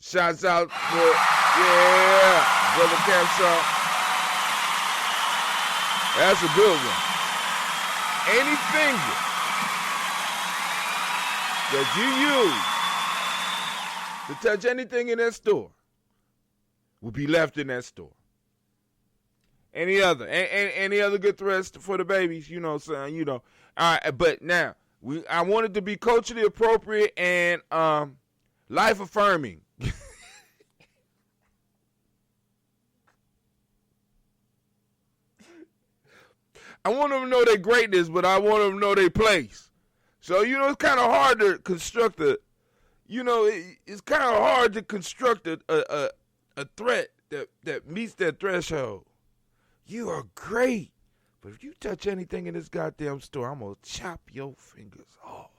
Shouts out for, yeah, Brother Capshaw. That's a good one. Any finger that you use to touch anything in that store will be left in that store. Any other good threats for the babies, you know, son, you know. All right, but now I want it to be culturally appropriate and life affirming. I want them to know their greatness, but I want them to know their place. So, you know, it's kind of hard to construct it's kind of hard to construct a threat that meets that threshold. You are great, but if you touch anything in this goddamn store, I'm going to chop your fingers off.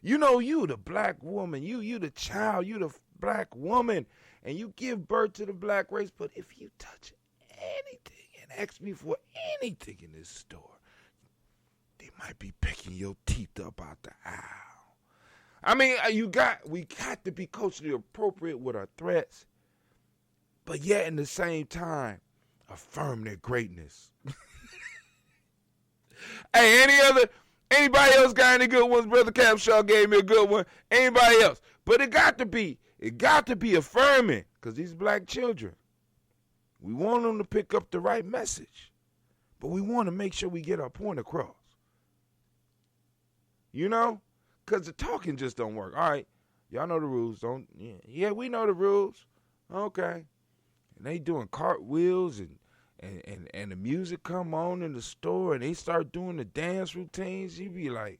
You know, you the black woman, you the child, you the black woman, and you give birth to the black race, but if you touch anything and ask me for anything in this store, they might be picking your teeth up out the aisle. I mean, we got to be culturally appropriate with our threats, but yet in the same time, affirm their greatness. Hey, anybody else got any good ones? Brother Capshaw gave me a good one. Anybody else? But it got to be affirming, because these black children, we want them to pick up the right message, but we want to make sure we get our point across. You know? Because the talking just don't work. All right, y'all know the rules. Yeah, we know the rules. Okay. And they doing cartwheels and the music come on in the store and they start doing the dance routines. You be like,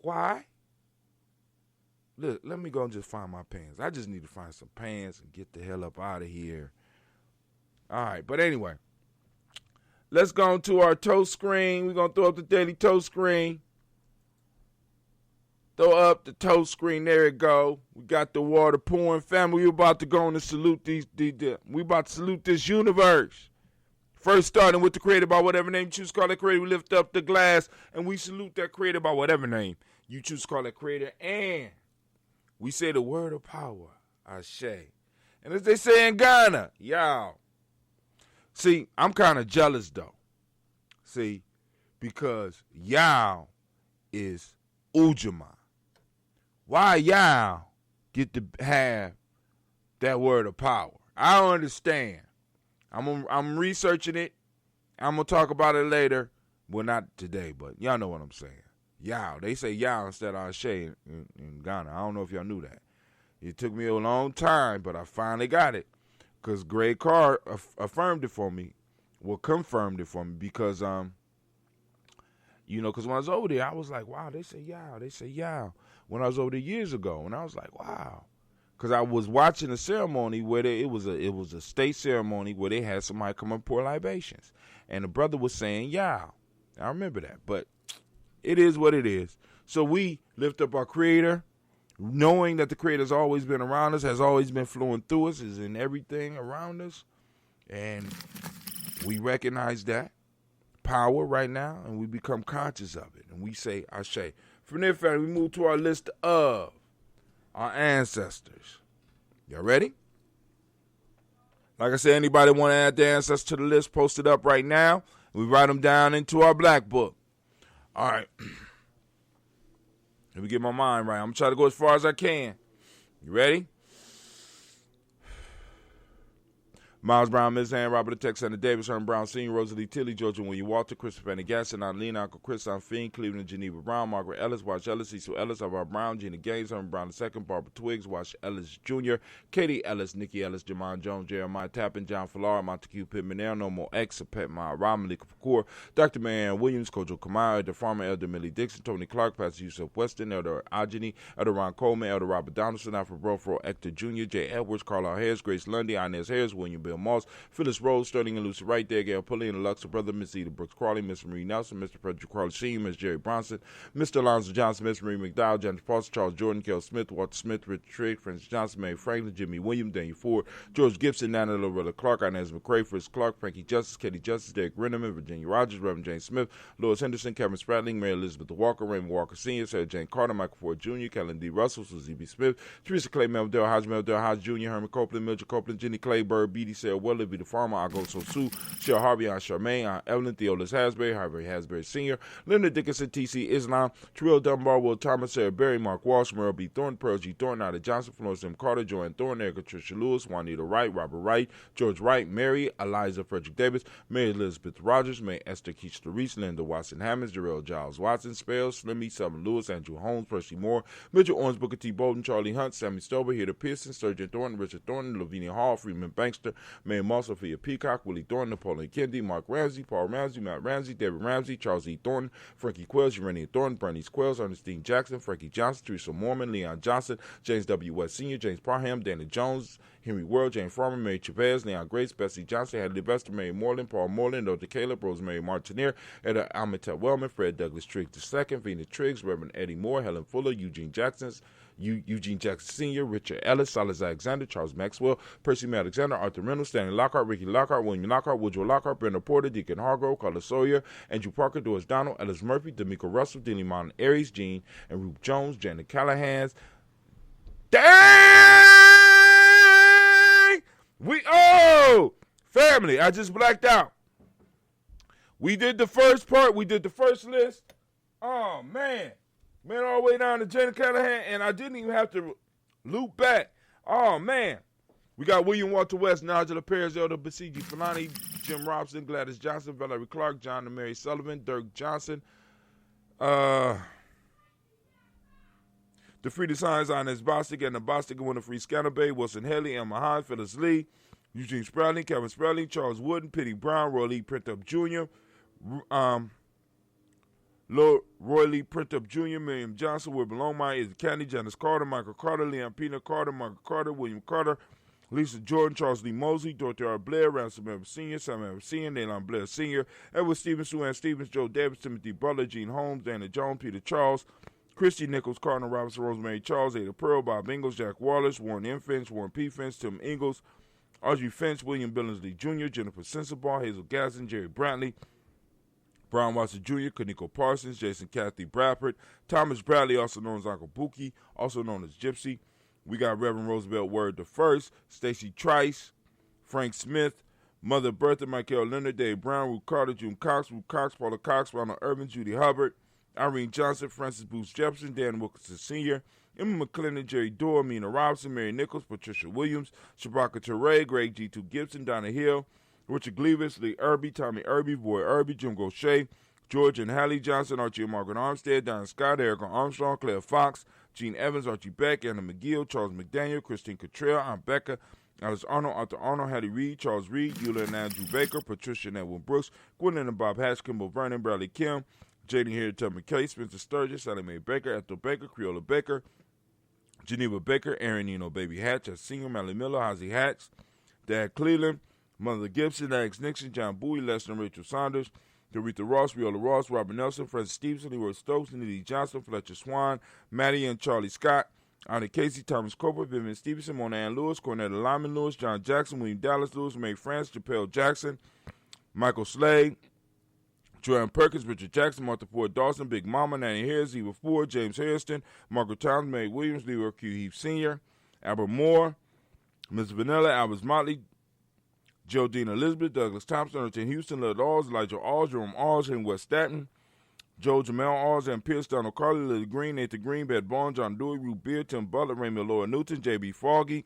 why? Look, let me go and just find my pants. I just need to find some pants and get the hell up out of here. All right, but anyway, let's go to our toast screen. We're going to throw up the daily toast screen. Throw up the toast screen. There it go. We got the water pouring. Family, we about to go on and salute we about to salute this universe. First starting with the creator by whatever name you choose to call that creator. We lift up the glass and we salute that creator by whatever name you choose to call that creator. And we say the word of power, Ashe. And as they say in Ghana, y'all. See, I'm kind of jealous though. See, because y'all is Ujamaa. Why y'all get to have that word of power? I don't understand. I'm researching it. I'm going to talk about it later. Well, not today, but y'all know what I'm saying. Y'all. They say y'all instead of Ashe in Ghana. I don't know if y'all knew that. It took me a long time, but I finally got it. Because Greg Carr affirmed it for me. Well, confirmed it for me because, because when I was over there, I was like, wow, they say y'all. They say y'all. When I was over there years ago, and I was like, wow. Because I was watching a ceremony where it was a state ceremony where they had somebody come up and pour libations. And the brother was saying, y'all. I remember that. But it is what it is. So we lift up our creator, knowing that the creator's always been around us, has always been flowing through us, is in everything around us. And we recognize that power right now, and we become conscious of it. And we say, Ashe. From there, family, we move to our list of our ancestors. Y'all ready? Like I said, anybody want to add their ancestors to the list, post it up right now. We write them down into our black book. All right. Let me get my mind right. I'm going to try to go as far as I can. You ready? Miles Brown, Ms. Ann, Robert the Texan, Davis, Herman Brown, Sr., Rosalie Tilly, Georgia William Walter, Christopher Fanny Gasson, Adelina, Uncle Chris, Fiend, Cleveland, Geneva Brown, Margaret Ellis, Wash Ellis, Cecil Ellis, Alvar Brown, Gina Gaines, Herman Brown II, Barbara Twiggs, Wash Ellis Jr., Katie Ellis, Nikki Ellis, Jamon Jones, Jeremiah Tappan, John Fallar, Montague Pittman, No More X, Pet Ma, Ram, Malika Kapoor, Dr. Marianne Williams, Kojo Kamau, Elder Farmer, Elder Millie Dixon, Tony Clark, Pastor Yusuf Weston, Elder Ajani, Elder Ron Coleman, Elder Robert Donaldson, Alfred Brofro, Hector Jr., J. Edwards, Carlisle Harris, Grace Lundy, Inez Harris, William Bill Bell Moss, Phyllis Rose, Sterling and Lucy Wright, there, Gail Pulley and Alexa Brother, Miss Eda Brooks Crawley, Miss Marie Nelson, Mr. Frederick Crawley Sr., Miss Jerry Bronson, Mr. Alonzo Johnson, Miss Marie McDowell, Janet Foster, Charles Jordan, Kel Smith, Walter Smith, Richard Trigg, Francis Johnson, Mary Franklin, Jimmy Williams, Daniel Ford, George Gibson, Nana Loretta Clark, Inez McCrae, Fritz Clark, Frankie Justice, Katie Justice, Derek Renneman, Virginia Rogers, Reverend James Smith, Lois Henderson, Kevin Spratling, Mary Elizabeth Walker, Raymond Walker Sr., Sarah Jane Carter, Michael Ford Jr., Kellen D. Russell, Susie B. Smith, Teresa Clay, Meldell Hodge Jr., Herman Copeland, Mildred Copeland, Jenny Clay, Bird, Beatty, Sarah Weller, Vita Farmer, Agoso Sue, Cheryl Harvey, Aunt Charmaine, Aunt Evelyn, Theolis Hasbury, Harvey Hasbury Sr., Leonard Dickinson, T.C. Islam, Terrell Dunbar, Will Thomas, Sarah Berry, Mark Walsh, Merle B. Thornton, Pearl G. Thornton, Ida Johnson, Florence M. Carter, Joanne Thornton, Erica Tricia Lewis, Juanita Wright, Robert Wright, George Wright, Mary, Eliza Frederick Davis, Mary Elizabeth Rogers, May Esther Keach Reese, Linda Watson Hammonds, Jarrell Giles Watson, Spells, Slimmy, Sullivan Lewis, Andrew Holmes, Percy Moore, Mitchell Owens, Booker T. Bolden, Charlie Hunt, Sammy Stover, Heather Pearson, Sturgeon Thornton, Richard Thornton, Lavinia Hall, Freeman Bankster, Mae Moss, Sophia Peacock, Willie Thornton, Napoleon Kennedy, Mark Ramsey, Paul Ramsey, Matt Ramsey, David Ramsey, Charles E. Thornton, Frankie Quells, Urania Thornton, Bernice Quells, Ernestine Jackson, Frankie Johnson, Teresa Mormon, Leon Johnson, James W. West Sr., James Parham, Dana Jones, Henry World, Jane Farmer, Mary Chavez, Leon Grace, Bessie Johnson, Hadley Bester, Mary Moreland, Paul Moreland, Dr. Caleb, Rosemary Martineer, Etta Almatet Wellman, Fred Douglas Triggs II, Vena Triggs, Reverend Eddie Moore, Helen Fuller, Eugene Jackson Sr., Richard Ellis, Silas Alexander, Charles Maxwell, Percy M. Alexander, Arthur Reynolds, Stanley Lockhart, Ricky Lockhart, William Lockhart, Woodrow Lockhart, Brenda Porter, Deacon Hargrove, Carla Sawyer, Andrew Parker, Doris Donald, Ellis Murphy, D'Amico Russell, Dilly Mountain Aries, Jean and Ruth Jones, Janet Callahan's. Dang! Family, I just blacked out. We did the first part. We did the first list. Oh, man. Man, all the way down to Janet Callahan, and I didn't even have to loop back. Oh, man. We got William Walter West, Nigel Perez, Elder Basiji Fulani, Jim Robson, Gladys Johnson, Valerie Clark, John and Mary Sullivan, Dirk Johnson, the Free Signs, Inez Bostic, and the Bostic and Winter Free Scanner Bay, Wilson Haley, Emma Hahn, Phyllis Lee, Eugene Sprouting, Kevin Sprouting, Charles Wooden, Pitty Brown, Roy Lee Printup Jr., Roy Lee Printup Jr., Miriam Johnson, Wilbur Longmire, Izzy Candy, Janice Carter, Michael Carter, Leon Pina Carter, Michael Carter, William Carter, Lisa Jordan, Charles Lee Mosley, Dorothy R. Blair, Ransom Evans Sr., Sam Evans Sr., Nayland Blair Sr., Edward Stevens, Sue Ann Stevens, Joe Davis, Timothy Butler, Gene Holmes, Dana Jones, Peter Charles, Christy Nichols, Cardinal Robinson, Rosemary Charles, Ada Pearl, Bob Ingalls, Jack Wallace, Warren M. Finch, Warren P. Finch, Tim Ingalls, Audrey Finch, William Billingsley Jr., Jennifer Sensabaugh, Hazel Gasson, Jerry Brantley, Brian Watson Jr., Kaniko Parsons, Jason Kathy Bradford, Thomas Bradley, also known as Uncle Buki, also known as Gypsy. We got Reverend Roosevelt Word the First, Stacy Trice, Frank Smith, Mother Bertha, Michael Leonard, Dave Brown, Ruth Carter, June Cox, Paula Cox, Ronald Irvin, Judy Hubbard, Irene Johnson, Francis Booth Jefferson, Dan Wilkinson Sr., Emma McClendon, Jerry Dorr, Mina Robinson, Mary Nichols, Patricia Williams, Shabaka Teray, Greg G2 Gibson, Donna Hill, Richard Gleavis, Lee Irby, Tommy Irby, Boy Irby, Jim Gaucher, George and Hallie Johnson, Archie and Margaret Armstead, Don Scott, Erica Armstrong, Claire Fox, Gene Evans, Archie Beck, Anna McGill, Charles McDaniel, Christine Cottrell, Aunt Becca, Alice Arnold, Arthur Arnold, Hattie Reed, Charles Reed, Eula and Andrew Baker, Patricia and Edwin Brooks, Gwendolyn and Bob Hatch, Kimball Vernon, Bradley Kim, Jaden Harry, Tubman Case, Spencer Sturgis, Sally Mae Baker, Ethel Baker, Creola Baker, Geneva Baker, Aaron Eno Baby Hatch, a Senior, Mally Miller, Hossie Hatch, Dad Cleveland, Mother Gibson, Alex Nixon, John Bowie, Lester and Rachel Saunders, Dorita Ross, Viola Ross, Robert Nelson, Francis Stevenson, Leroy Stokes, Neely Johnson, Fletcher Swan, Maddie and Charlie Scott, Anna Casey, Thomas Cooper, Vivian Stevenson, Mona Ann Lewis, Cornetta Lyman Lewis, John Jackson, William Dallas Lewis, Mae France, Japel Jackson, Michael Slade, Joanne Perkins, Richard Jackson, Martha Ford Dawson, Big Mama, Nanny Harris, Eva Ford, James Hairston, Margaret Towns, Mary Williams, Leroy Q. Heath Sr., Albert Moore, Ms. Vanilla, Albert Motley, Joe Dean Elizabeth, Douglas Thompson, Erton Houston, Lud Alls, Elijah Alls, Jerome Alls, and West Staten, Joe Jamel Alls, and Pierce, Donald Carly, Lily Green, Nathan Green, Bed Bond, John Dewey, Ruth Beard, Tim Butler, Raymond Laura Newton, J.B. Foggy,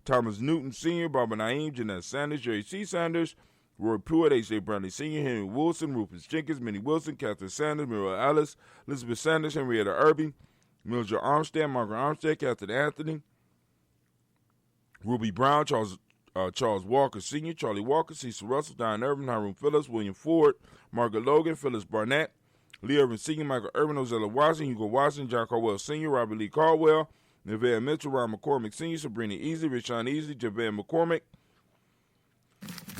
Thomas Newton Sr., Barbara Naeem, Jeanette Sanders, Jerry C. Sanders, Roy Pruitt, H.J. Brownlee Sr., Henry Wilson, Rufus Jenkins, Minnie Wilson, Catherine Sanders, Muriel Ellis, Elizabeth Sanders, Henrietta Irby, Mildred Armstead, Margaret Armstead, Catherine Anthony, Ruby Brown, Charles Walker Sr., Charlie Walker, Cecil Russell, Diane Irvin, Hiram Phillips, William Ford, Margaret Logan, Phyllis Barnett, Lee Irvin Sr., Michael Irvin, Ozella Watson, Hugo Watson, John Caldwell Sr., Robert Lee Caldwell, Nevada Mitchell, Ron McCormick Sr., Sabrina Easley, Rashawn Easley, Javed McCormick,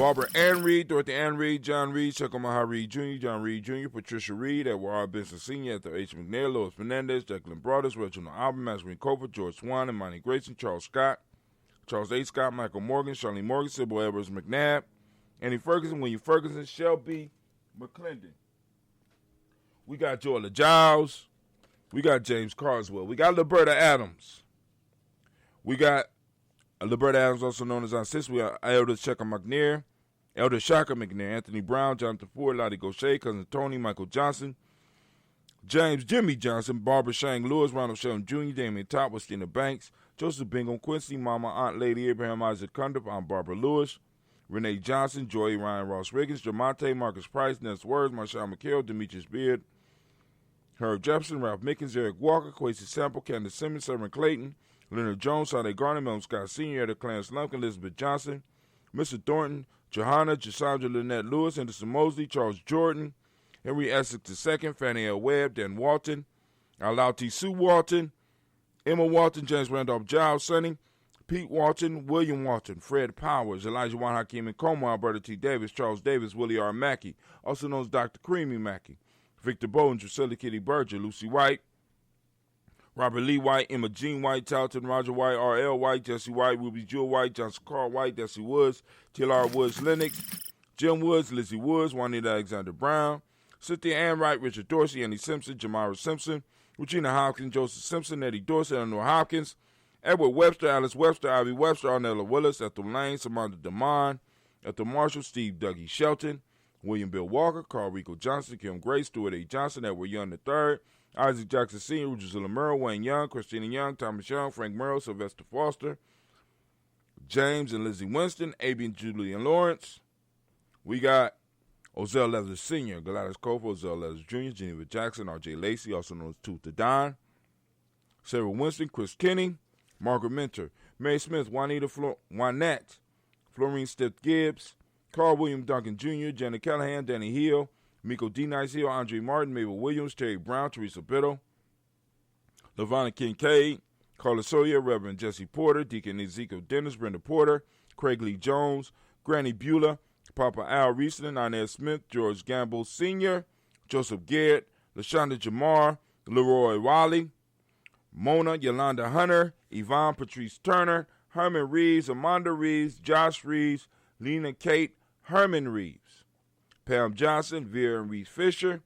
Barbara Ann Reed, Dorothy Ann Reed, John Reed, Chuckamaha Reed Jr., John Reed Jr., Patricia Reed, Edward R. Benson Sr., Ethel H. McNair, Lois Fernandez, Jacqueline Broadus, Reginald Albert, Maxine Cofer, George Swan, and Monty Grayson, Charles Scott, Charles A. Scott, Michael Morgan, Charlene Morgan, Sybil Edwards McNabb, Annie Ferguson, William Ferguson, Shelby McClendon. We got Joella Giles. We got James Carswell. We got Liberta Adams. We got Liberta Adams, also known as our sister. We got Elder Shaka McNair, Anthony Brown, Jonathan Ford, Lottie Gaucher, Cousin Tony, Michael Johnson, James Jimmy Johnson, Barbara Shang Lewis, Ronald Sheldon Jr., Damian Top, Westina Banks, Joseph Bingham Quincy, Mama Aunt Lady Abraham Isaac Cundiff, Aunt Barbara Lewis, Renee Johnson, Joy Ryan Ross Riggins, Jamonte, Marcus Price, Ness Words, Marshall McHale, Demetrius Beard, Herb Jefferson, Ralph Mickens, Eric Walker, Quasi Sample, Candace Simmons, Severn Clayton, Leonard Jones, Sade Garner, Melvin Scott Sr., Edda Clarence Lumpkin, Elizabeth Johnson, Mr. Thornton, Johanna, Jasandra Lynette Lewis, Anderson Mosley, Charles Jordan, Henry Essex II, Fannie L. Webb, Dan Walton, Alauti Sue Walton, Emma Walton, James Randolph Giles, Sonny, Pete Walton, William Walton, Fred Powers, Elijah Juan Hakeem and Como, Alberta T. Davis, Charles Davis, Willie R. Mackey, also known as Dr. Creamy Mackey, Victor Bowden, Drusilla Kitty Berger, Lucy White, Robert Lee White, Emma Jean White, Talton, Roger White, R.L. White, Jesse White, Ruby Jewel White, Johnson Carl White, Desi Woods, T.L.R. Woods Lennox, Jim Woods, Lizzie Woods, Juanita Alexander Brown, Cynthia Ann Wright, Richard Dorsey, Annie Simpson, Jamara Simpson, Regina Hopkins, Joseph Simpson, Eddie Dorsey, Eleanor Hopkins, Edward Webster, Alice Webster, Ivy Webster, Arnella Willis, Ethel Lane, Samantha DeMond, Ethel Marshall, Steve Dougie Shelton, William Bill Walker, Carl Rico Johnson, Kim Gray, Stuart A. Johnson, Edward Young III, Isaac Jackson Sr., Drusilla Murrow, Wayne Young, Christina Young, Thomas Young, Frank Murrow, Sylvester Foster, James and Lizzie Winston, A.B. and Julian Lawrence. We got Ozell Leathers Sr., Gladys Kofa, Ozell Leathers Jr., Geneva Jackson, R.J. Lacey, also known as Tooth to Don, Sarah Winston, Chris Kinney, Margaret Minter, Mary Smith, Juanette, Florine Stiff Gibbs, Carl William Duncan Jr., Janet Callahan, Danny Hill, Miko D. Nice Hill, Andre Martin, Mabel Williams, Terry Brown, Teresa Biddle, LaVonna Kincaid, Carla Sawyer, Reverend Jesse Porter, Deacon Ezekiel Dennis, Brenda Porter, Craig Lee Jones, Granny Beulah, Papa Al Riesling, Inez Smith, George Gamble Sr., Joseph Garrett, LaShonda Jamar, Leroy Wiley, Mona Yolanda Hunter, Yvonne Patrice Turner, Herman Reeves, Amanda Reeves, Josh Reeves, Lena Kate, Herman Reeves, Pam Johnson, Vera and Reeves Fisher,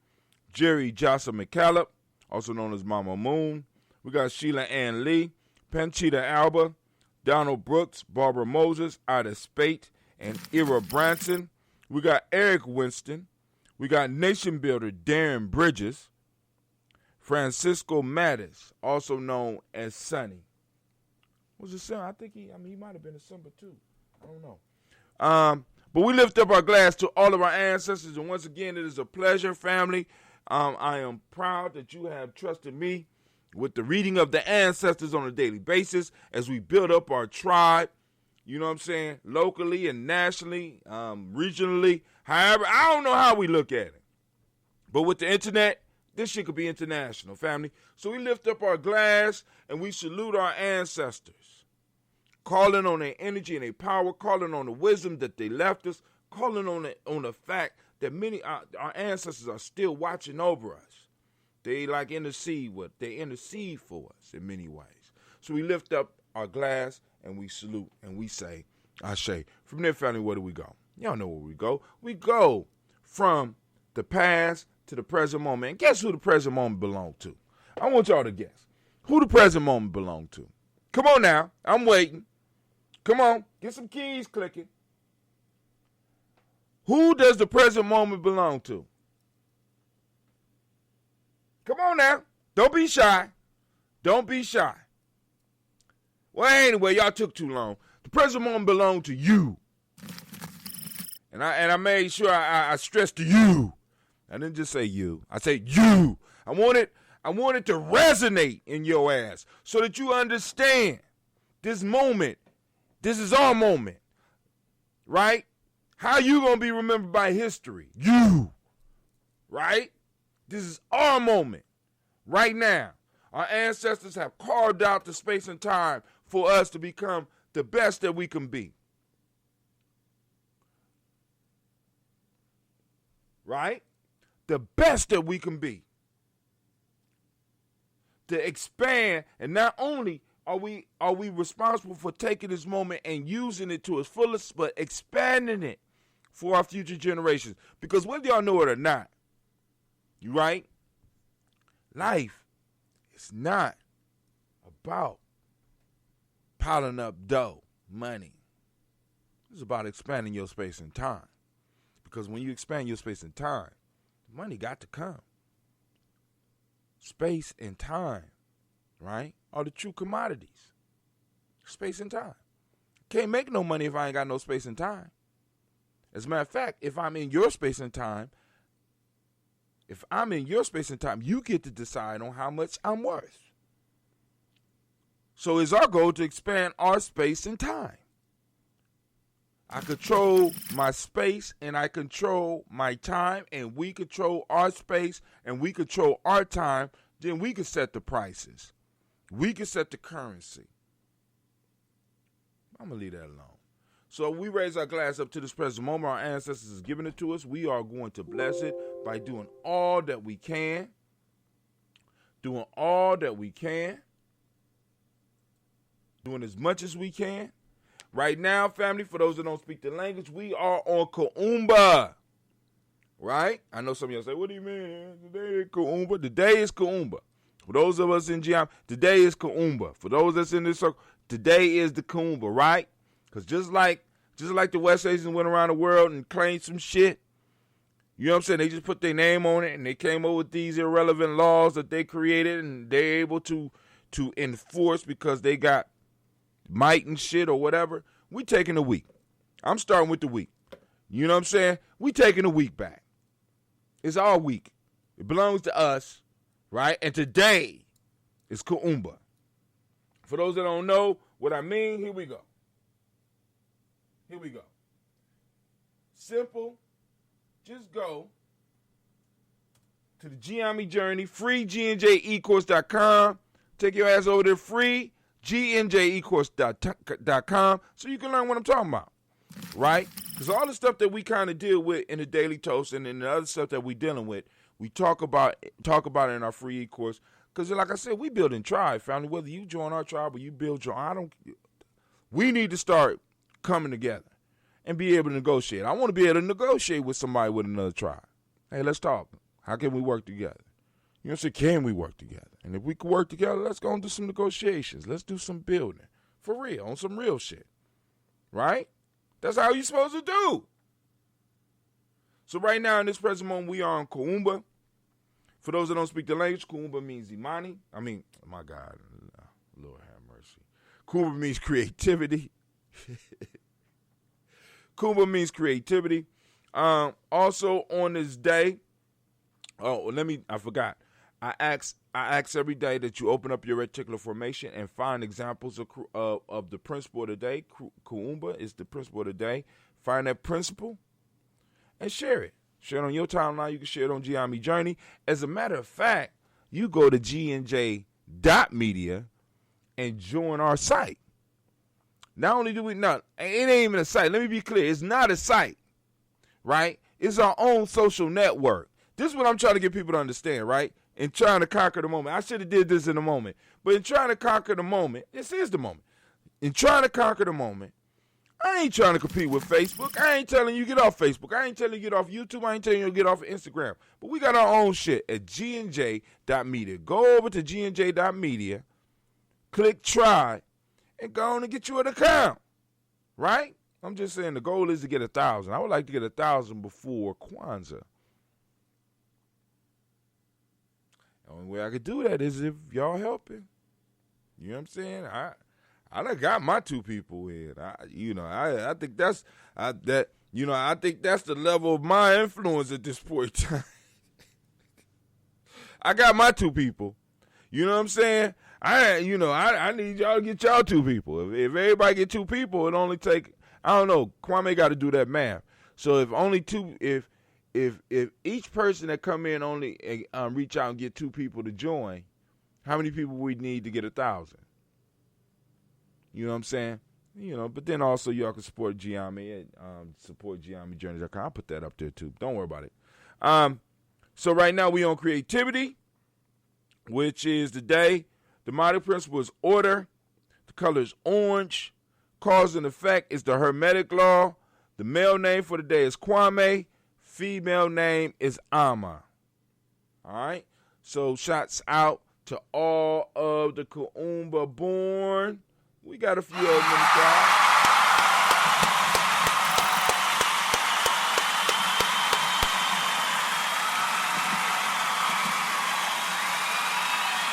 Jerry Jocelyn McCallop, also known as Mama Moon. We got Sheila Ann Lee, Panchita Alba, Donald Brooks, Barbara Moses, Ida Spate, and Ira Branson. We got Eric Winston. We got Nation Builder Darren Bridges, Francisco Mattis, also known as Sonny. Was it Sonny? I think he might have been a Simba too. I don't know. But we lift up our glass to all of our ancestors, and once again, it is a pleasure, family. I am proud that you have trusted me with the reading of the ancestors on a daily basis as we build up our tribe, you know what I'm saying, locally and nationally, regionally, however, I don't know how we look at it. But with the internet, this shit could be international, family. So we lift up our glass and we salute our ancestors, calling on their energy and their power, calling on the wisdom that they left us, calling on the fact that many our ancestors are still watching over us. They intercede for us in many ways. So we lift up our glass and we salute and we say, Ashe. From there, family, where do we go? Y'all know where we go. We go from the past to the present moment. And guess who the present moment belonged to? I want y'all to guess who the present moment belonged to. Come on now. I'm waiting. Come on. Get some keys clicking. Who does the present moment belong to? Come on now. Don't be shy. Don't be shy. Well, anyway, y'all took too long. The present moment belonged to you. And I made sure I stressed to you. I didn't just say you. I said you. I want it to resonate in your ass so that you understand this moment. This is our moment. Right? How you going to be remembered by history? You. Right? This is our moment. Right now. Our ancestors have carved out the space and time for us to become the best that we can be. right? The best that we can be. To expand, and not only are we responsible for taking this moment and using it to its fullest, but expanding it for our future generations. Because whether y'all know it or not, you right? Life is not about piling up dough, money. It's about expanding your space and time. Because when you expand your space and time, money got to come. Space and time, right, are the true commodities. Space and time. Can't make no money if I ain't got no space and time. As a matter of fact, if I'm in your space and time, you get to decide on how much I'm worth. So it's our goal to expand our space and time. I control my space and I control my time, and we control our space and we control our time. Then we can set the prices. We can set the currency. I'm going to leave that alone. So we raise our glass up to this present moment. Our ancestors has given it to us. We are going to bless it by doing all that we can. Doing all that we can. Doing as much as we can. Right now, family, for those that don't speak the language, we are on Kuumba. Right? I know some of y'all say, what do you mean? Today is Kuumba. Today is Kuumba. For those of us in Gye-Nyame, today is Kuumba. For those that's in this circle, today is the Kuumba, right? Because just like the West Asians went around the world and claimed some shit, you know what I'm saying? They just put their name on it and they came up with these irrelevant laws that they created and they're able to enforce because they got might and shit or whatever. We taking a week. I'm starting with the week. You know what I'm saying? We taking a week back. It's our week. It belongs to us, right? And today is Kuumba. For those that don't know what I mean, here we go. Here we go. Simple. Just go to the Gye-Nyame journey, free GNJecourse.com. Take your ass over there, free GNJecourse.com, so you can learn what I'm talking about, right? Because all the stuff that we kind of deal with in the Daily Toast and in the other stuff that we're dealing with, we talk about it in our free e-course. Because like I said, we building tribe, family. Whether you join our tribe or you build your we need to start coming together and be able to negotiate. I want to be able to negotiate with somebody with another tribe. Hey, let's talk. How can we work together? You know what I'm saying? Can we work together? And if we can work together, let's go and do some negotiations. Let's do some building. For real, on some real shit. Right? That's how you're supposed to do. So right now, in this present moment, we are on Kuumba. For those that don't speak the language, Kuumba means Imani. I mean, my God, Lord have mercy. Kuumba means creativity. Kuumba means creativity. Also on this day, I forgot. I ask every day that you open up your reticular formation and find examples of the principle of the day. Kuumba is the principle of the day. Find that principle and share it. Share it on your timeline. You can share it on Gye-Nyame Journey. As a matter of fact, you go to gnj.media and join our site. Not only do we not, it ain't even a site. Let me be clear. It's not a site, right? It's our own social network. This is what I'm trying to get people to understand, right? In trying to conquer the moment. I should have did this in the moment. But in trying to conquer the moment, this is the moment. In trying to conquer the moment, I ain't trying to compete with Facebook. I ain't telling you get off Facebook. I ain't telling you get off YouTube. I ain't telling you get off Instagram. But we got our own shit at gnj.media. Go over to gnj.media, click try, and go on and get you an account. Right? I'm just saying the goal is to get 1,000. I would like to get 1,000 before Kwanzaa. The only way I could do that is if y'all helping. You know what I'm saying? I done got my 2 people in. I think that's I think that's the level of my influence at this point in time. I got my 2 people. You know what I'm saying? I need y'all to get y'all 2 people. If everybody get 2 people, it only take, I don't know, Kwame got to do that math. So if only 2, if each person that come in only reach out and get 2 people to join, how many people we need to get 1,000? You know what I'm saying? But then also y'all can support Gye-Nyame at support GyeNyameJourney.com. I'll put that up there too. Don't worry about it. So right now we on creativity, which is the day. The model principle is order. The color is orange. Cause and effect is the Hermetic law. The male name for the day is Kwame. Female name is Ama. All right? So shouts out to all of the Kuumba born. We got a few of them in the crowd.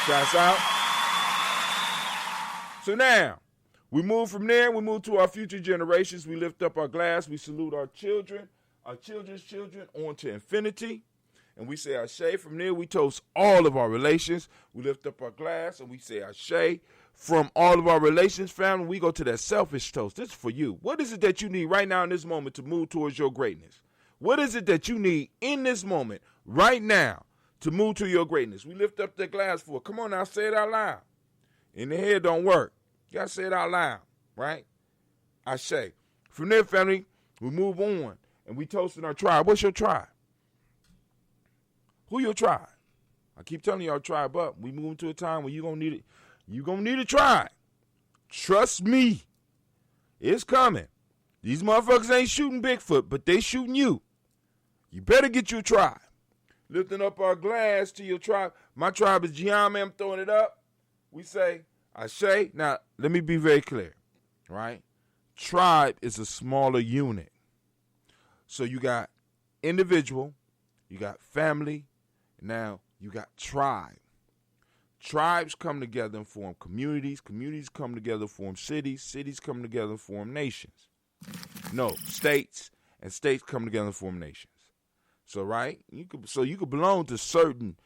Shouts out. So now, we move from there. We move to our future generations. We lift up our glass. We salute our children, our children's children, on to infinity. And we say Ashe. From there, we toast all of our relations. We lift up our glass and we say Ashe. From all of our relations, family, we go to that selfish toast. This is for you. What is it that you need right now in this moment to move towards your greatness? What is it that you need in this moment right now to move to your greatness? We lift up the glass for it. Come on now, say it out loud. In the head don't work. You got to say it out loud, right? Ashe. From there, family, we move on and we toasting our tribe. What's your tribe? Who your tribe? I keep telling you our tribe up. We move into a time where you're going to need it. You're going to need a tribe. Trust me. It's coming. These motherfuckers ain't shooting Bigfoot, but they shooting you. You better get your tribe. Lifting up our glass to your tribe. My tribe is Gye-Nyame. I'm throwing it up. We say, Ashe. Now, let me be very clear, right? Tribe is a smaller unit. So you got individual, you got family, now you got tribe. Tribes come together and form communities. Communities come together and form cities. Cities come together and form nations. No, states. And states come together and form nations. So, right? You could belong to certain,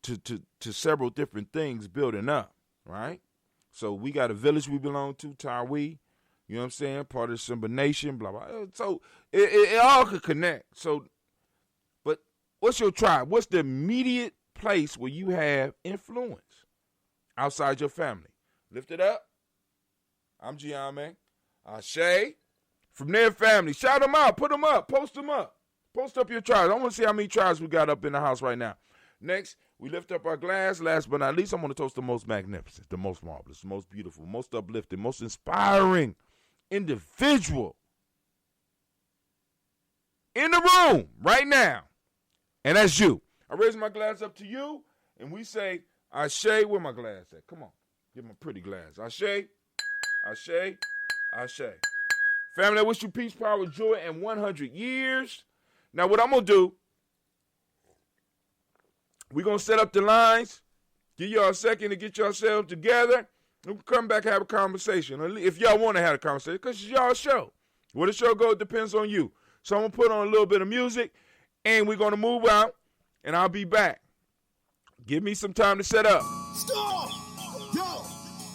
to several different things building up, right? So we got a village we belong to, Tawi. You know what I'm saying? Part of the Simba Nation, blah, blah. So it all could connect. So, but what's your tribe? What's the immediate place where you have influence outside your family? Lift it up. I'm Gye-Nyame. Ashe. From their family. Shout them out. Put them up. Post them up. Post up your tribes. I want to see how many tribes we got up in the house right now. Next, we lift up our glass. Last but not least, I'm going to toast the most magnificent, the most marvelous, the most beautiful, most uplifting, most inspiring individual in the room right now. And that's you. I raise my glass up to you, and we say, Ashe. Where my glass at? Come on. Give my pretty glass. Ashe. Ashe. Ashe. Family, I wish you peace, power, joy, and 100 years. Now, what I'm going to do, we're going to set up the lines, give y'all a second to get yourselves together, and we'll come back and have a conversation. If y'all want to have a conversation, because it's y'all's show. Where the show goes depends on you. So I'm going to put on a little bit of music, and we're going to move out, and I'll be back. Give me some time to set up. Stop! Yo!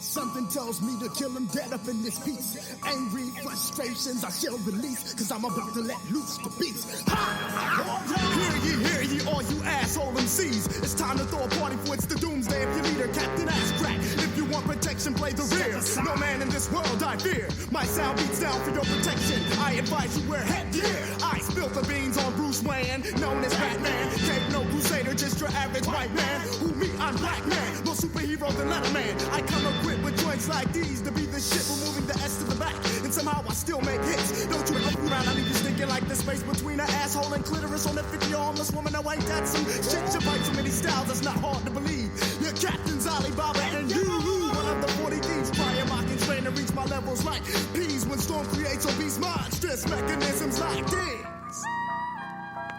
Something tells me to kill him dead up in this piece. Angry frustrations I shall release, cause I'm about to let loose the beast. Ha! Hear ye, all you asshole MCs. It's time to throw a party for it's the doomsday of your leader, Captain Ass Crack. If you want protection, play the rear. No man in this world I fear. My sound beats down for your protection. I advise you wear headgear. I spill the beans on Bruce Wayne, known as Batman. Ain't no crusader, just your average white man. Who me, I'm black man. More superhero than Letterman. I come equipped with joints like these to be the shit, removing the S to the back. And somehow I still make hits. Don't you ever around, I leave you stinking like the space between an asshole and clitoris on that 50-year homeless woman. Now ain't that some shit? You bite so many styles, it's not hard to believe. Your captain's Alibaba and you. One of the 40 thieves, prior mocking, train to reach my levels like peas when storm creates obese monstrous mechanisms like these.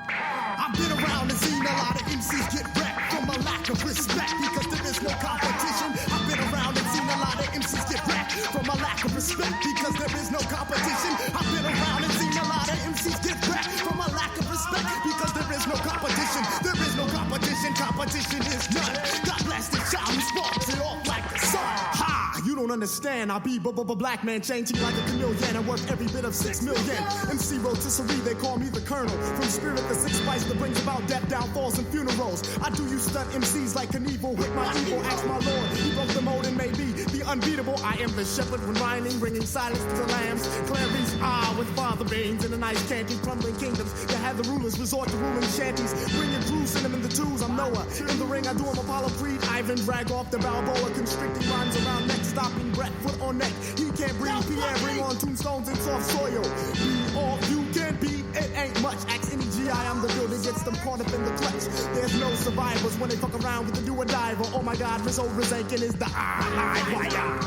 I've been around and seen a lot of MCs get wrecked from a lack of respect because there is no competition. I've been around and seen a lot of MCs get wrecked from a lack of respect because there is no competition. I've been around and seen a lot of MCs get wrecked from a lack of respect because there is no competition. There is no competition. Competition is none. God bless the child who sparks it off like the sun. Ha! You don't understand. understand. I be black man, changing like a chameleon and worth every bit of 6 million. MC rotisserie, they call me the colonel. From spirit to six spice that brings about death, downfalls, and funerals. I do you stunt MCs like Knievel with my evil. Ask my lord, he broke the mold and may be the unbeatable. I am the shepherd when rhyming, bringing silence to the lambs. Clarice, with father beans and a nice candy, crumbling kingdoms that have the rulers resort to ruling shanties. Bringing crew, cinnamon the twos, I'm Noah. In the ring, I do him Apollo Creed, Ivan, drag off the Balboa, constricting rhymes around neck, stopping breath, foot on neck. He can't breathe, Pierre, bring on tombstones and soft soil. Be all you can be, it ain't much. Ask any GI, I'm the builder, gets them caught up in the clutch. There's no survivors when they fuck around with the do-or-diver. Oh my God, Rizzo Rizankin is the live wire.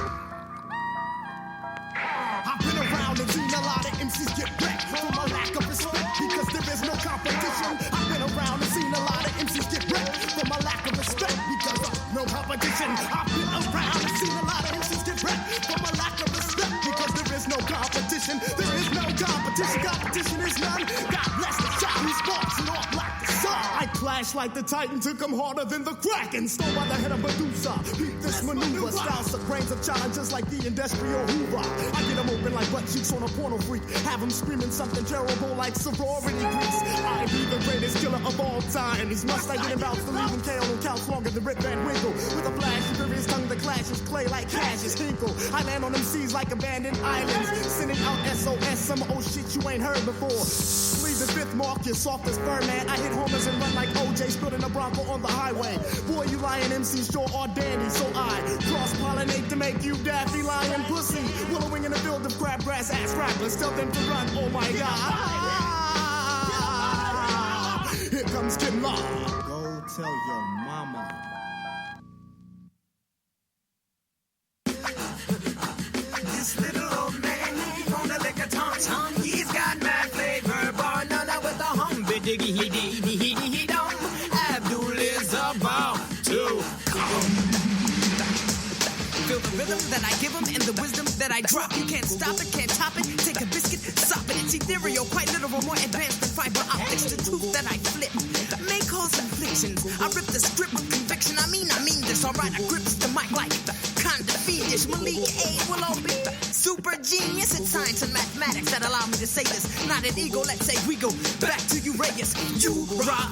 I've been around and seen a lot of MCs get wrecked from a lack of respect because there is no competition. I've been around and seen a lot of MCs get wrecked from a lack of respect because of no competition. I've been around and seen a lot of MCs get wrecked from a lack of respect because there is no competition. There is no competition. Competition is none. God bless the child who sparks it off like the sun. I clash like the Titan, took him harder than the Kraken. Stole by the head of Medusa. Beat this maneuver. Styles of grains of challenges like the industrial Hoover. I get them open like butt cheeks on a porno freak. Have them screaming something terrible like sorority grease. I be the greatest killer of all time. These must-I-get about to leave him KO on couch longer than Rip Van Winkle. With a flash of furious tongue that clashes clay like Cassius Hinkle. I land on them seas like abandoned islands. Sending out SOS, some old shit you ain't heard before. Leave the fifth mark, you're soft as fur, man. I hit homers and run like OJ, spilling a Bronco on the highway. Boy, you lying MCs sure are dandy, so I cross-pollinate to make you daffy lying pussy. Willowing in the field of crabgrass ass rappers, tell them to run, oh my God. Here comes Kim Law. Go tell your mama. This little old man on the liquor tom-tom, he's got mad flavor, bar none with a humby-diggy-he-dee-he-dee-he don't. Abdul is about to come. Feel the rhythm that I give him and the wisdom that I drop. You can't stop it, can't top it. Take a biscuit, sop it. It's ethereal, quite literal, more advanced than fiber optics. The truth that I flip may cause inflictions. I rip the script with conviction. I mean this. Alright, I grips the mic like the kind of fiendish. Malik A will all be super genius. It's science and mathematics that allow me to say this. Not an ego, let's say we go back to Uraeus. You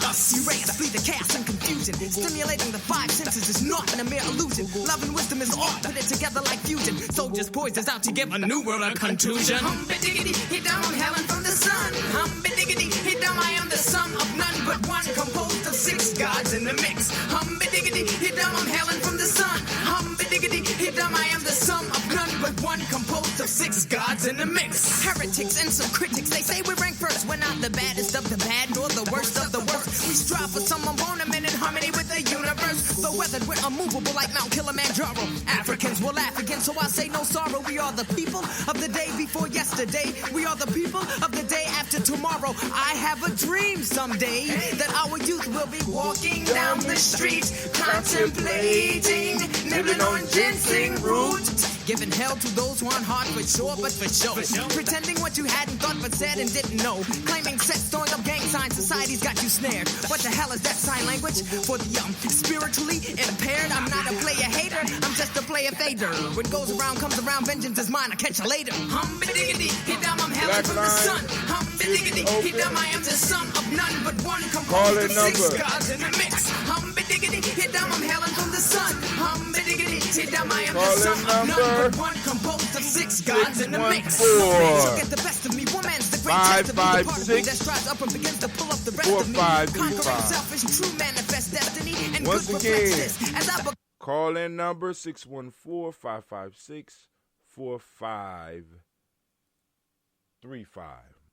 us, Uraeus, flee the chaos and confusion. Stimulating the five senses is not a mere illusion. Love and wisdom is all put it together like fusion. Soldiers poised is out to give a new world a contusion. Humby-diggity, hit down on Helen from the sun. Humby-diggity, hit down, I am the sum of none but one, composed of 6 gods in the mix. Humby-diggity, hit down on Helen from the sun. Humby-diggity, hit down, I am the sum of none but one, composed of 6 gods in the mix. Heretics and some critics, they say we rank first. We're not the baddest of the bad, nor the worst of the worst. We strive for some abandonment in harmony with the universe. The weathered, we're unmovable like Mount Kilimanjaro. Africans will laugh again, so I say no sorrow. We are the people of the day before yesterday. We are the people of the day after tomorrow. I have a dream someday that our youth will be walking down the street, contemplating, nibbling on ginseng root. Giving hell to those who aren't hard for sure, but for show. Pretending what you hadn't thought but said and didn't know. Claiming sets, throwing up gang signs, society's got you snared. What the hell is that sign language? For the spiritually impaired, I'm not a player hater, I'm just a player fader. What goes around comes around, vengeance is mine, I'll catch you later. Humby-diggity, hit down, I'm Helen from the sun. Humby-diggity, hit down, I am the sum of none but one, composed of 6 gods in the mix. Humby-diggity, hit down, I'm Helen from the sun. Humby-diggity, hit down, I am the sum of none but one, composed of 6 gods in the mix. So get the best of me, woman's the great test of me. The part of me that strives up and begins to pull up the rest of me. Conquering selfish, true manifest destiny, and once good again, reflects this. As I call in number 614-556-4535.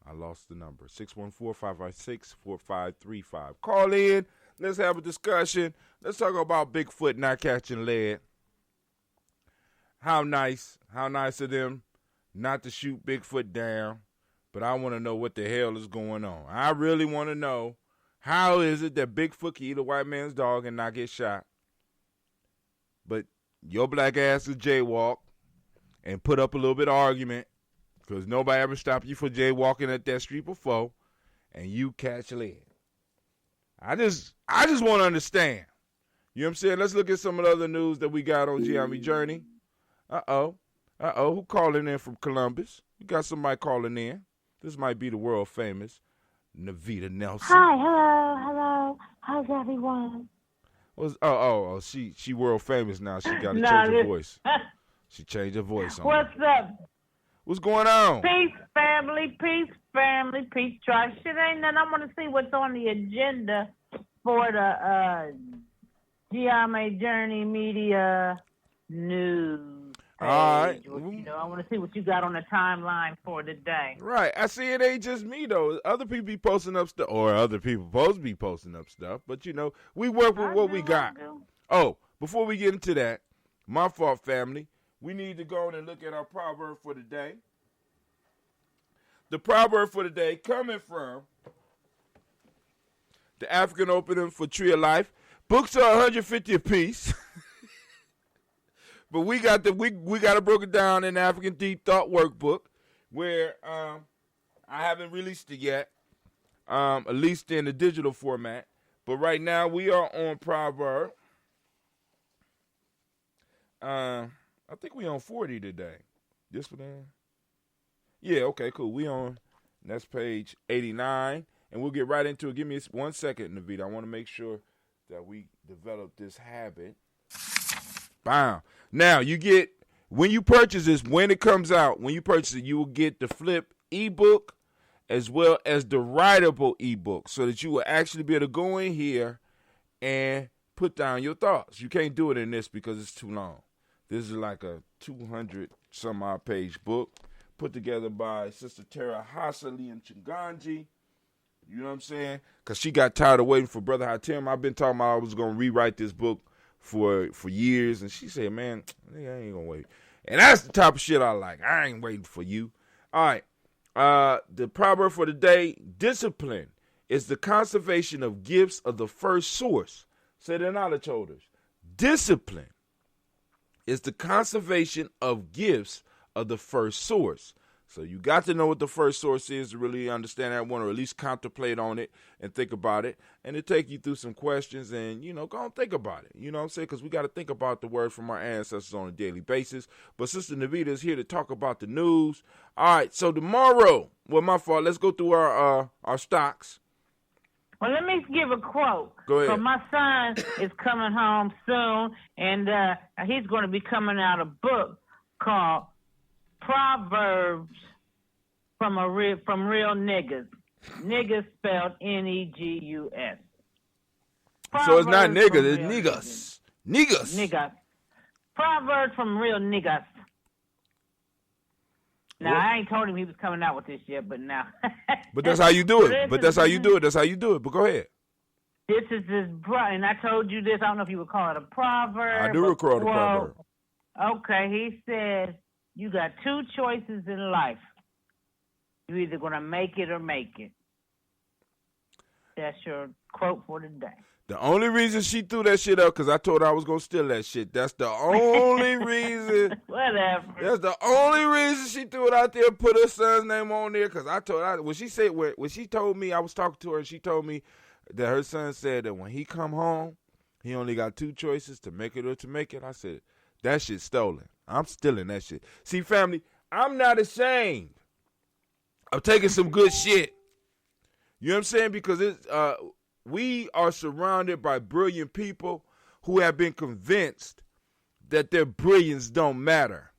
I lost the number. 614-556-4535. Call in. Let's have a discussion. Let's talk about Bigfoot not catching lead. How nice of them not to shoot Bigfoot down. But I want to know what the hell is going on. I really want to know, how is it that Bigfoot can eat a white man's dog and not get shot? But your black ass is jaywalk and put up a little bit of argument because nobody ever stopped you for jaywalking at that street before, and you catch lead. I just want to understand. You know what I'm saying? Let's look at some of the other news that we got on Gye-Nyame Journey. Uh-oh, who calling in from Columbus? You got somebody calling in. This might be the world famous Navita Nelson. Hi, hello. How's everyone? She world famous now. She got to Nah, change her voice. She changed her voice on me. What's up? What's going on? Peace, family, peace, tribe. Shit ain't nothing. I want to see what's on the agenda for the Gye-Nyame Journey Media News page. All right. I want to see what you got on the timeline for today. Right. I see it ain't just me, though. Other people be posting up stuff, or other people supposed to be posting up stuff. But, we work with what we got. Oh, before we get into that, my fault, family. We need to go on and look at our proverb for the day. The proverb for the day coming from the African Opening for Tree of Life. Books are $150 a piece. But we got it broken down in the African Deep Thought Workbook, where I haven't released it yet, at least in the digital format. But right now we are on proverb. I think we on 40 today. This one? Yeah, okay, cool. We on, that's page 89, and we'll get right into it. Give me 1 second, Navita. I want to make sure that we develop this habit. Bam. Now, when you purchase this, when it comes out, when you purchase it, you will get the flip ebook as well as the writable ebook so that you will actually be able to go in here and put down your thoughts. You can't do it in this because it's too long. This is like a 200-some-odd page book put together by Sister Tara Hassali and Chinganji. You know what I'm saying? Because she got tired of waiting for Brother Hatim. I've been talking about I was going to rewrite this book for years. And she said, man, I ain't going to wait. And that's the type of shit I like. I ain't waiting for you. All right. The proverb for the day, discipline is the conservation of gifts of the first source. Say the knowledge holders. Discipline is the conservation of gifts of the first source. So you got to know what the first source is to really understand that one, or at least contemplate on it and think about it. And it take you through some questions and, go and think about it. You know what I'm saying? Because we got to think about the word from our ancestors on a daily basis. But Sister Navita is here to talk about the news. All right, so tomorrow, my fault, let's go through our stocks. Well, let me give a quote. Go ahead. So my son is coming home soon, and he's going to be coming out a book called Proverbs from Real Niggas. Niggas spelled Negus. So it's not niggas, it's niggas. Niggas. Proverbs from Real Niggas. Now, I ain't told him he was coming out with this yet, but now. But that's how you do it. But that's how you do it. But go ahead. This is his brother, and I told you this. I don't know if you would call it a proverb. I do recall a proverb. Okay, he said, you got two choices in life. You're either going to make it or make it. That's your quote for today. The only reason she threw that shit up, because I told her I was going to steal that shit. That's the only reason. Whatever. That's the only reason she threw it out there and put her son's name on there, because I told her, when she told me, I was talking to her, and she told me that her son said that when he come home, he only got two choices, to make it or to make it. I said, that shit's stolen. I'm stealing that shit. See, family, I'm not ashamed of taking some good shit. You know what I'm saying? Because we are surrounded by brilliant people who have been convinced that their brilliance don't matter.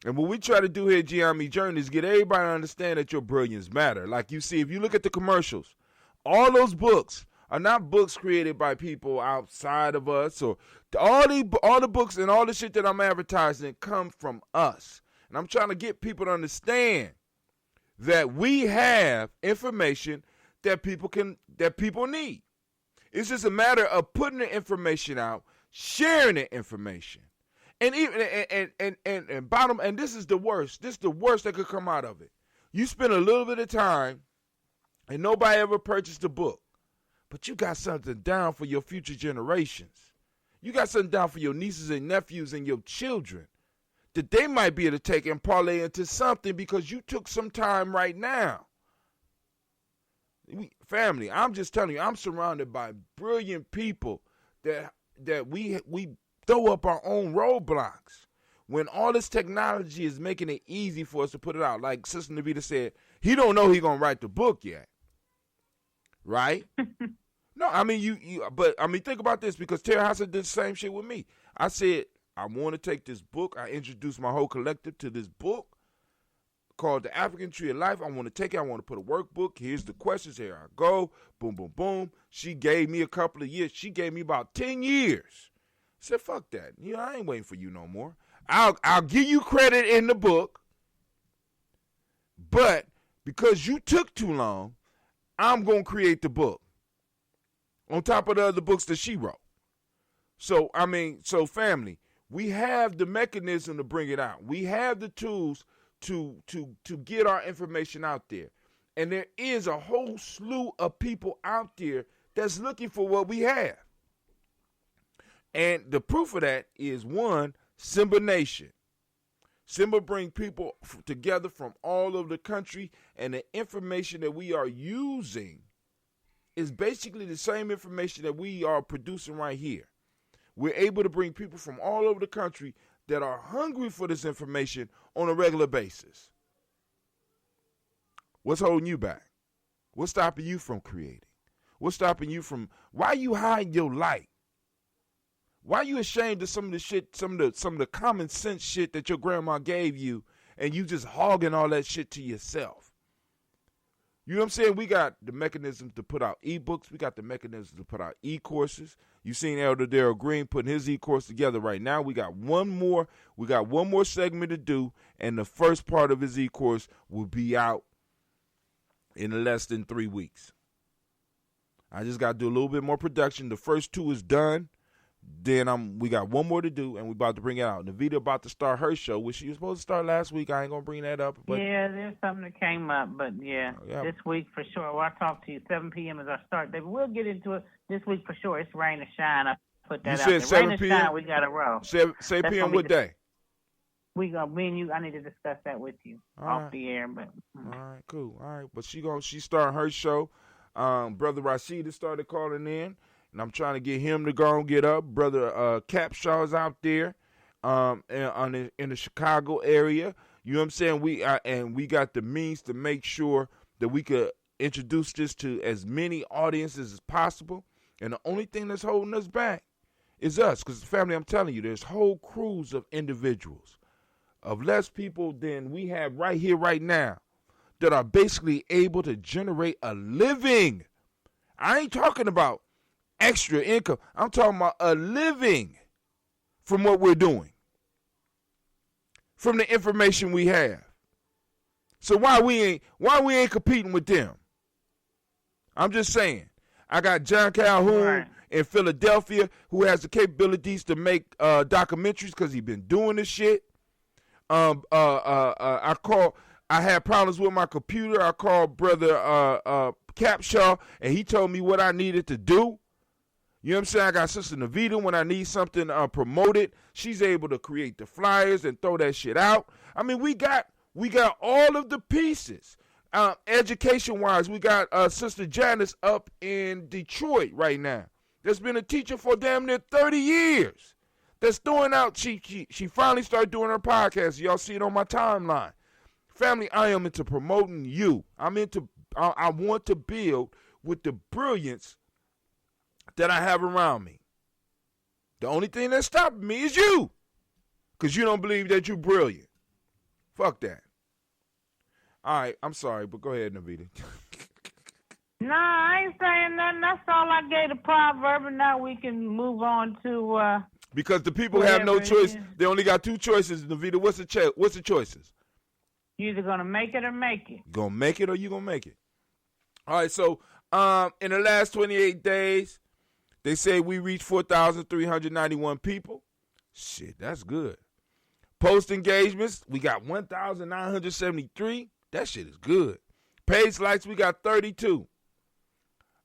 And what we try to do here at Gye-Nyame Journey is get everybody to understand that your brilliance matter. Like you see, if you look at the commercials, all those books are not books created by people outside of us. Or all the books and all the shit that I'm advertising come from us. And I'm trying to get people to understand that we have information that people need. It's just a matter of putting the information out, sharing the information. And even and bottom, and this is the worst. This is the worst that could come out of it. You spend a little bit of time and nobody ever purchased a book. But you got something down for your future generations. You got something down for your nieces and nephews and your children that they might be able to take and parlay into something because you took some time right now. Family, I'm just telling you, I'm surrounded by brilliant people that we throw up our own roadblocks. when all this technology is making it easy for us to put it out. Like Sister Navita said, he don't know he gonna write the book yet, right? No, I mean but I mean think about this, because Terry Hassett did the same shit with me. I said I want to take this book. I introduced my whole collective to this book called The African Tree of Life. I want to take it. I want to put a workbook. Here's the questions. Here I go. Boom, boom, boom. She gave me a couple of years. She gave me about 10 years. I said, fuck that. I ain't waiting for you no more. I'll give you credit in the book, but because you took too long, I'm going to create the book on top of the other books that she wrote. So, family, we have the mechanism to bring it out. We have the tools to get our information out there. And there is a whole slew of people out there that's looking for what we have. And the proof of that is, one, Simba Nation. Simba bring people together from all over the country, and the information that we are using is basically the same information that we are producing right here. We're able to bring people from all over the country that are hungry for this information on a regular basis. What's holding you back? What's stopping you from creating? What's stopping you from, why you hiding your light? Why are you ashamed of some of the shit, some of the common sense shit that your grandma gave you, and you just hogging all that shit to yourself? You know what I'm saying? We got the mechanisms to put out ebooks. We got the mechanisms to put out e-courses. You seen Elder Darrell Green putting his e-course together right now. We got one more segment to do, and the first part of his e-course will be out in less than 3 weeks. I just got to do a little bit more production. The first 2 is done. Then we got one more to do, and we about to bring it out. Navita about to start her show, which she was supposed to start last week. I ain't gonna bring that up. But yeah, there's something that came up, but this week for sure. Well, I talked to you. 7 p.m. is our start date. We'll get into it this week for sure. It's rain or shine. I put that out there. You said 7 rain p.m. Or shine, we got to roll. 7 p.m. What day? Me and you. I need to discuss that with you off the air. But all right, cool. All right, but she starting her show. Brother Rashid has started calling in. And I'm trying to get him to go and get up. Brother Capshaw's out there in the Chicago area. You know what I'm saying? We got the means to make sure that we could introduce this to as many audiences as possible. And the only thing that's holding us back is us. Because, family, I'm telling you, there's whole crews of individuals, of less people than we have right here, right now, that are basically able to generate a living. I ain't talking about extra income. I'm talking about a living from what we're doing, from the information we have. So why we ain't competing with them? I'm just saying. I got John Calhoun in Philadelphia who has the capabilities to make documentaries because he's been doing this shit. I had problems with my computer. I called Brother Capshaw, and he told me what I needed to do. You know what I'm saying? I got Sister Navita. When I need something promoted, she's able to create the flyers and throw that shit out. I mean, we got all of the pieces. Education-wise, we got Sister Janice up in Detroit right now. That's been a teacher for damn near 30 years. That's throwing out. She finally started doing her podcast. Y'all see it on my timeline. Family, I am into promoting you. I want to build with the brilliance that I have around me. The only thing that's stopping me is you, because you don't believe that you're brilliant. Fuck that. All right, I'm sorry, but go ahead, Navita. No, I ain't saying nothing. That's all I gave the proverb, and now we can move on to because the people have no choice. They only got 2 choices, Navita. What's the choices? You're either gonna make it or make it. Gonna make it or you gonna make it. All right, so in the last 28 days, they say we reached 4,391 people. Shit, that's good. Post engagements, we got 1,973. That shit is good. Page likes, we got 32.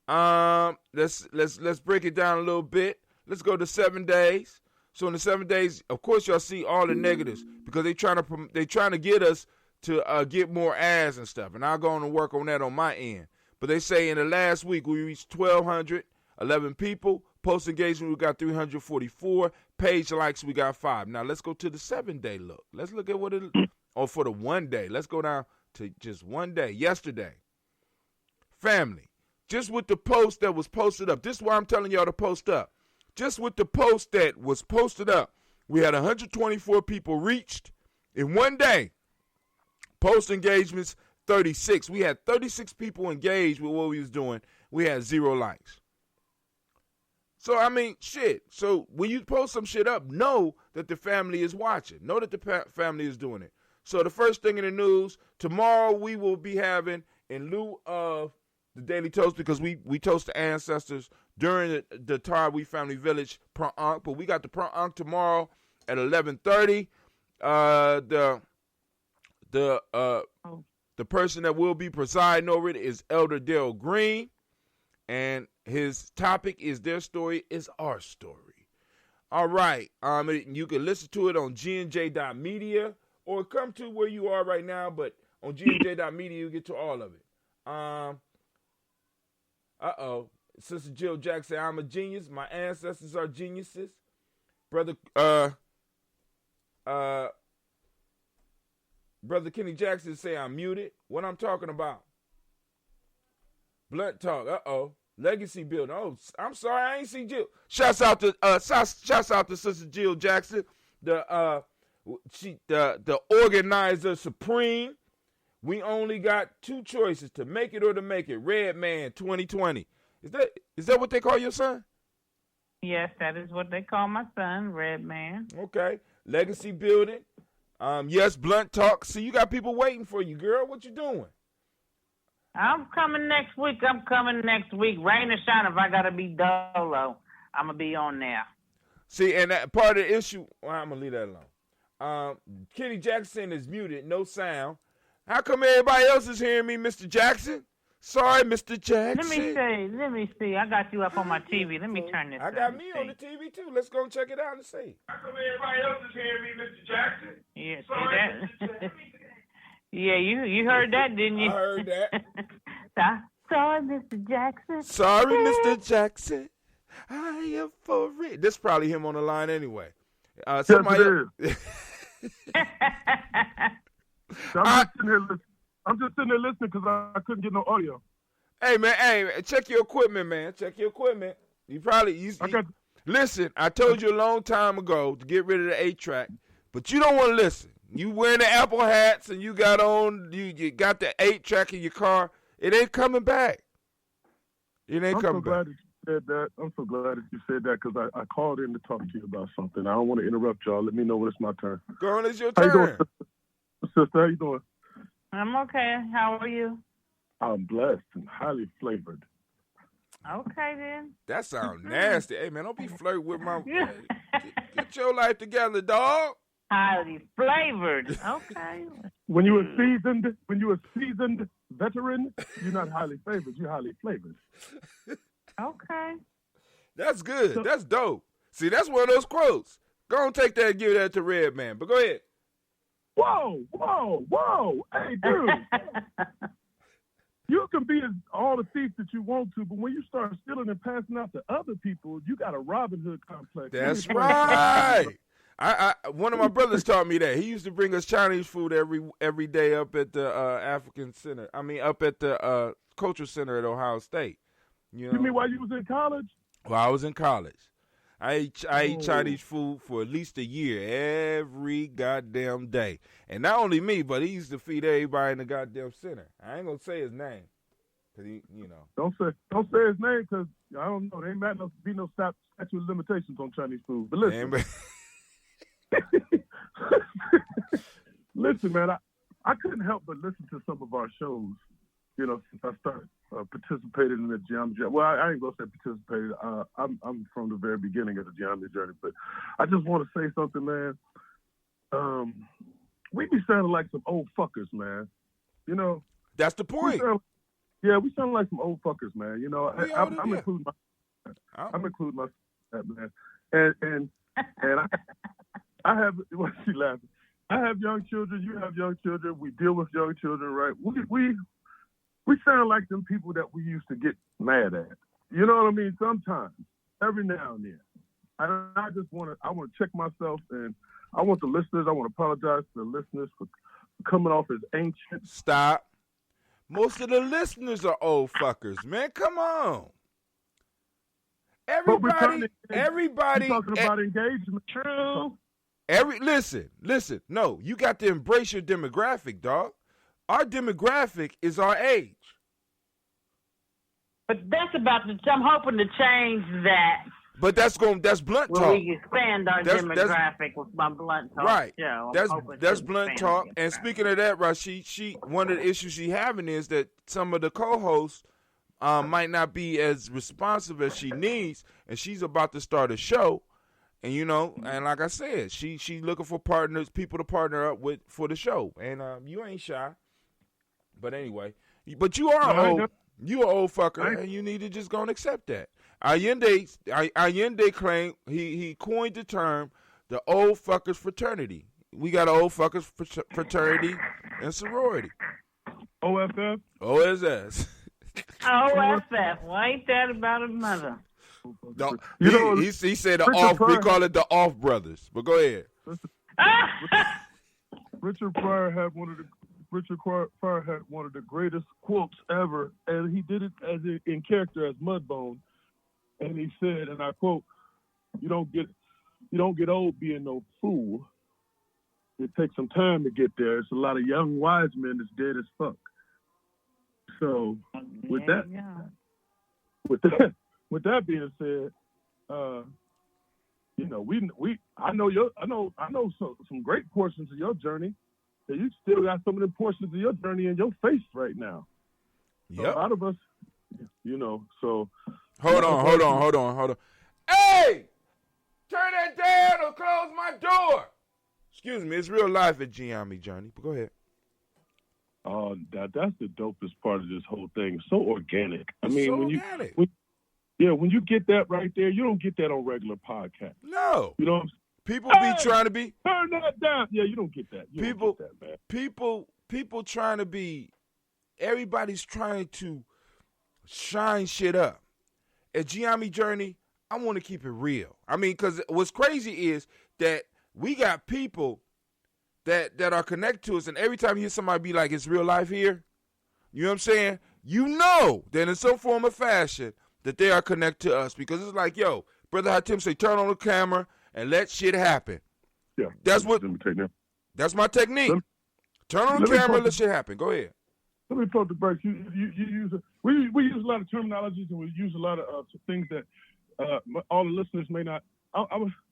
Let's break it down a little bit. Let's go to 7 days. So in the 7 days, of course, y'all see all the negatives because they trying to get us to get more ads and stuff, and I'll go on and work on that on my end. But they say in the last week we reached 1,200 11 people. Post engagement, we got 344. Page likes, we got 5. Now let's go to the 7-day look. Let's look at what it, or for the 1 day. Let's go down to just 1 day. Yesterday, family, just with the post that was posted up. This is why I'm telling y'all to post up. Just with the post that was posted up, we had 124 people reached in 1 day. Post engagements, 36. We had 36 people engaged with what we was doing. We had 0 likes. So, I mean, shit. So, when you post some shit up, know that the family is watching. Know that the family is doing it. So, the first thing in the news, tomorrow we will be having, in lieu of the Daily Toast, because we toast the ancestors during the Taraweeh Family Village Pra'ank, but we got the Pra'ank tomorrow at 11:30. The person that will be presiding over it is Elder Dale Green. And his topic is Their Story is Our Story. All right. You can listen to it on gnj.media or come to where you are right now, but on gnj.media you get to all of it. Sister Jill Jackson, I'm a genius. My ancestors are geniuses. Brother Kenny Jackson say I'm muted. What I'm talking about? Blunt talk. Legacy building. Oh, I'm sorry, I ain't see Jill. Shouts out to Sister Jill Jackson, the organizer supreme. We only got 2 choices, to make it or to make it. Red Man 2020. Is that what they call your son? Yes, that is what they call my son, Red Man. Okay. Legacy building. Yes, Blunt talk. See, you got people waiting for you, girl. What you doing? I'm coming next week. Rain or shine, if I got to be dolo, I'm going to be on there. See, and that part of the issue, well, I'm going to leave that alone. Kenny Jackson is muted, no sound. How come everybody else is hearing me, Mr. Jackson? Sorry, Mr. Jackson. Let me see. I got you up on my TV. Let me turn this. I got me on the TV, too. Let's go and check it out and see. How come everybody else is hearing me, Mr. Jackson? Yeah, sorry, see that? Yeah, you heard that, didn't you? I heard that. Sorry, Mr. Jackson. Sorry, Mr. Jackson. I am for it. This is probably him on the line anyway. Somebody. Yes, I'm just sitting there listening because I couldn't get no audio. Hey, man, check your equipment, man. Check your equipment. Listen, I told you a long time ago to get rid of the 8-track, but you don't want to listen. You wearing the Apple hats and you got you got the 8-track in your car. It ain't coming back. It ain't coming back. I'm so glad that you said that because I called in to talk to you about something. I don't want to interrupt y'all. Let me know when it's my turn. Go on, it's your turn. How you doing, sister? How you doing? I'm okay. How are you? I'm blessed and highly flavored. Okay, then. That sounds nasty. Hey, man, don't be flirting with my... Get your life together, dog. Highly flavored. Okay. When you a seasoned veteran, you're not highly flavored. You're highly flavored. Okay. That's good. So, that's dope. See, that's one of those quotes. Go and take that and give that to Red Man. But go ahead. Whoa. Hey, dude. You can be all the thief that you want to, but when you start stealing and passing out to other people, you got a Robin Hood complex. That's right. I one of my brothers taught me that. He used to bring us Chinese food every day up at the African Center. I mean, up at the Cultural Center at Ohio State. You mean while you was in college? Well, I was in college. I ate Chinese food for at least a year, every goddamn day. And not only me, but he used to feed everybody in the goddamn center. I ain't gonna say his name, cause he, Don't say his name, cause I don't know. There ain't might not be no statute of limitations on Chinese food. But listen, listen, man. I couldn't help but listen to some of our shows. Since I started participating in the Gye-Nyame journey. Well, I ain't gonna say participated. I'm from the very beginning of the Gye-Nyame journey, but I just want to say something, man. We be sounding like some old fuckers, man. That's the point. We sound like some old fuckers, man. I'm including myself, man. And I have. What's she laughing? I have young children. You have young children. We deal with young children, right? We sound like them people that we used to get mad at. You know what I mean? Sometimes, every now and then, I just want to check myself, and I want the listeners. I want to apologize to the listeners for coming off as ancient. Stop. Most of the listeners are old fuckers, man. Come on. Everybody. You're talking about engagement. True. Listen. No, you got to embrace your demographic, dog. Our demographic is our age. But that's I'm hoping to change that. But that's blunt talk. When we expand our demographic with my blunt talk. Right. Show. That's blunt talk. And speaking of that, Rashid, one of the issues she having is that some of the co-hosts might not be as responsive as she needs, and she's about to start a show. And and like I said, she's looking for people to partner up with for the show. And you ain't shy. But anyway, but you are old. You an old fucker, and you need to just go and accept that. Allende claimed he coined the term the old fuckers fraternity. We got an old fuckers fraternity and sorority. OFF? OSS. OFF. Well, ain't that about a mother? He said the off. We call it the off brothers. But go ahead. Richard Pryor had one of the greatest quotes ever, and he did it in character as Mudbone. And he said, and I quote, "You don't get old being no fool. It takes some time to get there. It's a lot of young wise men that's dead as fuck." So with that being said, I know some great portions of your journey. And you still got some of the portions of your journey in your face right now. So yep. A lot of us, so. Hold on. Hey! Turn that down or close my door. Excuse me, it's real life at Gye-Nyame Journey. But go ahead. Oh, that's the dopest part of this whole thing. It's so organic. Organic. When you get that right there, you don't get that on regular podcasts. No. You know what I'm saying? People be trying to be. Turn that down. Yeah, you don't get that. Don't get that, man. People trying to be. Everybody's trying to shine shit up. At Gye-Nyame Journey, I want to keep it real. I mean, because what's crazy is that we got people that are connected to us, and every time you hear somebody be like, "It's real life here," you know what I'm saying? You know that in some form or fashion that they are connected to us, because it's like, yo, Brother Hatim say, turn on the camera and let shit happen. Yeah, that's my technique. Turn on the camera and let shit happen. Go ahead. Let me pump the brakes. We use a lot of terminologies, and we use a lot of things that all the listeners may not.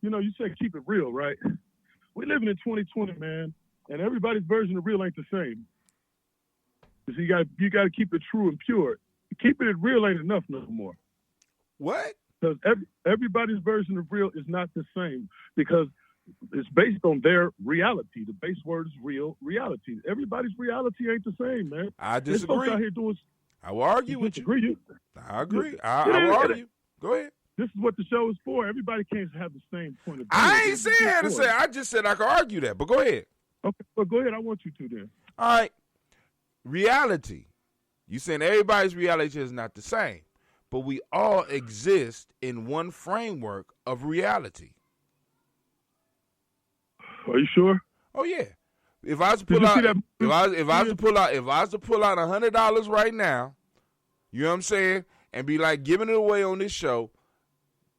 You said keep it real, right? We're living in 2020, man, and everybody's version of real ain't the same. So you got to keep it true and pure. Keeping it real ain't enough no more. What? Because everybody's version of real is not the same, because it's based on their reality. The base word is reality. Everybody's reality ain't the same, man. I disagree. Out here doing, I will argue with you. I agree. I will argue. Go ahead. This is what the show is for. Everybody can't have the same point of view. I ain't saying how to say. I just said I could argue that. But go ahead. Okay, well, go ahead. I want you to then. All right. Reality. You saying everybody's reality is not the same, but we all exist in one framework of reality. Are you sure? Oh yeah. If I was to pull out $100 right now, you know what I'm saying, and be like giving it away on this show,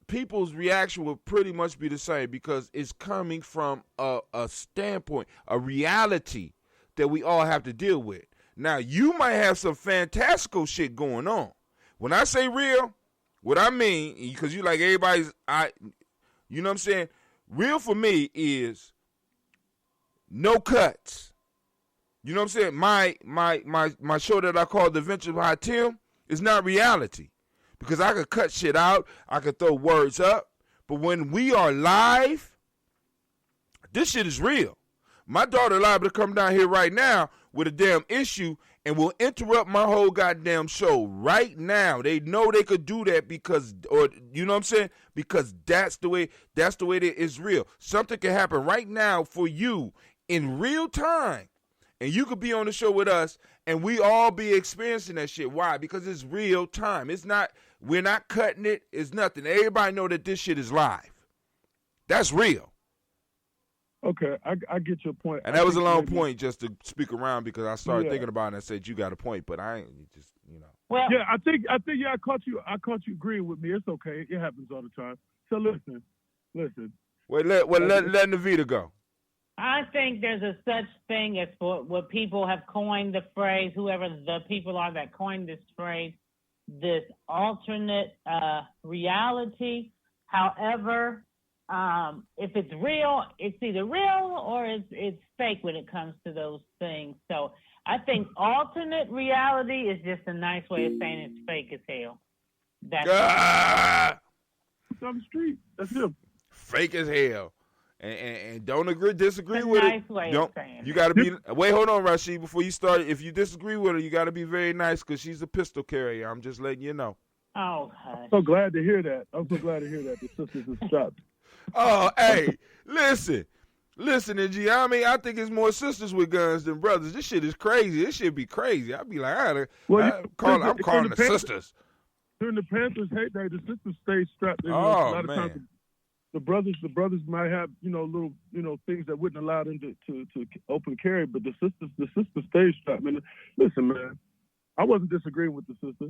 people's reaction would pretty much be the same, because it's coming from a standpoint, a reality that we all have to deal with. Now, you might have some fantastical shit going on. When I say real, what I mean, because you like everybody's, you know what I'm saying? Real for me is no cuts. You know what I'm saying? My show that I call The Adventures of Hatim is not reality, because I could cut shit out. I could throw words up. But when we are live, this shit is real. My daughter liable to come down here right now with a damn issue and will interrupt my whole goddamn show right now. They know they could do that because, or you know what I'm saying? Because that's the way it is real. Something can happen right now for you in real time, and you could be on the show with us, and we all be experiencing that shit. Why? Because it's real time. It's not We're not cutting it. It's nothing. Everybody know that this shit is live. That's real. Okay, I get your point. And that was a long point just to speak around because I started thinking about it and I said, you got a point, but I ain't just, Well, yeah, I think I caught you agreeing with me. It's okay. It happens all the time. So listen. Wait, let Navita go. I think there's a such thing as what people have coined the phrase, whoever the people are that coined this phrase, this alternate reality. However, if it's real, it's either real or it's fake when it comes to those things. So I think alternate reality is just a nice way of saying it's fake as hell. That's it's on the street. That's him. Fake as hell. And don't disagree with nice it. Way don't, of saying you got to be. Wait, hold on, Rashid. Before you start, if you disagree with her, you got to be very nice because she's a pistol carrier. I'm just letting you know. Oh, I'm so glad to hear that. The sisters have stopped. Oh, hey, listen, and Gye-Nyame, I think it's more sisters with guns than brothers. This shit is crazy. This shit be crazy. I'd be like, I'm calling the sisters. During the Panthers hate day, the sisters stay strapped. A Oh, lot of man. times the brothers might have little things that wouldn't allow them to open carry, but the sisters stay strapped. Man, listen, man, I wasn't disagreeing with the sister.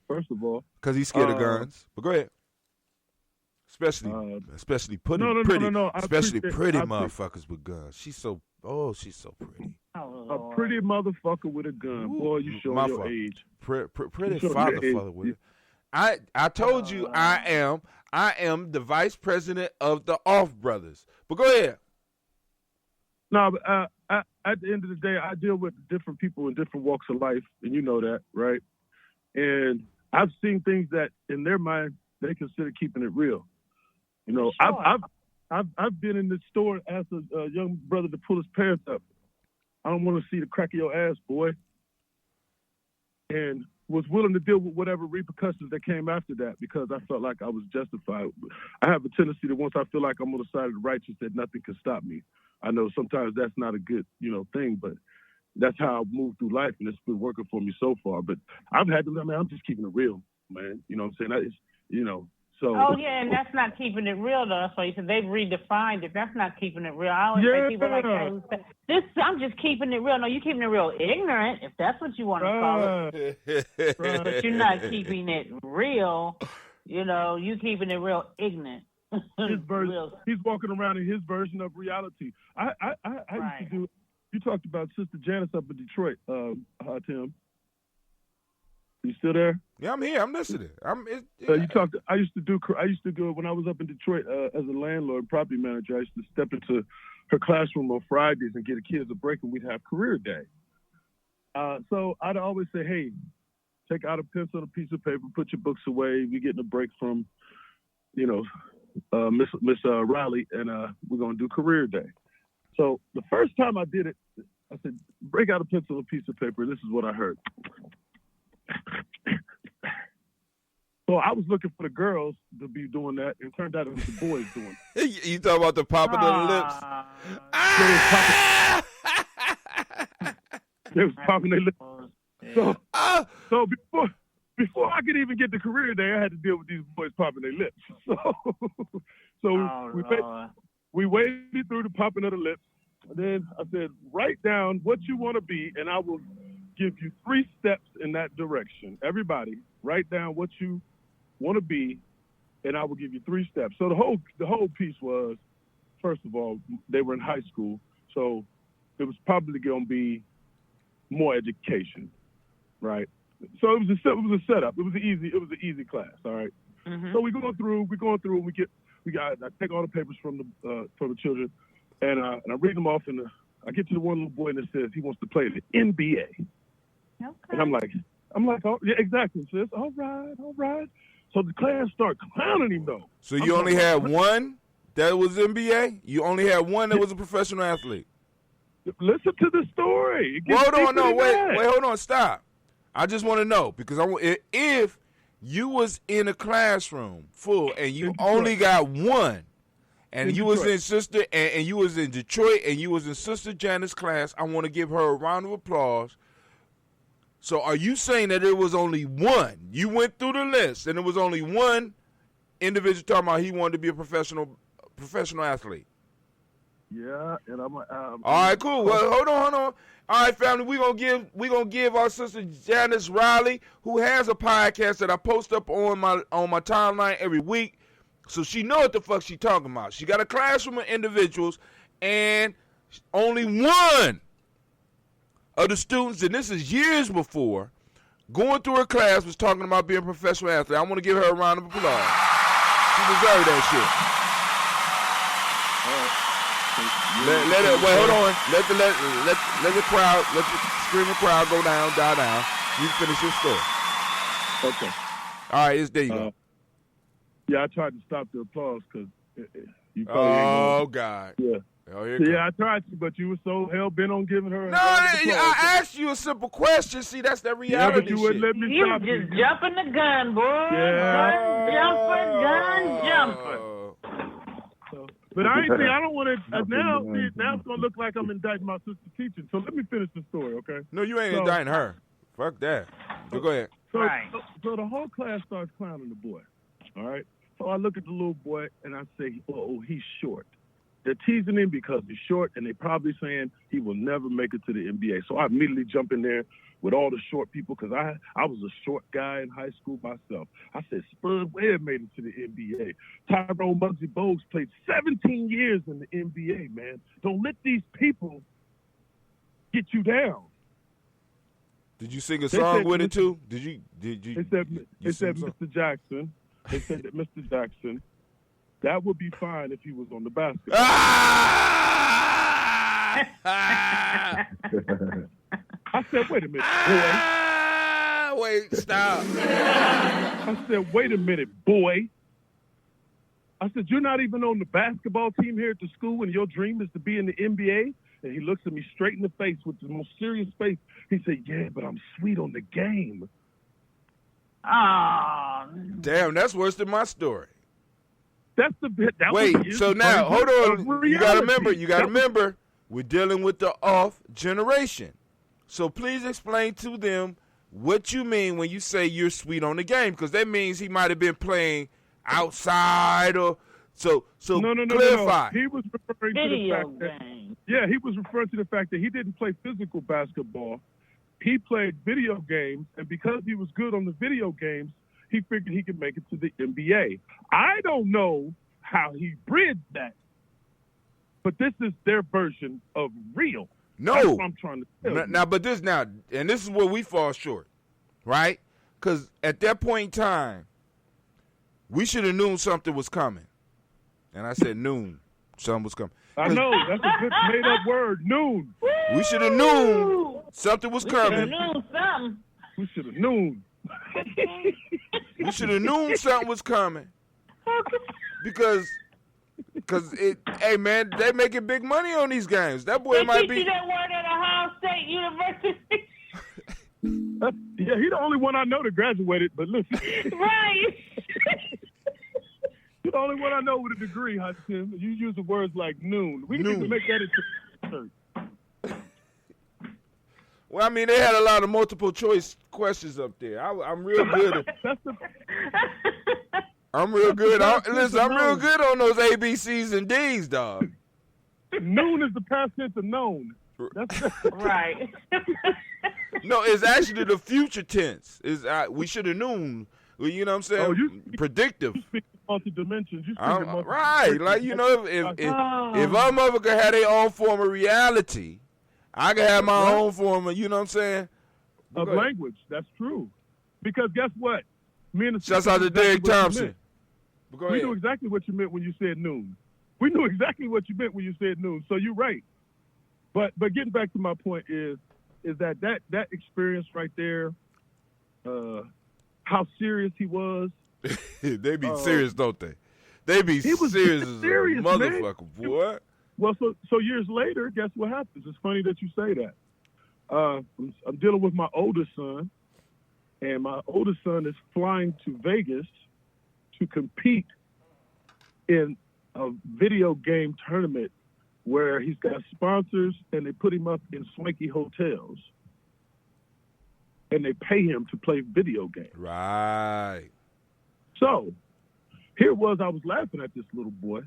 First of all, because he's scared of guns. But go ahead. Especially pretty motherfuckers with guns. She's so pretty. A pretty motherfucker with a gun. Ooh, boy, you show your age. Pretty father with it. I told you I am the vice president of the Off Brothers. But go ahead. No, but at the end of the day, I deal with different people in different walks of life, and you know that, right? And I've seen things that in their mind they consider keeping it real. Sure. I've been in this store, asked a young brother to pull his pants up. I don't want to see the crack of your ass, boy. And was willing to deal with whatever repercussions that came after that because I felt like I was justified. I have a tendency that once I feel like I'm on the side of the righteous, that nothing can stop me. I know sometimes that's not a good, thing, but that's how I've moved through life, and it's been working for me so far. But I'm just keeping it real, man. You know what I'm saying? So. Oh, yeah, and that's not keeping it real, though. So you said they've redefined it. That's not keeping it real. I always say people like that. I'm just keeping it real. No, you're keeping it real ignorant, if that's what you want to call it. But you're not keeping it real. You keeping it real ignorant. His version, he's walking around in his version of reality. I used to do. You talked about Sister Janice up in Detroit, Tim. You still there? Yeah, I'm here. I'm listening. You talked. I used to do it when I was up in Detroit as a landlord, property manager. I used to step into her classroom on Fridays and get the kids a break, and we'd have career day. So I'd always say, "Hey, take out a pencil and a piece of paper, put your books away. We're getting a break from, Miss Riley, and we're gonna do career day." So the first time I did it, I said, "Break out a pencil and a piece of paper." This is what I heard. So I was looking for the girls to be doing that, and it turned out it was the boys doing it. You talking about the popping of the lips? They was popping their lips. So before I could even get to career day, I had to deal with these boys popping their lips. We waited through the popping of the lips. And then I said, write down what you want to be, and I will give you 3 steps in that direction. Everybody, write down what you want to be, and I will give you 3 steps. So the whole piece was, first of all, they were in high school, so it was probably going to be more education, right? So it was a setup. It was an easy class, all right. Mm-hmm. So we're going through, I take all the papers from the children, and I read them off, and I get to the one little boy that says he wants to play the NBA. Okay. And I'm like, oh, yeah, exactly, sis. All right. So the class start clowning him, though. So you only had one that was NBA? You only had one that was a professional athlete? Listen to the story. Wait, hold on, stop. I just want to know, because if you was in a classroom full and you only got one, and you was in you was in Detroit, and you was in Sister Janice's class, I want to give her a round of applause. So are you saying that there was only one? You went through the list, and it was only one individual talking about he wanted to be a professional athlete. Yeah, and I'm. All right, cool. Well, hold on. All right, family, we gonna give our sister Janice Riley, who has a podcast that I post up on my timeline every week, so she know what the fuck she talking about. She got a classroom of individuals, and only one of the students, and this is years before, going through her class was talking about being a professional athlete. I want to give her a round of applause. She deserved that shit. Let it. Wait, hold on. Let the crowd, let the screaming crowd die down. You can finish your story. Okay. All right, there you go. Yeah, I tried to stop the applause because you probably. Oh God. Yeah. Oh, yeah, I tried to, but you were so hell bent on giving her. No, I asked you a simple question. See, that's the reality. Yeah, but you wouldn't let me stop. You just jumping the gun, boy. Yeah. Gun jumper. But I don't want to. Now it's gonna look like I'm indicting my sister's teaching. So let me finish the story, okay? No, you ain't indicting her. Fuck that. Go ahead. So the whole class starts clowning the boy. All right. So I look at the little boy and I say, "Oh, he's short." They're teasing him because he's short, and they're probably saying he will never make it to the NBA. So I immediately jump in there with all the short people because I was a short guy in high school myself. I said, Spud Webb made it to the NBA. Tyrone Muggsy Bogues played 17 years in the NBA, man. Don't let these people get you down. Did you sing a song with it too? Did you? They said Mr. Jackson. They said that Mr. Jackson, that would be fine if he was on the basketball. I said, wait a minute, boy. Wait, stop. I said, wait a minute, boy. I said, you're not even on the basketball team here at the school and your dream is to be in the NBA? And he looks at me straight in the face with the most serious face. He said, yeah, but I'm sweet on the game. Damn, that's worse than my story. That's the bit. Wait, so now, hold on. You gotta remember, we're dealing with the off generation. So please explain to them what you mean when you say you're sweet on the game, because that means he might have been playing outside or so clarify. No. He was referring to the fact that he was referring to the fact that he didn't play physical basketball. He played video games, and because he was good on the video games, he figured he could make it to the NBA. I don't know how he bridged that, but this is their version of real. No, that's what I'm trying to tell you. Now, but this is where we fall short, right? Because at that point in time, we should have known something was coming, and I said noon, something was coming. I know that's a good made-up word, noon. We should have known something was coming. We should have known. We should have known something was coming because hey man, they making big money on these games. That boy might be. They teach you that word at Ohio State University. Yeah, he's the only one I know that graduated. But listen, right. You're the only one I know with a degree, Hudson. You use the words like noon. We need to make that into shirt. Well, I mean, they had a lot of multiple choice questions up there. I'm real good. I'm real good. I'm real good on those A, B, C's, and D's, dog. Noon is the past tense of known. Right. No, it's actually the future tense. We should have known. You know what I'm saying? Predictive. You speak multi-dimensions. Right. Like, you know, if our mother could have their own form of reality, I can have my own form of, you know what I'm saying? Of language. That's true. Because guess what? Me and the shouts out to Derek Thompson. We knew exactly what you meant when you said noon. We knew exactly what you meant when you said noon. So you're right. But getting back to my point is that experience right there, how serious he was. They be serious, don't they? They be serious as a motherfucker, boy. Well, so years later, guess what happens? It's funny that you say that. I'm dealing with my oldest son, and my oldest son is flying to Vegas to compete in a video game tournament where he's got sponsors and they put him up in swanky hotels. and they pay him to play video games. Right. So here it was, I was laughing at this little boy,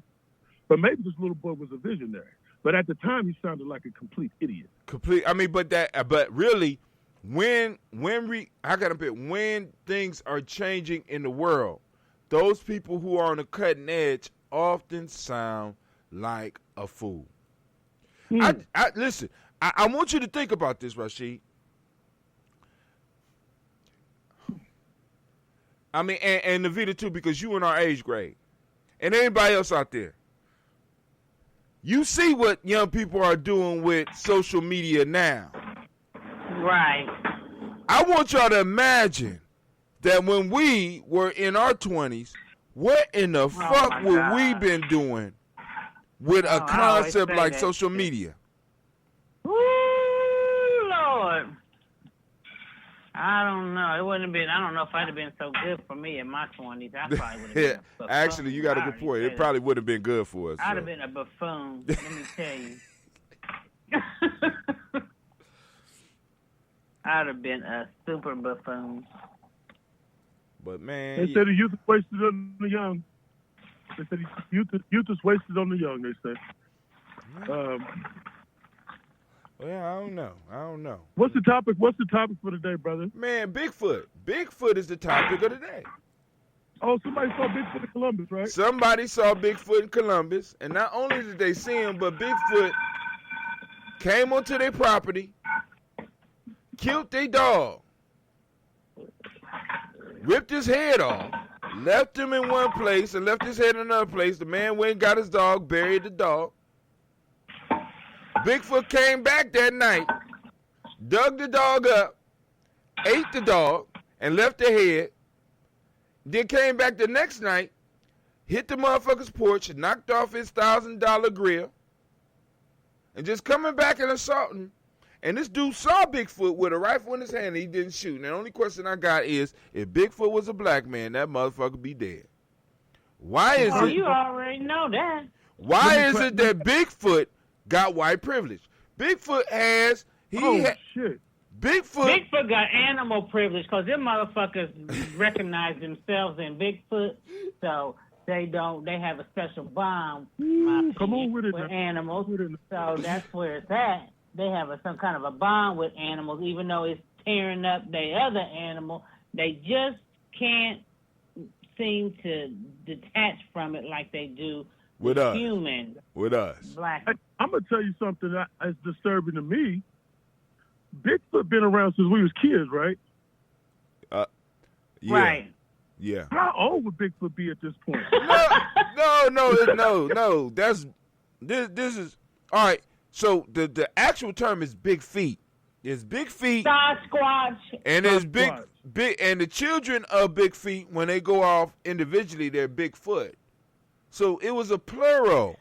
but maybe this little boy was a visionary. But at the time, he sounded like a complete idiot. But really, when things are changing in the world, those people who are on the cutting edge often sound like a fool. Listen, I want you to think about this, Rashid. I mean, and Navita too, because you in our age grade, and anybody else out there. You see what young people are doing with social media now. Right. I want y'all to imagine that when we were in our 20s, what in the fuck would we been doing with a concept like social media? Ooh, Lord. I don't know. It wouldn't have been. I don't know if I'd have been so good for me in my 20s. I probably would have been. Actually, you got a good point. It probably would have been good for us. I'd have been a buffoon. Let me tell you. I'd have been a super buffoon. But man, they said the youth is wasted on the young. They said youth is wasted on the young. They said. Well, I don't know. What's the topic for today, brother? Man, Bigfoot. Bigfoot is the topic of the day. Oh, somebody saw Bigfoot in Columbus, right? Somebody saw Bigfoot in Columbus, and not only did they see him, but Bigfoot came onto their property, killed their dog, ripped his head off, left him in one place, and left his head in another place. The man went and got his dog, buried the dog. Bigfoot came back that night, dug the dog up, ate the dog, and left the head. Then came back the next night, hit the motherfucker's porch, knocked off his $1,000 grill, and just coming back and assaulting. And this dude saw Bigfoot with a rifle in his hand and he didn't shoot. And the only question I got is, if Bigfoot was a black man, that motherfucker be dead. Why is it? You already know that. Why is it that Bigfoot got white privilege? Bigfoot has shit. Bigfoot got animal privilege because them motherfuckers recognize themselves in Bigfoot, so they have a special bond with animals. So that's where it's at. They have some kind of a bond with animals, even though it's tearing up their other animal. They just can't seem to detach from it like they do with us. Humans. With us. Black. I'm going to tell you something that's disturbing to me. Bigfoot been around since we was kids, right? Yeah. Right. Yeah. How old would Bigfoot be at this point? No. This is all right. So the actual term is big feet. It's big feet. Sasquatch. And there's big, and the children of big feet, when they go off individually, they're Bigfoot. So it was a plural.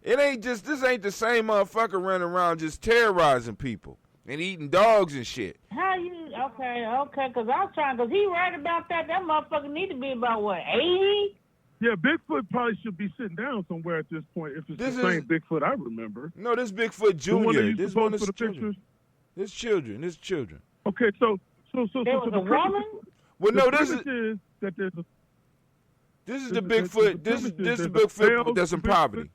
This ain't the same motherfucker running around just terrorizing people and eating dogs and shit. Okay, because he right about that. That motherfucker need to be about, what, 80? Yeah, Bigfoot probably should be sitting down somewhere at this point if it's the same Bigfoot I remember. No, this Bigfoot Junior. This one is children. This children. Okay, so there was a woman? Well, no, this is the Bigfoot. This is Bigfoot that's in poverty.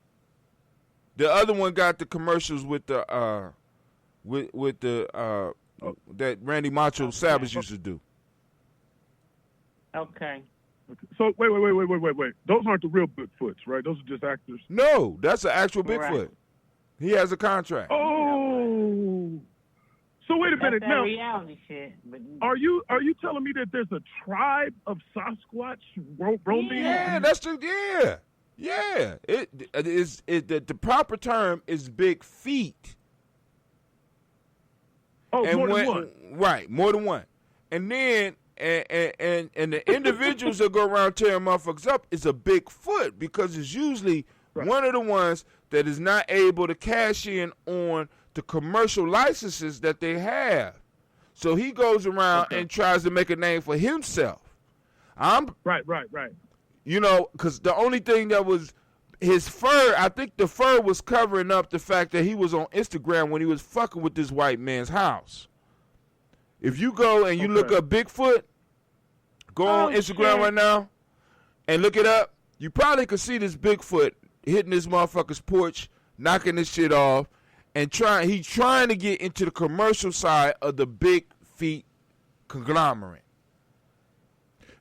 The other one got the commercials with the that Randy Macho Savage used to do. Okay. So wait. Those aren't the real Bigfoots, right? Those are just actors. No, that's an actual Bigfoot. Right. He has a contract. Oh. So wait a minute now. Reality shit. But are you telling me that there's a tribe of Sasquatch roaming? Yeah, Yeah. The proper term is big feet. Oh, and more than one. Right, more than one. And then and the individuals that go around tearing motherfuckers up is a Bigfoot because it's usually one of the ones that is not able to cash in on the commercial licenses that they have. So he goes around and tries to make a name for himself. Right. You know, because the only thing that was his fur, I think the fur was covering up the fact that he was on Instagram when he was fucking with this white man's house. If you go and you look up Bigfoot, go on Instagram right now and look it up, you probably could see this Bigfoot hitting this motherfucker's porch, knocking this shit off, and he's trying to get into the commercial side of the big feet conglomerate.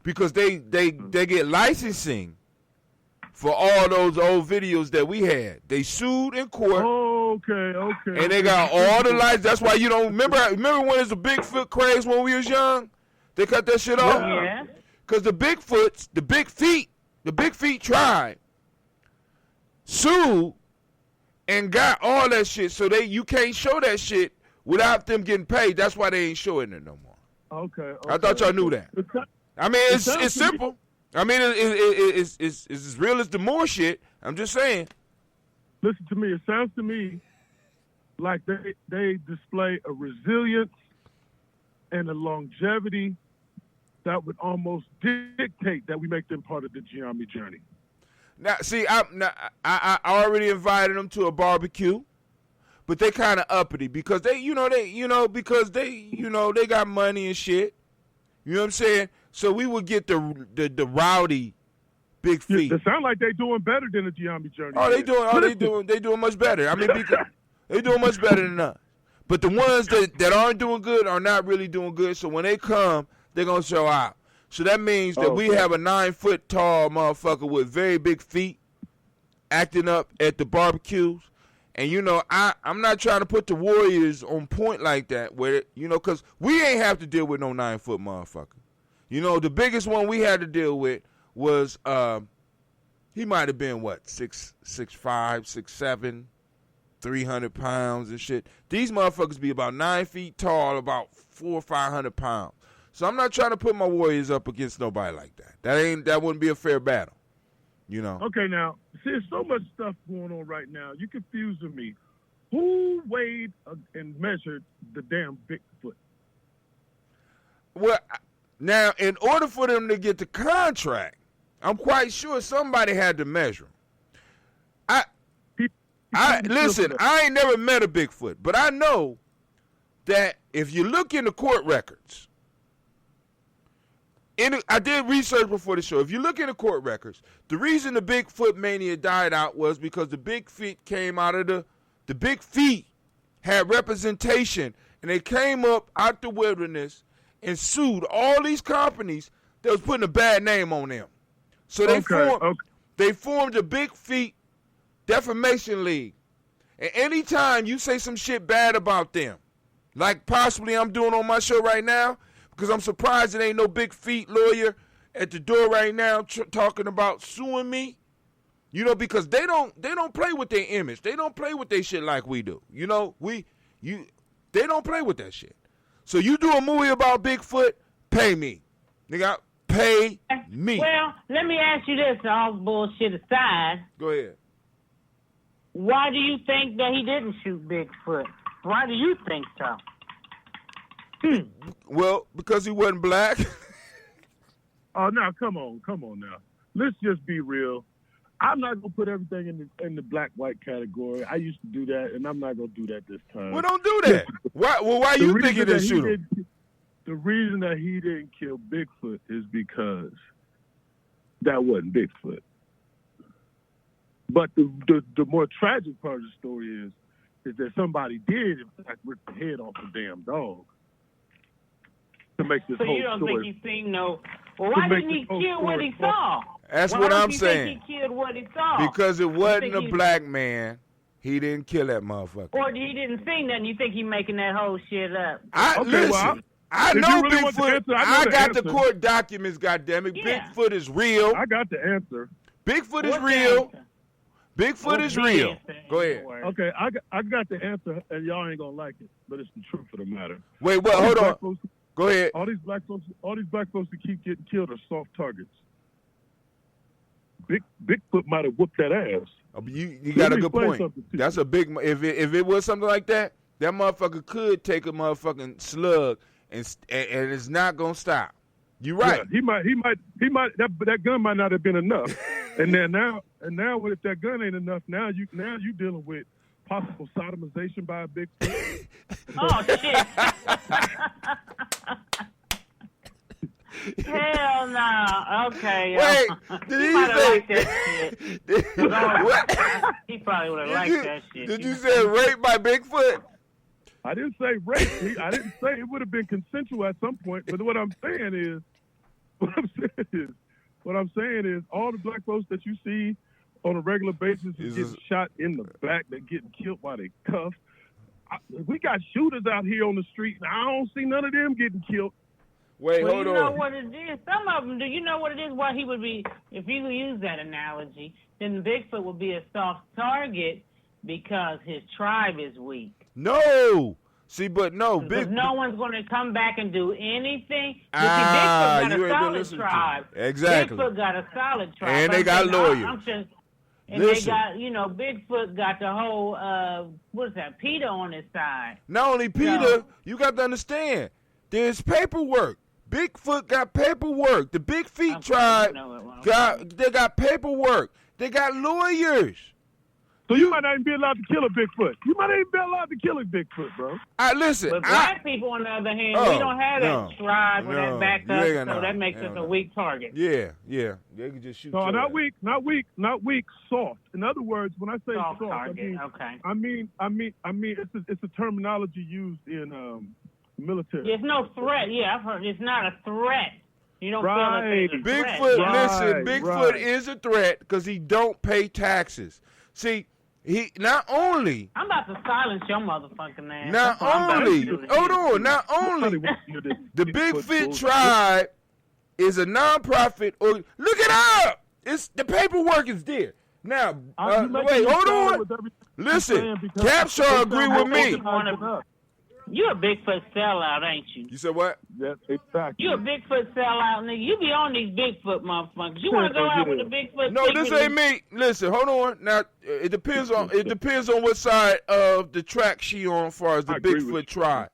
Because they get licensing for all those old videos that we had. They sued in court. Okay. And they got all the lights. That's why you don't remember when it was a Bigfoot craze when we was young? They cut that shit off. Yeah. Because the Bigfoots, the big feet tribe sued and got all that shit. So you can't show that shit without them getting paid. That's why they ain't showing it no more. Okay. I thought y'all knew that. I mean, it's simple. I mean, it's as real as the Moore shit. I'm just saying. Listen to me. It sounds to me like they display a resilience and a longevity that would almost dictate that we make them part of the Gye-Nyame journey. Now, see, I already invited them to a barbecue, but they kind of uppity because they got money and shit. You know what I'm saying? So we would get the rowdy big feet. It sounds like they doing better than the Gye-Nyame journey. They doing much better. I mean, because they doing much better than us. But the ones that aren't doing good are not really doing good. So when they come, they're gonna show out. So that means that we have a 9-foot tall motherfucker with very big feet acting up at the barbecues. And, I'm not trying to put the Warriors on point like that, where, because we ain't have to deal with no 9-foot motherfucker. The biggest one we had to deal with was, he might have been, 6'5", 6'7", 300 pounds and shit. These motherfuckers be about 9 feet tall, about 400 or 500 pounds. So I'm not trying to put my Warriors up against nobody like that. That wouldn't be a fair battle, Okay, now, see, there's so much stuff going on right now. You're confusing me. Who weighed and measured the damn Bigfoot? Well, now, in order for them to get the contract, I'm quite sure somebody had to measure him. Listen, I ain't never met a Bigfoot, but I know that if you look in the court records, I did research before the show. If you look in the court records, the reason the Bigfoot mania died out was because the big feet came out of the big feet had representation, and they came up out the wilderness and sued all these companies that was putting a bad name on them. So they formed a Big Feet Defamation League. And anytime you say some shit bad about them, like possibly I'm doing on my show right now, because I'm surprised there ain't no Big Feet lawyer at the door right now talking about suing me. Because they don't play with their image. They don't play with their shit like we do. They don't play with that shit. So you do a movie about Bigfoot, pay me. Nigga, pay me. Well, let me ask you this, all bullshit aside. Go ahead. Why do you think that he didn't shoot Bigfoot? Why do you think so? Well, because he wasn't black. Oh, now, come on now. Let's just be real. I'm not going to put everything in the black-white category. I used to do that, and I'm not going to do that this time. Well, don't do that. Why you think he didn't shoot him? The reason that he didn't kill Bigfoot is because that wasn't Bigfoot. But the more tragic part of the story is that somebody did, in fact, rip the head off the damn dog to make this whole story. So you don't think he's seen no... Well, why didn't he kill what he saw? That's what I'm saying. Think he killed what he saw? Because it wasn't a black man. He didn't kill that motherfucker. Or he didn't see nothing. You think he making that whole shit up? Listen, I know really Bigfoot. I got the court documents, goddammit. Yeah. Bigfoot is real. I got the answer. Bigfoot is real. Bigfoot is real. Go ahead. Okay, I got the answer, and y'all ain't gonna like it, but it's the truth of the matter. Wait, hold on. Go ahead. All these black folks that keep getting killed are soft targets. Bigfoot might have whooped that ass. You got a good point. That's a big. If it was something like that, that motherfucker could take a motherfucking slug and it's not gonna stop. You right. Yeah, he might. That gun might not have been enough. and now, if that gun ain't enough, now you dealing with possible sodomization by a Bigfoot. Oh shit. Hell no. Okay. Wait, did he might have say? liked that shit. What? He probably would have liked that shit. Did you say raped by Bigfoot? I didn't say rape. I didn't say it would have been consensual at some point. But what I'm saying is, all the black folks that you see on a regular basis is getting shot in the back. They're getting killed while they cuffed. We got shooters out here on the street, and I don't see none of them getting killed. Wait, well, hold you on. You know what it is? Some of them do. You know what it is? Why he would be, if you use that analogy, then Bigfoot would be a soft target because his tribe is weak. No. See, but no. Because no one's going to come back and do anything. Ah, Bigfoot got a solid tribe. Exactly. Bigfoot got a solid tribe. And they got lawyers. And they got, Bigfoot got the whole, what is that, PETA on his side. Not only PETA, you got to understand, there's paperwork. Bigfoot got paperwork. The Big Feet tribe got paperwork. They got lawyers. So you might not even be allowed to kill a Bigfoot. You might not even be allowed to kill a Bigfoot, bro. Listen. But black people, on the other hand, we don't have that tribe or that backup, so that makes us a weak target. Yeah. They can just shoot. No, not weak, soft. In other words, when I say soft, target, I mean it's a terminology used in military. There's no threat. Yeah, I've heard it's not a threat. You don't right. feel like it's a Bigfoot, threat. listen, Bigfoot is a threat because he don't pay taxes. See, he not only. I'm about to silence your motherfucking ass. Not only the Bigfoot tribe is a nonprofit. Or look it up. It's the paperwork is there. Now, wait, hold on. Listen, Capshaw agree with me. You a Bigfoot sellout, ain't you? You said what? Yes, exactly. You a Bigfoot sellout, nigga. You be on these Bigfoot motherfuckers. You want to go out with a Bigfoot? No, this ain't me. Listen, hold on. Now, it depends on what side of the track she on as far as the Bigfoot tribe.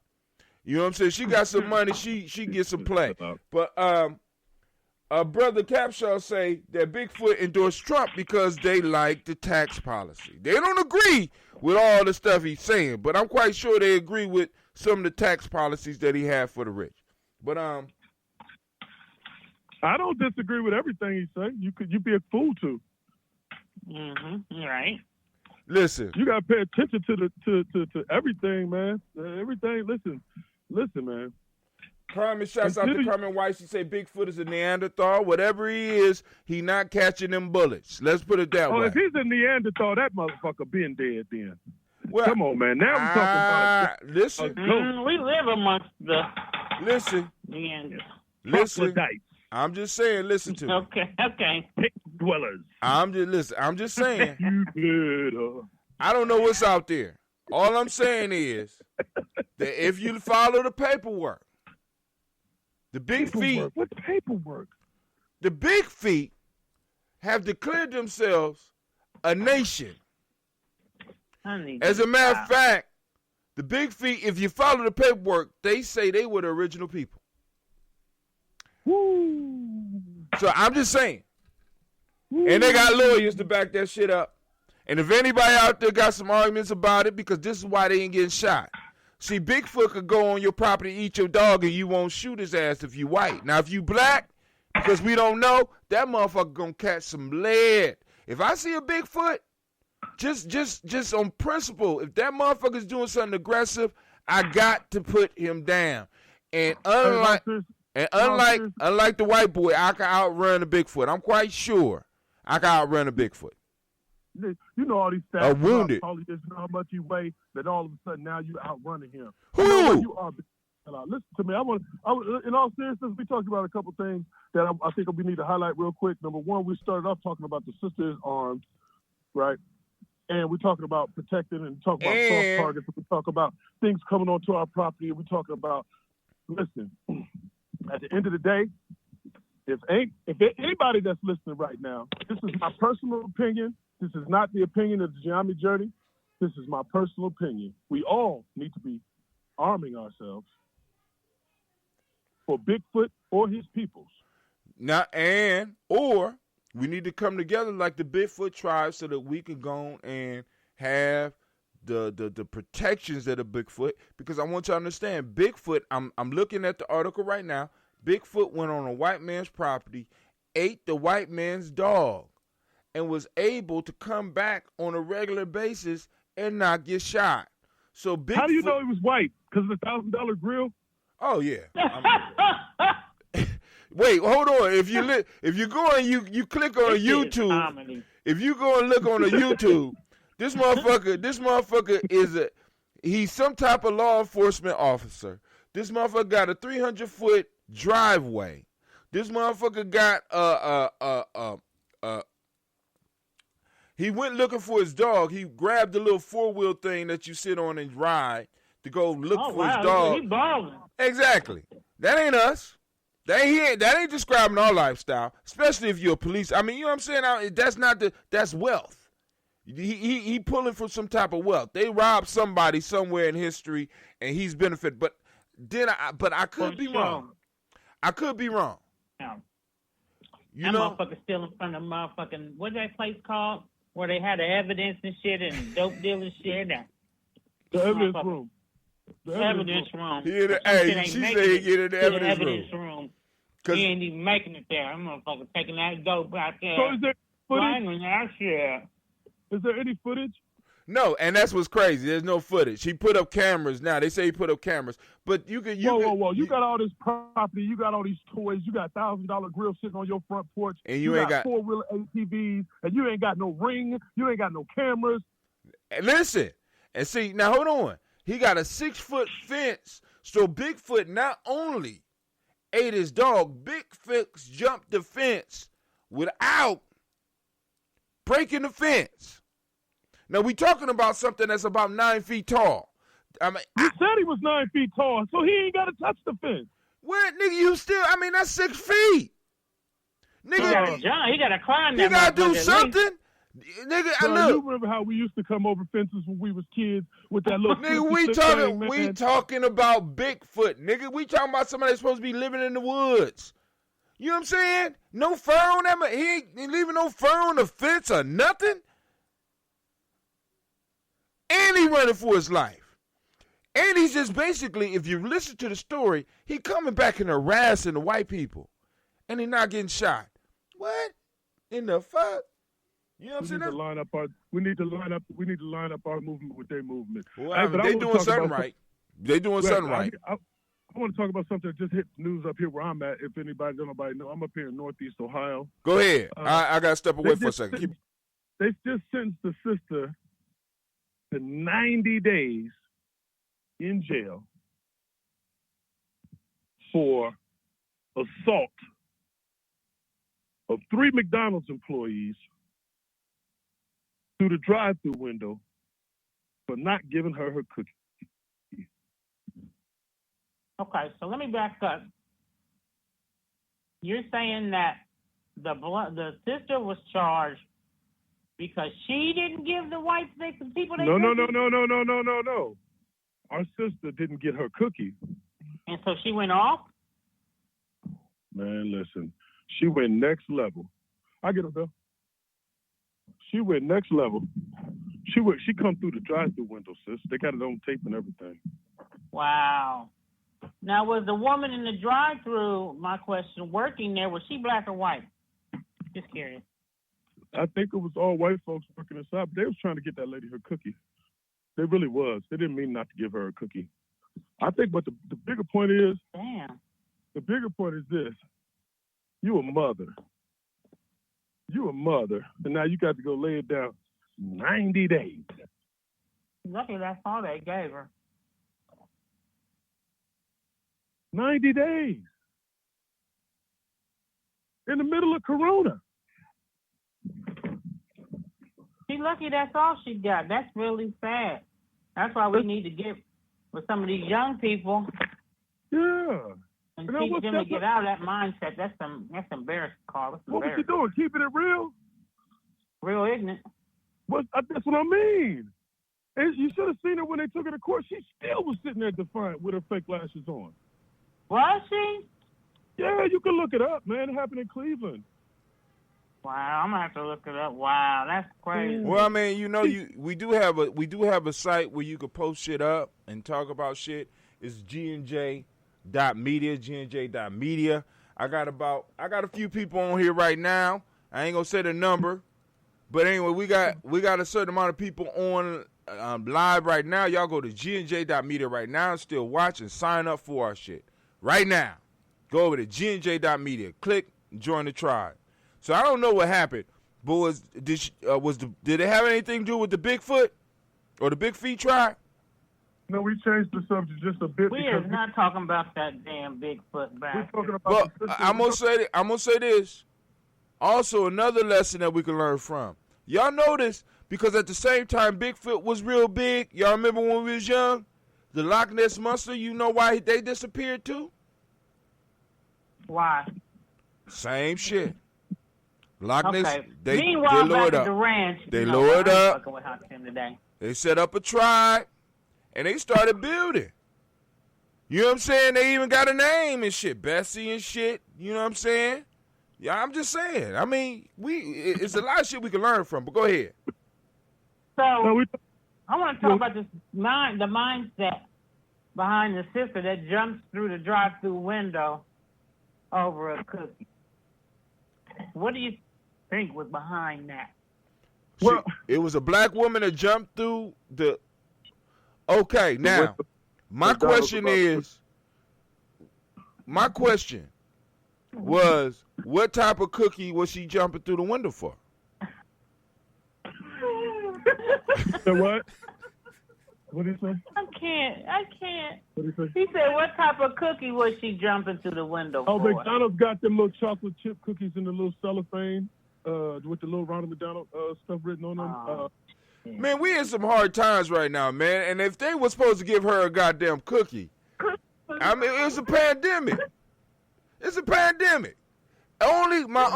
You know what I'm saying? She got some money. She gets some play. But brother Capshaw say that Bigfoot endorsed Trump because they like the tax policy. They don't agree with all the stuff he's saying, but I'm quite sure they agree with some of the tax policies that he had for the rich. But I don't disagree with everything he say. You be a fool too. Right. Listen. You gotta pay attention to everything, man. Everything. Listen, man. Carmen shouts out to Carmen White. She say Bigfoot is a Neanderthal. Whatever he is, he not catching them bullets. Let's put it that way. Oh, if he's a Neanderthal, that motherfucker been dead then. Well, come on, man. Now we're talking about listen. We live amongst the Listen. I'm just saying. Listen to me. Okay. Pit dwellers. I'm just saying. I don't know what's out there. All I'm saying is that if you follow the paperwork, the Big Feet. What paperwork? The Big Feet have declared themselves a nation. As a matter of fact, the Big Feet, if you follow the paperwork, they say they were the original people. Woo. So I'm just saying. Woo. And they got lawyers to back that shit up. And if anybody out there got some arguments about it, because this is why they ain't getting shot. See, Bigfoot could go on your property, eat your dog, and you won't shoot his ass if you white. Now, if you black, because we don't know, that motherfucker gonna catch some lead. If I see a Bigfoot, just on principle, if that motherfucker's doing something aggressive, I got to put him down. And unlike the white boy, I can outrun a Bigfoot. I'm quite sure I can outrun a Bigfoot. You know all these stats. Wounded. All you know how much you weigh, that all of a sudden now you outrunning him. Who? You are. Listen to me. In all seriousness, we talked about a couple things that I think we need to highlight real quick. Number one, we started off talking about the sister's arms, right? And we're talking about protecting and talking about soft targets. We talk about things coming onto our property. And we're talking about, listen, at the end of the day, if anybody that's listening right now, this is my personal opinion. This is not the opinion of the Gye-Nyame journey. This is my personal opinion. We all need to be arming ourselves for Bigfoot or his peoples. Or we need to come together like the Bigfoot tribe so that we can go and have the protections that are Bigfoot. Because I want you to understand, Bigfoot, I'm looking at the article right now. Bigfoot went on a white man's property, ate the white man's dog, and was able to come back on a regular basis and not get shot. So Bigfoot, how do you know he was white? Because of the $1,000 grill? Oh yeah. Wait, hold on. If you go and you click on YouTube, if you go and look on a YouTube, this motherfucker is he's some type of law enforcement officer. This motherfucker got a 300-foot driveway. This motherfucker got he went looking for his dog. He grabbed the little 4-wheel thing that you sit on and ride to go look for his dog. He balling. Exactly. That ain't us. That ain't describing our lifestyle, especially if you're a police. I mean, you know what I'm saying? That's wealth. He pulling from some type of wealth. They robbed somebody somewhere in history, and he's benefited. But I could be wrong. I could be wrong. Yeah. You know, motherfucker still in front of motherfucking, what's that place called? Where they had the evidence and shit and dope dealer shit. The evidence room. The evidence room. She said he get in the evidence room. He ain't even making it there. I'm motherfucker taking that dope out there. So is there footage? That shit. Is there any footage? No, and that's what's crazy. There's no footage. He put up cameras now. They say he put up cameras. But whoa. You got all this property. You got all these toys. You got $1,000 grill sitting on your front porch. And you ain't got 4-wheeler ATVs. And you ain't got no ring. You ain't got no cameras. And listen. And see, now hold on. He got a 6-foot fence. So Bigfoot not only ate his dog, Bigfoot jumped the fence without breaking the fence. Now, we talking about something that's about 9 feet tall. I mean, you said he was 9 feet tall, so he ain't got to touch the fence. What, nigga, that's 6 feet. Nigga, he got to climb that. You got to do something. Nigga, look. You remember how we used to come over fences when we was kids with that little nigga, we talking about Bigfoot. Nigga, we talking about somebody that's supposed to be living in the woods. You know what I'm saying? No fur on that. He ain't leaving no fur on the fence or nothing. And he running for his life. And he's just basically, if you listen to the story, he coming back and harassing the white people. And he not getting shot. What in the fuck? You know what I'm saying? We need to line up our movement with their movement. Well, they doing something right. They doing something right. I want to talk about something that just hit news up here where I'm at. If anybody don't know, I'm up here in Northeast Ohio. Go ahead. I got to step away for a second. They just sentenced the sister to 90 days in jail for assault of 3 McDonald's employees through the drive-through window for not giving her cookie. Okay, so let me back up. You're saying that the sister was charged because she didn't give the white people their cookies? No. Our sister didn't get her cookie. And so she went off? Man, listen. She went next level. I get her, Bill. She went next level. She come through the drive-through window, sis. They got it on tape and everything. Wow. Now, was the woman in the drive-through, my question, working there, was she black or white? Just curious. I think it was all white folks working inside, but they was trying to get that lady her cookie. They really was. They didn't mean not to give her a cookie. I think what the bigger point is, the bigger point is this. You a mother. And now you got to go lay it down 90 days. Lucky that's all they gave her. 90 days. In the middle of Corona. She lucky that's all she got. That's really sad. That's why we need to get with some of these young people. Yeah. And teach them to get out of that mindset. That's embarrassing, Carl. What was she doing? Keeping it real? Real ignorant. That's what I mean. And you should have seen her when they took her to court. She still was sitting there defiant with her fake lashes on. Was she? Yeah, you can look it up, man. It happened in Cleveland. Wow, I'm gonna have to look it up. Wow, that's crazy. Well, I mean, you know, we do have a site where you can post shit up and talk about shit. It's Gye-Nyame G&J.media, GNJ.media. I got a few people on here right now. I ain't gonna say the number, but anyway, we got a certain amount of people on live right now. Y'all go to GNJ.media right now and still watch and sign up for our shit right now. Go over to GNJ.media, click, and join the tribe. So I don't know what happened, but did it have anything to do with the Bigfoot or the Big Feet tribe? No, we changed the subject just a bit. We are not talking about that damn Bigfoot bastard. We're talking about. I'm gonna say this. Also, another lesson that we can learn from. Y'all notice, because at the same time Bigfoot was real big. Y'all remember when we was young? The Loch Ness Monster. You know why they disappeared too? Why? Same shit. Loch Ness. Okay. They Meanwhile, lowered back up. at the ranch. They lowered up. Fucking with him today. They set up a tribe, and they started building. You know what I'm saying? They even got a name and shit, Bessie and shit. You know what I'm saying? Yeah, I'm just saying. I mean, it's a lot of shit we can learn from. But go ahead. So I want to talk about the mindset behind the sister that jumps through the drive-through window over a cookie. What do you think was behind that? Well, it was a black woman that jumped through the. Okay, now my question was, what type of cookie was she jumping through the window for? The what? What did he say? I can't. What did he say? He said, what type of cookie was she jumping through the window Oh, for? McDonald's got them little chocolate chip cookies in the little cellophane with the little Ronald McDonald stuff written on them. Man, we in some hard times right now, man. And if they were supposed to give her a goddamn cookie, I mean, it's a pandemic. It's a pandemic. I'm in my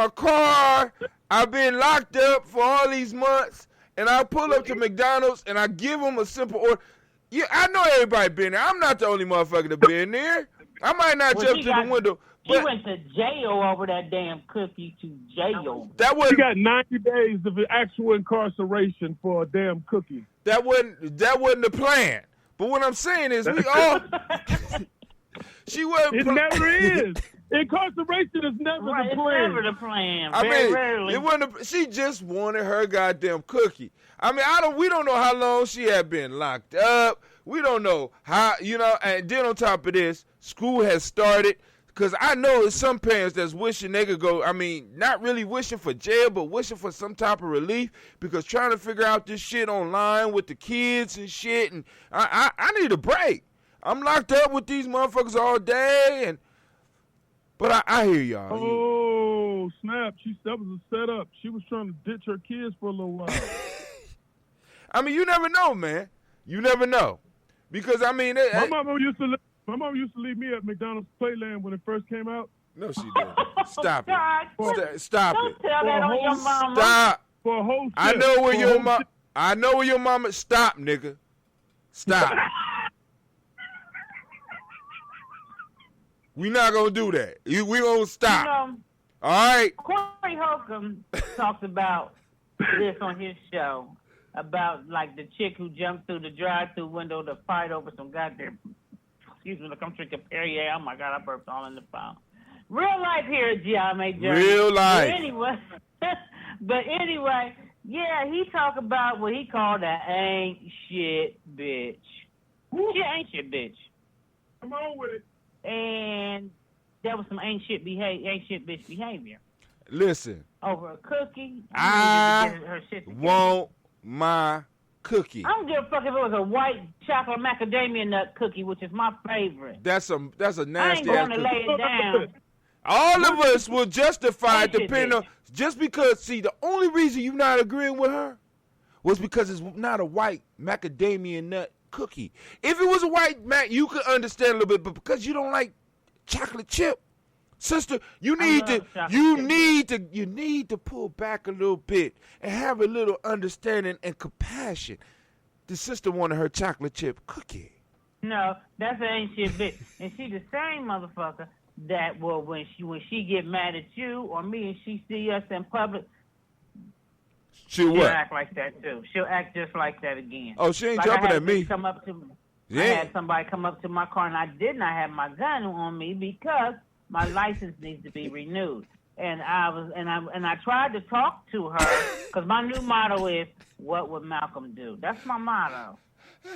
car. I've been locked up for all these months, and I pull up to McDonald's and I give them a simple order. Yeah, I know everybody been there. I'm not the only motherfucker that been there. I might not jump through the window. She went to jail over that damn cookie to jail. She got 90 days of actual incarceration for a damn cookie. That wasn't the plan. But what I'm saying is we all. She wasn't. It never is. Incarceration is never the plan. It's never the plan. Rarely. It wasn't. She just wanted her goddamn cookie. I mean, we don't know how long she had been locked up. We don't know how, and then on top of this, school has started. Because I know there's some parents that's wishing they could go, I mean, not really wishing for jail, but wishing for some type of relief. Because trying to figure out this shit online with the kids and shit, and I need a break. I'm locked up with these motherfuckers all day, but I hear y'all. Oh, snap. That was a setup. She was trying to ditch her kids for a little while. I mean, you never know, man. You never know. Because, I mean... My mom used to leave me at McDonald's Playland when it first came out. No, she didn't. Stop it. Stop it. Don't tell that on your mama. Stop. For a whole shift. I know where your mama... Stop, nigga. Stop. We not going to do that. We going to stop. All right? Corey Holcomb talks about this on his show, about, like, the chick who jumped through the drive-through window to fight over some goddamn... Excuse me, look, I'm drinking Perrier. Oh, my God, I burped all in the phone. Real life here at Gye-Nyame. Real life. But anyway, yeah, he talked about what he called an ain't shit bitch. She ain't shit bitch. Come on with it. And that was some ain't shit bitch behavior. Listen. Over a cookie. I want my cookie. I don't give a fuck if it was a white chocolate macadamia nut cookie, which is my favorite. That's a nasty I ain't going to lay it down. All of us will justify depending on, just because, see, the only reason you're not agreeing with her was because it's not a white macadamia nut cookie. If it was a white mac, you could understand a little bit, but because you don't like chocolate chip, sister, you need to pull back a little bit and have a little understanding and compassion. The sister wanted her chocolate chip cookie. No, that's ain't shit bitch. And she the same motherfucker that will when she get mad at you or me and she see us in public, she'll act like that too. She'll act just like that again. Oh, she ain't like jumping at me. Come up to me. Yeah. I had somebody come up to my car, and I did not have my gun on me because my license needs to be renewed. And I tried to talk to her because my new motto is, "What would Malcolm do?" That's my motto.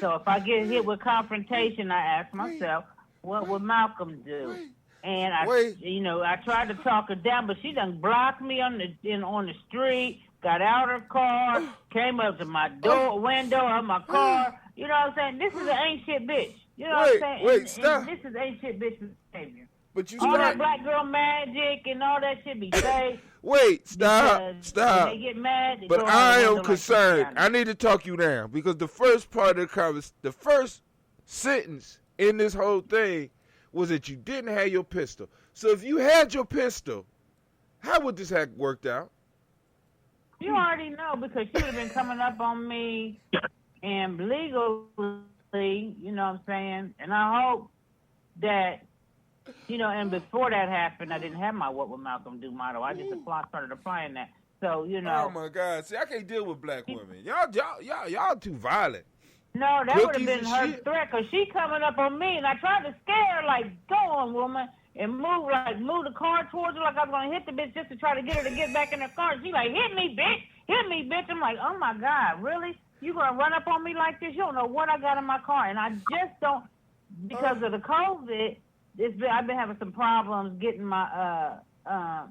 So if I get hit with confrontation, I ask myself, "What would Malcolm do?" And I tried to talk her down, but she done blocked me on the street. Got out her car, came up to my window of my car. You know what I'm saying? This is an ain't shit bitch. You know what I'm saying? Wait, stop. This is ain't shit bitch behavior. But you all that black girl magic and all that shit be fake. Wait, stop. When they get mad, they but I am concerned. I need to talk you down because the first part of the conversation, the first sentence in this whole thing was that you didn't have your pistol. So if you had your pistol, how would this have worked out? You already know because she would have been coming up on me and legally, you know what I'm saying? And I hope that, and before that happened, I didn't have my "What Would Malcolm Do" motto. I just started applying that. So, Oh, my God. See, I can't deal with black women. Y'all too violent. No, that would have been her threat because she coming up on me, and I tried to scare her, like, "Go on, woman," and move the car towards her like I was going to hit the bitch just to try to get her to get back in her car. She like, "Hit me, bitch. Hit me, bitch." I'm like, oh, my God, really? You going to run up on me like this? You don't know what I got in my car. And I just don't, because of the COVID, I've been having some problems getting my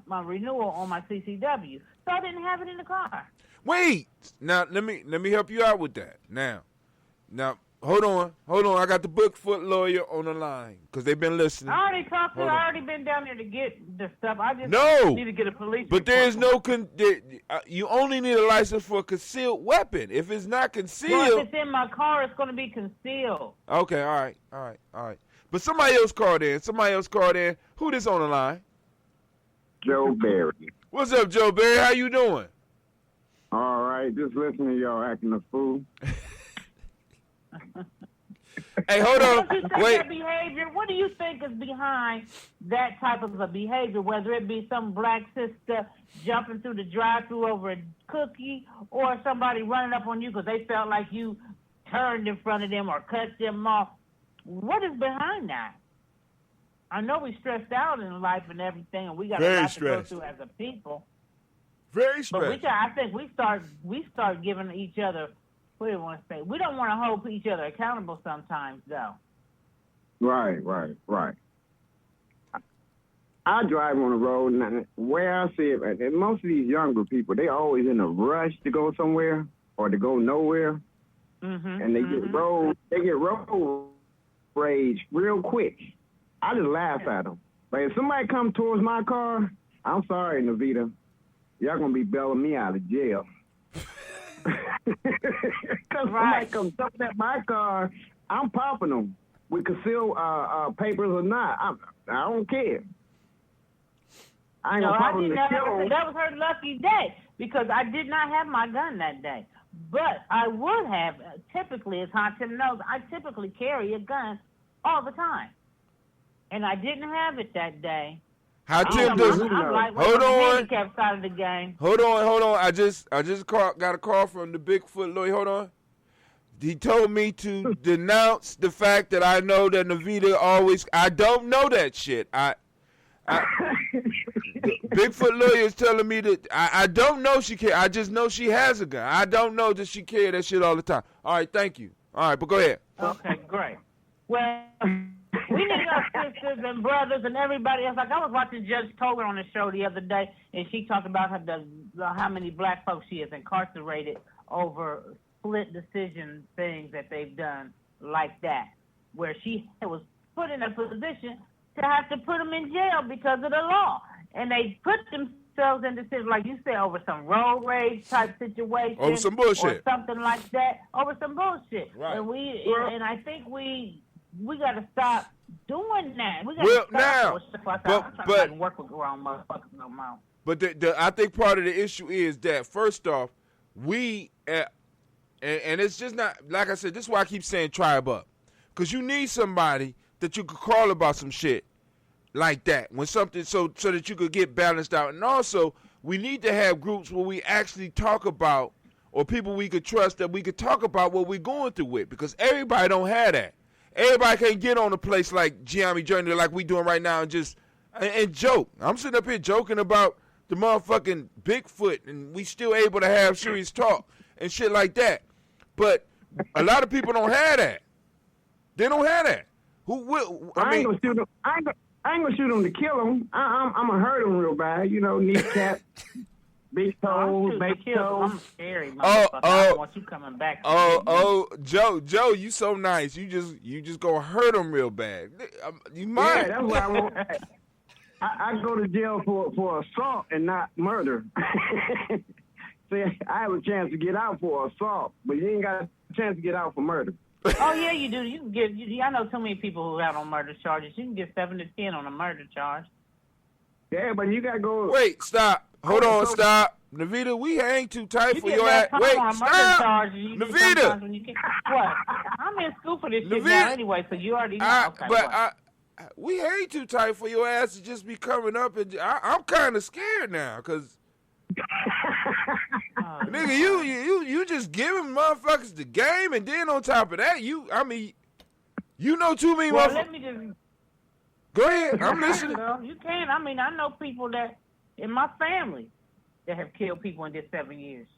renewal on my CCW. So I didn't have it in the car. Wait. Now, let me help you out with that. Now, hold on. I got the Bigfoot lawyer on the line because they've been listening. I already talked to her. I already been down there to get the stuff. I just need to get a police but report. there's no you only need a license for a concealed weapon. If it's not concealed. Well, if it's in my car, it's going to be concealed. Okay, all right. But somebody else called in. Who this on the line? Joe Berry. What's up, Joe Berry? How you doing? All right, just listening to y'all acting a fool. Hey, hold on. Wait. What do you think is behind that type of a behavior, whether it be some black sister jumping through the drive-thru over a cookie or somebody running up on you because they felt like you turned in front of them or cut them off? What is behind that? I know we stressed out in life and everything, and we got a lot to go through as a people. Very stressed. But I think we start giving each other. What do you want to say? We don't want to hold each other accountable sometimes, though. Right. I drive on the road, and where I see it, and most of these younger people, they always in a rush to go somewhere or to go nowhere, and they get road rage real quick. I just laugh at them. Like if somebody comes towards my car, I'm sorry, Navita, y'all gonna be bailing me out of jail. Because somebody comes up at my car, I'm popping them with concealed papers or not. I don't care. I ain't gonna pop them to kill them. That was her lucky day because I did not have my gun that day. But I would have, typically, as Hatim knows, I typically carry a gun all the time. And I didn't have it that day. Hatim doesn't. Hold on. Handicap side of the game. Hold on. I just got a call from the Bigfoot lawyer. Hold on. He told me to denounce the fact that I know that Navita always. I don't know that shit. Bigfoot lawyer is telling me that I don't know she care. I just know she has a gun. I don't know that she carry that shit all the time. All right, thank you. All right, but go ahead. Okay, great. Well, we need our sisters and brothers and everybody else. Like I was watching Judge Toler on the show the other day, and she talked about how many black folks she has incarcerated over split decision things that they've done like that, where she was put in a position to have to put them in jail because of the law. And they put themselves in decisions, like you said, over some road rage type situation. Over some bullshit. Or something like that. Over some bullshit. Right. And I think we got to stop doing that. We got to stop. I'm trying to work with grown motherfuckers no more. But I think part of the issue is that, first off, we, and it's just not, like I said, this is why I keep saying tribe up. Because you need somebody that you could call about some shit like that, when something so that you could get balanced out. And also, we need to have groups where we actually talk about, or people we could trust that we could talk about what we're going through with, because everybody don't have that. everybody can't get on a place like Gye-Nyame Journey like we doing right now and joke. I'm sitting up here joking about the motherfucking Bigfoot, and we still able to have serious talk and shit like that. But a lot of people don't have that. They don't have that. Who will? I ain't gonna shoot them. I ain't gonna shoot them to kill them. I'm gonna hurt them real bad. You know, kneecap, big toes, big toes. I'm scary, motherfucker. I don't want you coming back. Joe, you so nice. You just gonna hurt them real bad. You might. Yeah, that's what I want. I go to jail for assault and not murder. See, I have a chance to get out for assault, but you ain't got a chance to get out for murder. Oh yeah, you do. You can get. I know too many people who out on murder charges. You can get 7 to 10 on a murder charge. Yeah, but you gotta go. Wait, stop. Hold on, stop. Navita, we hang too tight for your ass. Wait, stop. Navita. What? I'm in school for this shit now anyway, so you already know. We hang too tight for your ass to just be coming up, and I'm kind of scared now, cause nigga, you just giving motherfuckers the game, and then on top of that, you know too many motherfuckers. Let me just go ahead. I'm listening. You can. I mean, I know people that in my family that have killed people in this 7 years.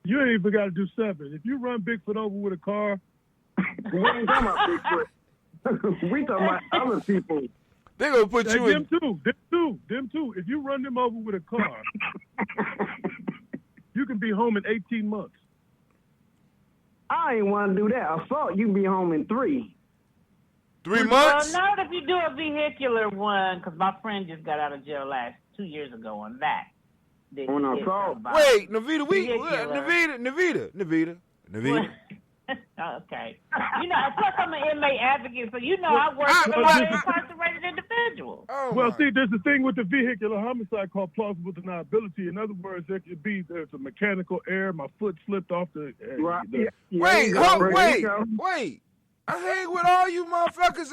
You ain't even got to do 7. If you run Bigfoot over with a car, we ain't talking about Bigfoot. We talking about other people. They gonna put you in. Them too. If you run them over with a car, you can be home in 18 months. I ain't want to do that. Assault, you can be home in 3. 3 months? Well, not if you do a vehicular one, because my friend just got out of jail 2 years ago on that. On assault? Wait, Navita, Navita. Okay. You know, plus I'm an inmate advocate, so you know I work with incarcerated individuals. Well, see, there's a thing with the vehicular homicide called plausible deniability. In other words, there's a mechanical error. My foot slipped off the... Wait. I hang with all you motherfuckers.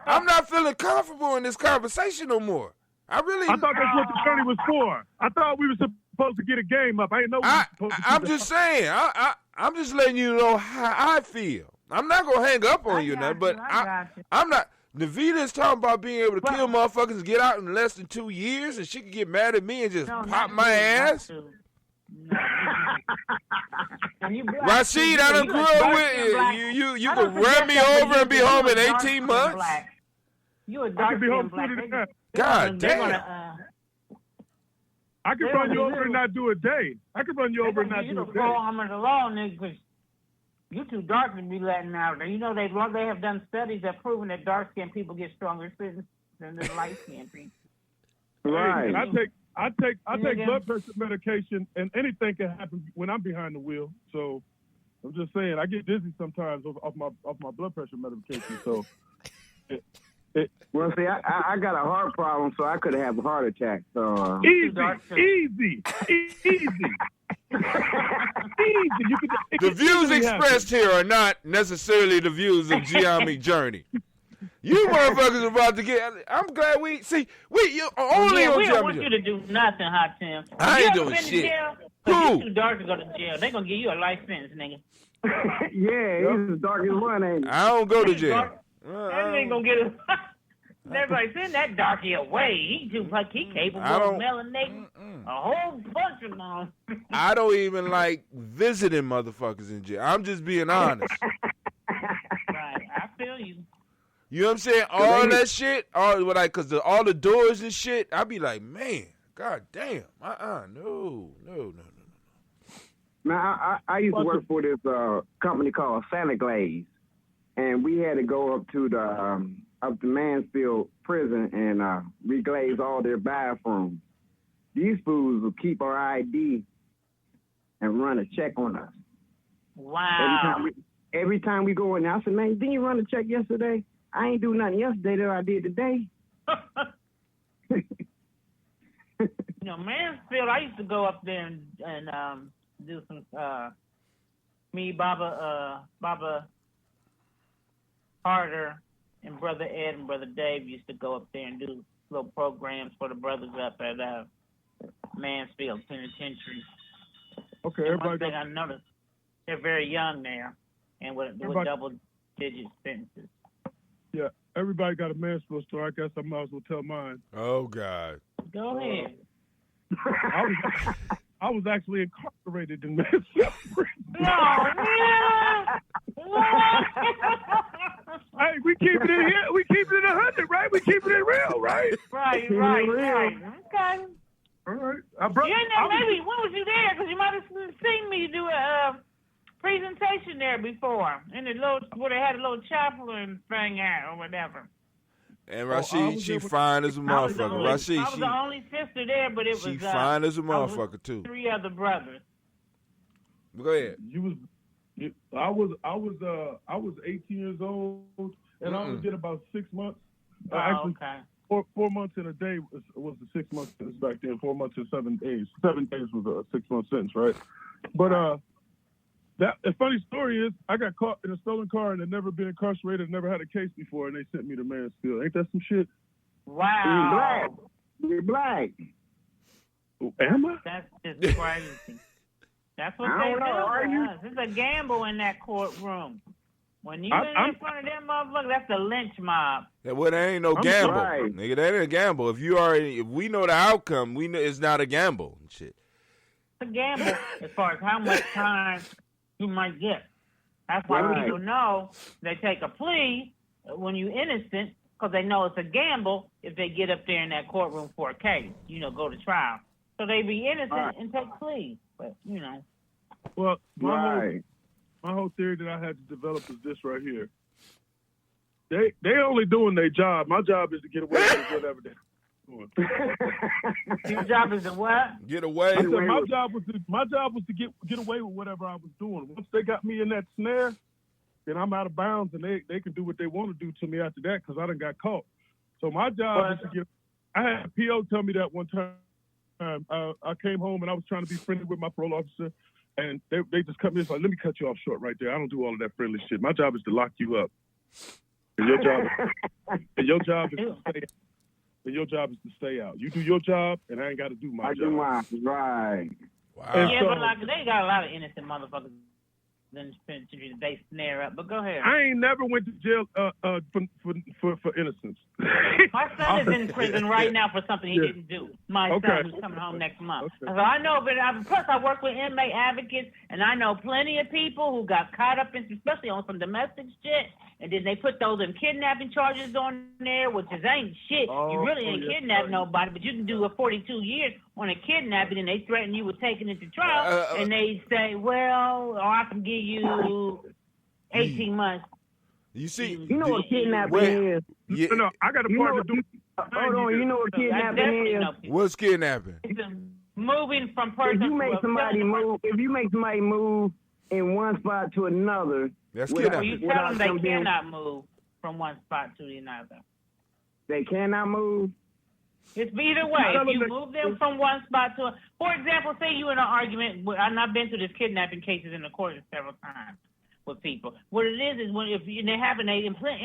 I'm not feeling comfortable in this conversation no more. I thought that's what the journey was for. I thought we were supposed to get a game up. I didn't know we were supposed to I'm just saying. I'm just letting you know how I feel. I'm not going to hang up on you now, but I'm not. Navita is talking about being able to kill motherfuckers and get out in less than 2 years, and she can get mad at me and just pop my ass. Rashid, I done grew up with you. You can run me over and be home in 18 months? You a dark skinned black. God damn. I can run you over and not do a day. I can run you over and not do a day. I'm in the law, nigga, because you too dark to be letting out. You know they have done studies that proven that dark skinned people get stronger sentences than the light skinned people. Right. I take blood pressure medication, and anything can happen when I'm behind the wheel. So I'm just saying, I get dizzy sometimes off my blood pressure medication. So. Well, see, I got a heart problem, so I could have a heart attack. So easy. The views expressed here are not necessarily the views of Gye-Nyame Journey. You motherfuckers are about to get. I'm glad we only on we don't want you to do nothing, Hot Tim. I ain't doing shit. Who? You too dark to go to jail. They gonna give you a life sentence, nigga. Yeah, he's as dark as one, ain't he? I don't go to jail. That ain't gonna get us. Everybody send that darky away. He capable of melanating a whole bunch of them. I don't even like visiting motherfuckers in jail. I'm just being honest. Right, I feel you. You know what I'm saying? All that shit, all the doors and shit. I be like, man, god damn, no. Now I used to work for this company called Santa Glaze. And we had to go up to the Mansfield prison and reglaze all their bathrooms. These fools will keep our ID and run a check on us. Wow. Every time we go in there, I said, man, didn't you run a check yesterday? I ain't do nothing yesterday that I did today. Mansfield, I used to go up there and do some, Baba Carter and Brother Ed and Brother Dave used to go up there and do little programs for the brothers up at Mansfield Penitentiary. Okay, and one thing I noticed, they're very young now, and with digit sentences. Yeah, everybody got a manslaughter story. I guess I might as well tell mine. Oh God. Go ahead. I was actually incarcerated in manslaughter. No, yeah. Hey, we keep it in here. We keep it in 100, right? We keep it in real, right? Right. Okay. All right. Maybe when was you there? Because you might have seen me do a presentation there before, in the little where they had a little chaplain thing at or whatever. And Rashid, she fine as a motherfucker. Rashid, I was the only sister there, but it was she fine as a motherfucker too. 3 other brothers. Go ahead. I was 18 years old, and I only did about 6 months. Okay. 4 months and a day was the 6 months back then. 4 months and 7 days. 7 days was a 6 month sentence, right? But the funny story is, I got caught in a stolen car and had never been incarcerated, never had a case before, and they sent me to Mansfield. Ain't that some shit? Wow. You're black. Am I? That's just crazy. That's what they do to us. It's a gamble in that courtroom. When you in front of them motherfuckers, that's the lynch mob. Yeah, well, there ain't no gamble, right. nigga. That ain't a gamble. If we know the outcome, we know it's not a gamble and shit. It's a gamble as far as how much time you might get. That's why people know they take a plea when you're innocent, because they know it's a gamble if they get up there in that courtroom for a case, go to trial. So they be innocent and take pleas, but Well, my whole theory that I had to develop is this right here. They only doing their job. My job is to get away with whatever they're doing. Your job is to what? Get away. I said my job was to get away with whatever I was doing. Once they got me in that snare, then I'm out of bounds, and they can do what they want to do to me after that because I done got caught. So my job is to get. I had a PO tell me that one time. I came home and I was trying to be friendly with my parole officer, and they just cut me. It's like, let me cut you off short right there. I don't do all of that friendly shit. My job is to lock you up. And your job is to stay. And your job is to stay out. You do your job, and I ain't got to do my job. do mine. Right. Wow. Yeah, but they got a lot of innocent motherfuckers in they snare up. But go ahead. I ain't never went to jail for innocence. My son is in prison right now for something he didn't do. My son who's coming home next month. Okay. So I know, but plus I work with inmate advocates, and I know plenty of people who got caught up in, especially on some domestic shit, and then they put those kidnapping charges on there, which ain't shit. You really ain't kidnapped nobody, but you can do a 42 years on a kidnapping, and they threaten you with taking it to trial, and they say, well, or I can give you 18 months. You see, you know what kidnapping is? Yeah. No, I got a part to do. Hold on, you know what kidnapping is? What's kidnapping? It's moving from person. If you make somebody move in one spot to another, that's well, kidnapping. you tell them they cannot move from one spot to another. They cannot move. It's either way. If you move them from one spot to for example, say you in an argument, and I've been through this kidnapping cases in the court several times with people. What it is when they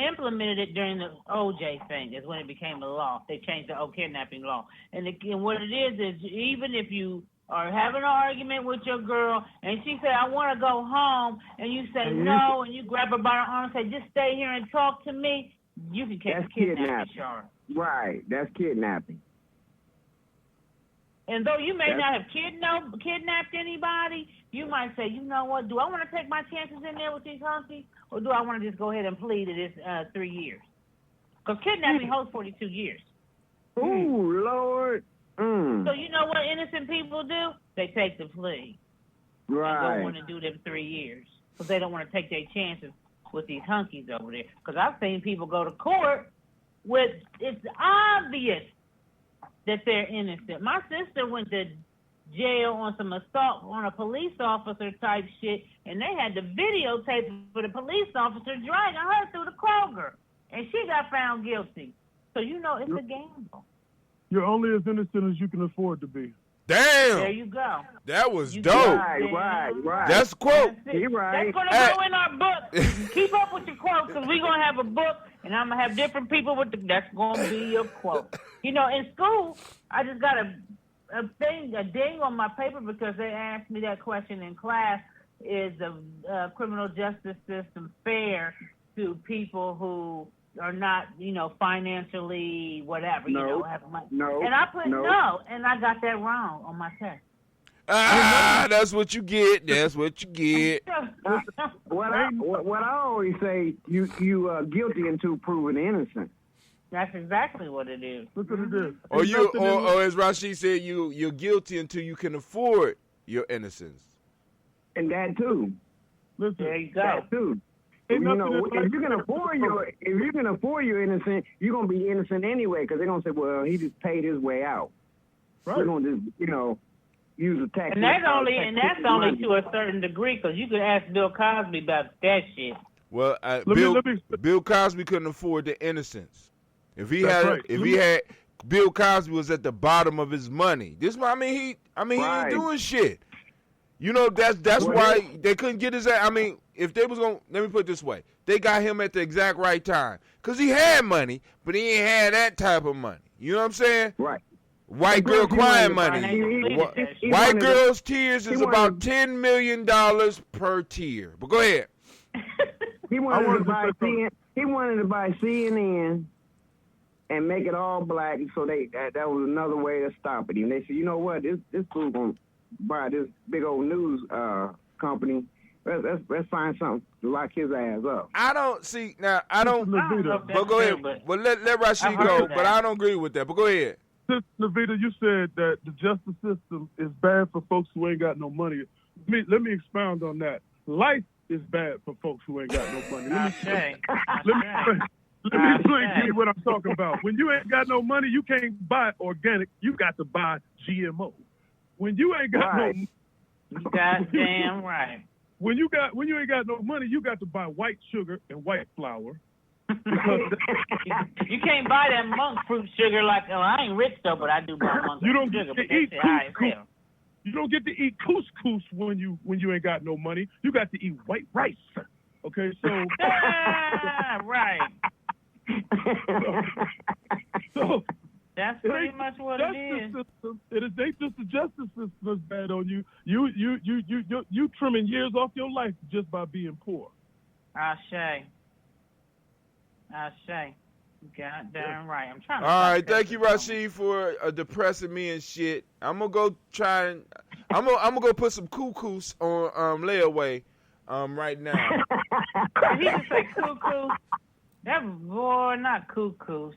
implemented it during the OJ thing is when it became a law. They changed the kidnapping law. And what it is even if you are having an argument with your girl and she said, I want to go home, and you say no, and you grab her by the arm and say, just stay here and talk to me, you can catch a kidnapping charge. Right, that's kidnapping. And though you may not have kidnapped anybody, you might say, you know what, do I want to take my chances in there with these hunkies, or do I want to just go ahead and plead to this 3 years? Because kidnapping holds 42 years. Ooh, Lord. So you know what innocent people do? They take the plea. Right. They don't want to do them 3 years because they don't want to take their chances with these hunkies over there. Because I've seen people go to court with, it's obvious that they're innocent. My sister went to jail on some assault on a police officer type shit, and they had the videotape for the police officer dragging her through the Kroger, and she got found guilty. So you know it's a gamble. You're only as innocent as you can afford to be. Damn. There you go. That was dope. Right. That's the quote. You're right. That's going to go in our book. Keep up with your quotes, because we're going to have a book, and I'm going to have different people with that's going to be your quote. You know, in school, I just got a ding on my paper because they asked me that question in class, is the criminal justice system fair? to people who are not, financially whatever, have money. No. And I put no, and I got that wrong on my test. That's what you get. That's what you get. What I always say, you guilty until proven innocent. That's exactly what it is. Look at this. Or as Rashid said, you're guilty until you can afford your innocence. And that too. Listen, there you go. That too. If you can afford your innocence, you're gonna be innocent anyway, because they're gonna say, well, he just paid his way out. Right. We're gonna just, use a tax. And that's only to a certain degree, because you could ask Bill Cosby about that shit. Well, Bill Cosby couldn't afford the innocence. If he had Bill Cosby was at the bottom of his money. He ain't doing shit. That's why they couldn't get his ass. I mean, if they was gonna, let me put it this way, they got him at the exact right time, cause he had money, but he ain't had that type of money. You know what I'm saying? Right. White girl crying money. White girl's tears is about $10 million per tear. But go ahead. He wanted to buy CNN and make it all black, so that was another way to stop it. And they said, you know what, this fool gonna buy this big old news company. Let's find something to lock his ass up. I don't. But go ahead. But let Rashid go. But I don't agree with that. But go ahead. Sister Navita, you said that the justice system is bad for folks who ain't got no money. Let me expound on that. Life is bad for folks who ain't got no money. Let me explain to you what I'm talking about. When you ain't got no money, you can't buy organic. You got to buy GMO. When you ain't got no money, goddamn right. When you ain't got no money, you got to buy white sugar and white flour. You can't buy that monk fruit sugar I ain't rich though, but I do buy monk fruit sugar. But that's high as hell. You don't get to eat couscous when you ain't got no money. You got to eat white rice. Okay, so right. So that's pretty much what it is. It ain't just the justice system that's bad on you. You trimming years off your life just by being poor. Ashe. Goddamn right. I'm trying to. All right, thank you, Rashid, for depressing me and shit. I'm gonna go try and I'm gonna go put some couscous on layaway right now. Did he just say cuckoo? That boy, not cuckoos.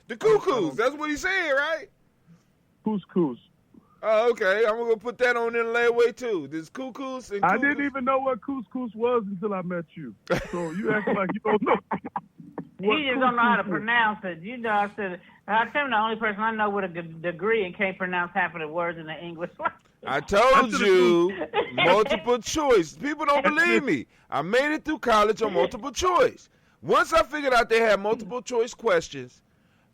The cuckoos. That's what he said, right? Couscous. Oh, okay. I'm gonna put that on in layaway too. There's couscous and I didn't even know what couscous was until I met you. So you act like you don't know. He just don't know how to pronounce it. I said, I'm the only person I know with a degree and can't pronounce half of the words in the English. I told you, multiple choice. People don't believe me. I made it through college on multiple choice. Once I figured out they had multiple choice questions,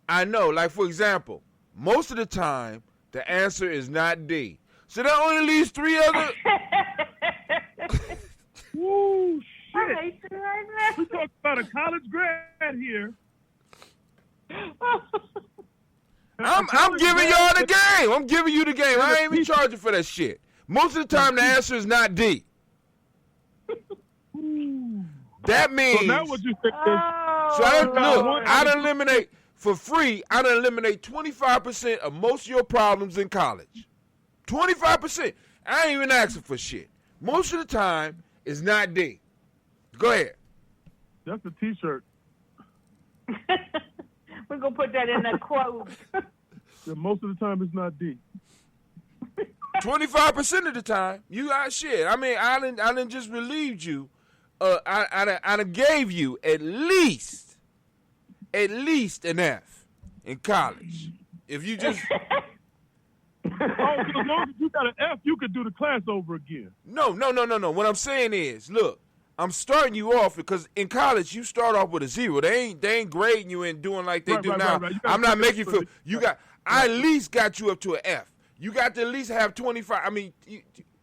I know. Like, for example, most of the time, the answer is not D. So that only leaves three other... Woo, shit. I hate you right now. We talking about a college grad here. I'm giving y'all the game. I'm giving you the game. I ain't even charging for that shit. Most of the time, the answer is not D. That means... So now what you think is... So I'd eliminate... For free, I'd eliminate 25% of most of your problems in college. 25%. I ain't even asking for shit. Most of the time, it's not D. Go ahead. That's a T-shirt. We're going to put that in that quote. Yeah, most of the time, it's not D. 25% of the time, you got shit. I mean, I done just relieved you. I done gave you at least an F in college. If you just... So as long as you got an F, you could do the class over again. No. What I'm saying is, look, I'm starting you off because in college you start off with a 0. They ain't grading you and doing like they do now. Right. I'm not making you feel. You got. I at least got you up to an F. You got to at least have 25. I mean,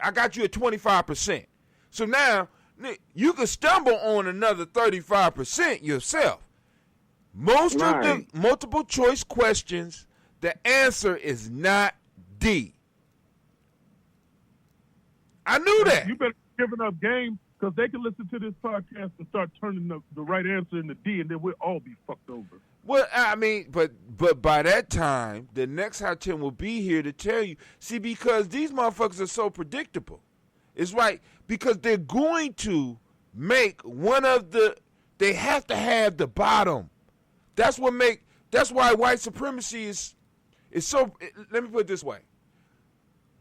I got you at 25%. So now you can stumble on another 35% yourself. Most of the multiple choice questions, the answer is not D. I knew that. You better be giving up game Because they can listen to this podcast and start turning the right answer into D, and then we'll all be fucked over. Well, I mean, but by that time, the next Hot 10 will be here to tell you. See, because these motherfuckers are so predictable. It's right, because they're going to make one of the, they have to have the bottom. That's why white supremacy is so, let me put it this way.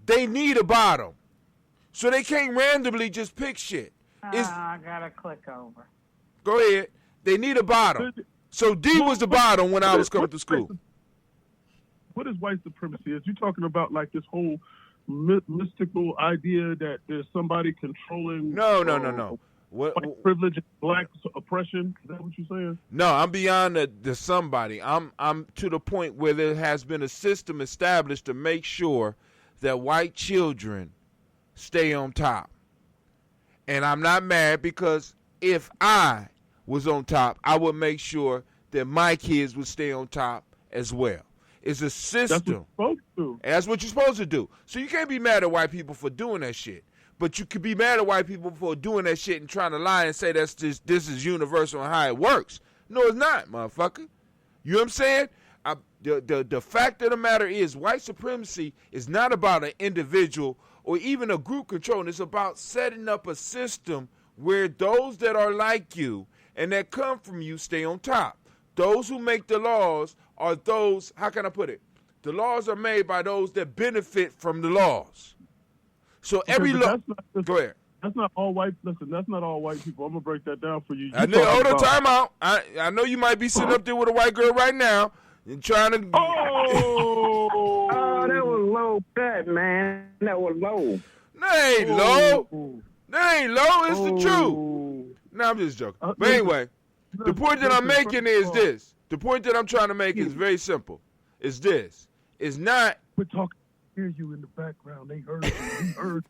They need a bottom. So they can't randomly just pick shit. I gotta click over. Go ahead. They need a bottom. So D was the bottom when I was coming to school. What is white supremacy? Is you talking about like this whole mystical idea that there's somebody controlling? No. White privilege and black oppression? Is that what you're saying? No, I'm beyond the somebody. I'm to the point where there has been a system established to make sure that white children stay on top. And I'm not mad, because if I was on top, I would make sure that my kids would stay on top as well. It's a system. That's what you're supposed to do. So you can't be mad at white people for doing that shit. But you could be mad at white people for doing that shit and trying to lie and say this is universal and how it works. No, it's not, motherfucker. You know what I'm saying? The fact of the matter is, white supremacy is not about an individual or even a group controlling. It's about setting up a system where those that are like you and that come from you stay on top. Those who make the laws are those, how can I put it? The laws are made by those that benefit from the laws. So every law, go ahead. That's not all white. Listen, that's not all white people. I'm gonna break that down for you. Hold on, time out. I know you might be sitting up there with a white girl right now and trying to. Oh, that was low cut, man. That was low. That ain't low. That ain't low. It's the truth. No, I'm just joking. But anyway, the point that I'm making is this. The point that I'm trying to make is very simple. It's this. It's not. We're talking. Hear you in the background. They heard you. We heard.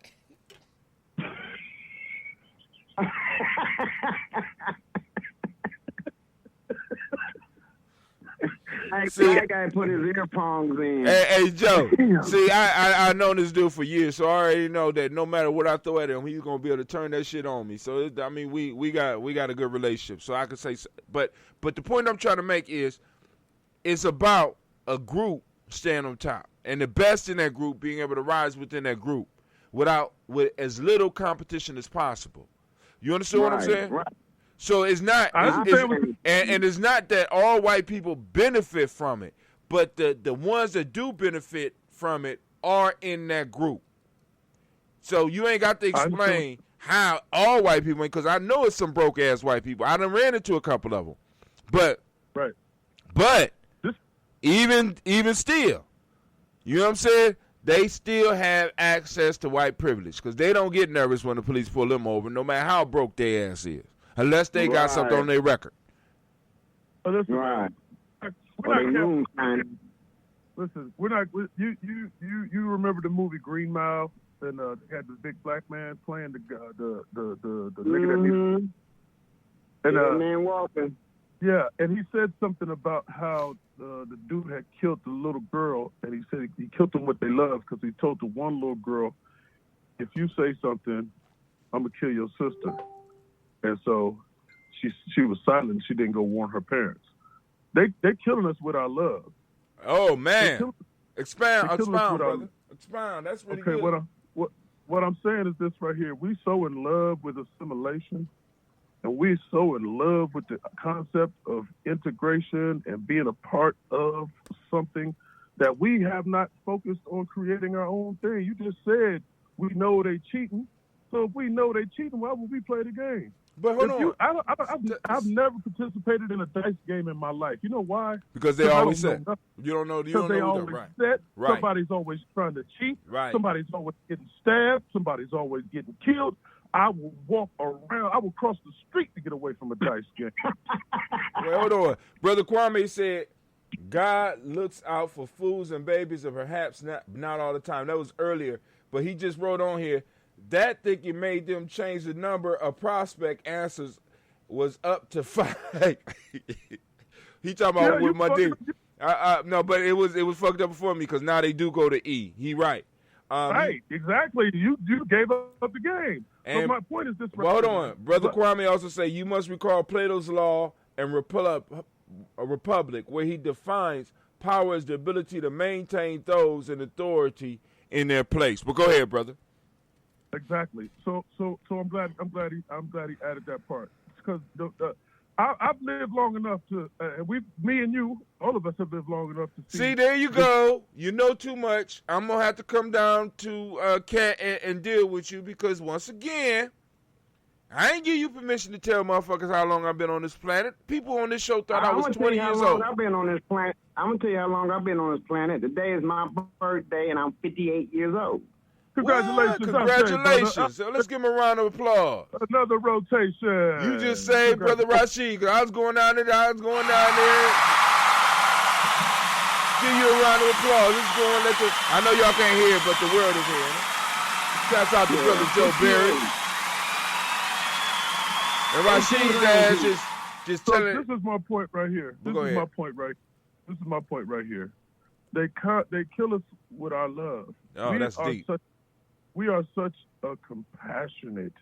See, that guy put his earphones in. Hey, Joe. See, I known this dude for years, so I already know that no matter what I throw at him, he's gonna be able to turn that shit on me. So I mean, we got a good relationship. So I could say, but the point I'm trying to make is, it's about a group staying on top, and the best in that group being able to rise within that group with as little competition as possible. You understand what I'm saying? Right. So it's not, and it's not that all white people benefit from it, but the ones that do benefit from it are in that group. So you ain't got to explain how all white people, because I know it's some broke ass white people. I done ran into a couple of them, but even still, you know what I'm saying? They still have access to white privilege because they don't get nervous when the police pull them over, no matter how broke their ass is. Unless they got something on their record. Right. Listen, we're not. You remember the movie Green Mile? And they had the big black man playing the nigga that needed. And man walking. Yeah, and he said something about how the dude had killed the little girl, and he said he killed them what they love because he told the one little girl, "If you say something, I'm gonna kill your sister." And so she was silent. She didn't go warn her parents. They're killing us with our love. Oh man, expound, brother. Expound. That's really good. What I'm saying is this right here. We so in love with assimilation, and we're so in love with the concept of integration and being a part of something that we have not focused on creating our own thing. You just said we know they cheating. So if we know they cheating, why would we play the game? But hold on. I've never participated in a dice game in my life. You know why? Because they always set. You don't know. Because they always set. Right. Somebody's always trying to cheat. Right. Somebody's always getting stabbed. Somebody's always getting killed. I will walk around. I will cross the street to get away from a dice game. Well, hold on. Brother Kwame said, God looks out for fools and babies, and perhaps not all the time. That was earlier. But he just wrote on here, that thinking made them change the number of prospect answers was up to 5. He talking about with my dick. No, but it was fucked up before me because now they do go to E. He right. Right, exactly. You gave up the game. And, so my point is this. Well, hold on. Brother Kwame also say you must recall Plato's law and a republic, where he defines power as the ability to maintain those in authority in their place. But go ahead, brother. Exactly. So I'm glad he added that part, because I've lived long enough to me and you, all of us have lived long enough to see. See, there you go. You know too much. I'm gonna have to come down to Cat and deal with you, because once again, I ain't give you permission to tell motherfuckers how long I've been on this planet. People on this show thought I was 20 years old. I've been on this planet. I'm gonna tell you how long I've been on this planet. Today is my birthday, and I'm 58 years old. Congratulations. Congratulations. So let's give him a round of applause. Another rotation. You just saved Brother Rashid, because I was going down there. Give you a round of applause. I know y'all can't hear it, but the world is hearing it. Shouts out to Brother Joe Berry. And Rashid's ass just telling. This is my point right here. This is my point right here. They kill us with our love. Oh, that's deep. We are such a compassionate.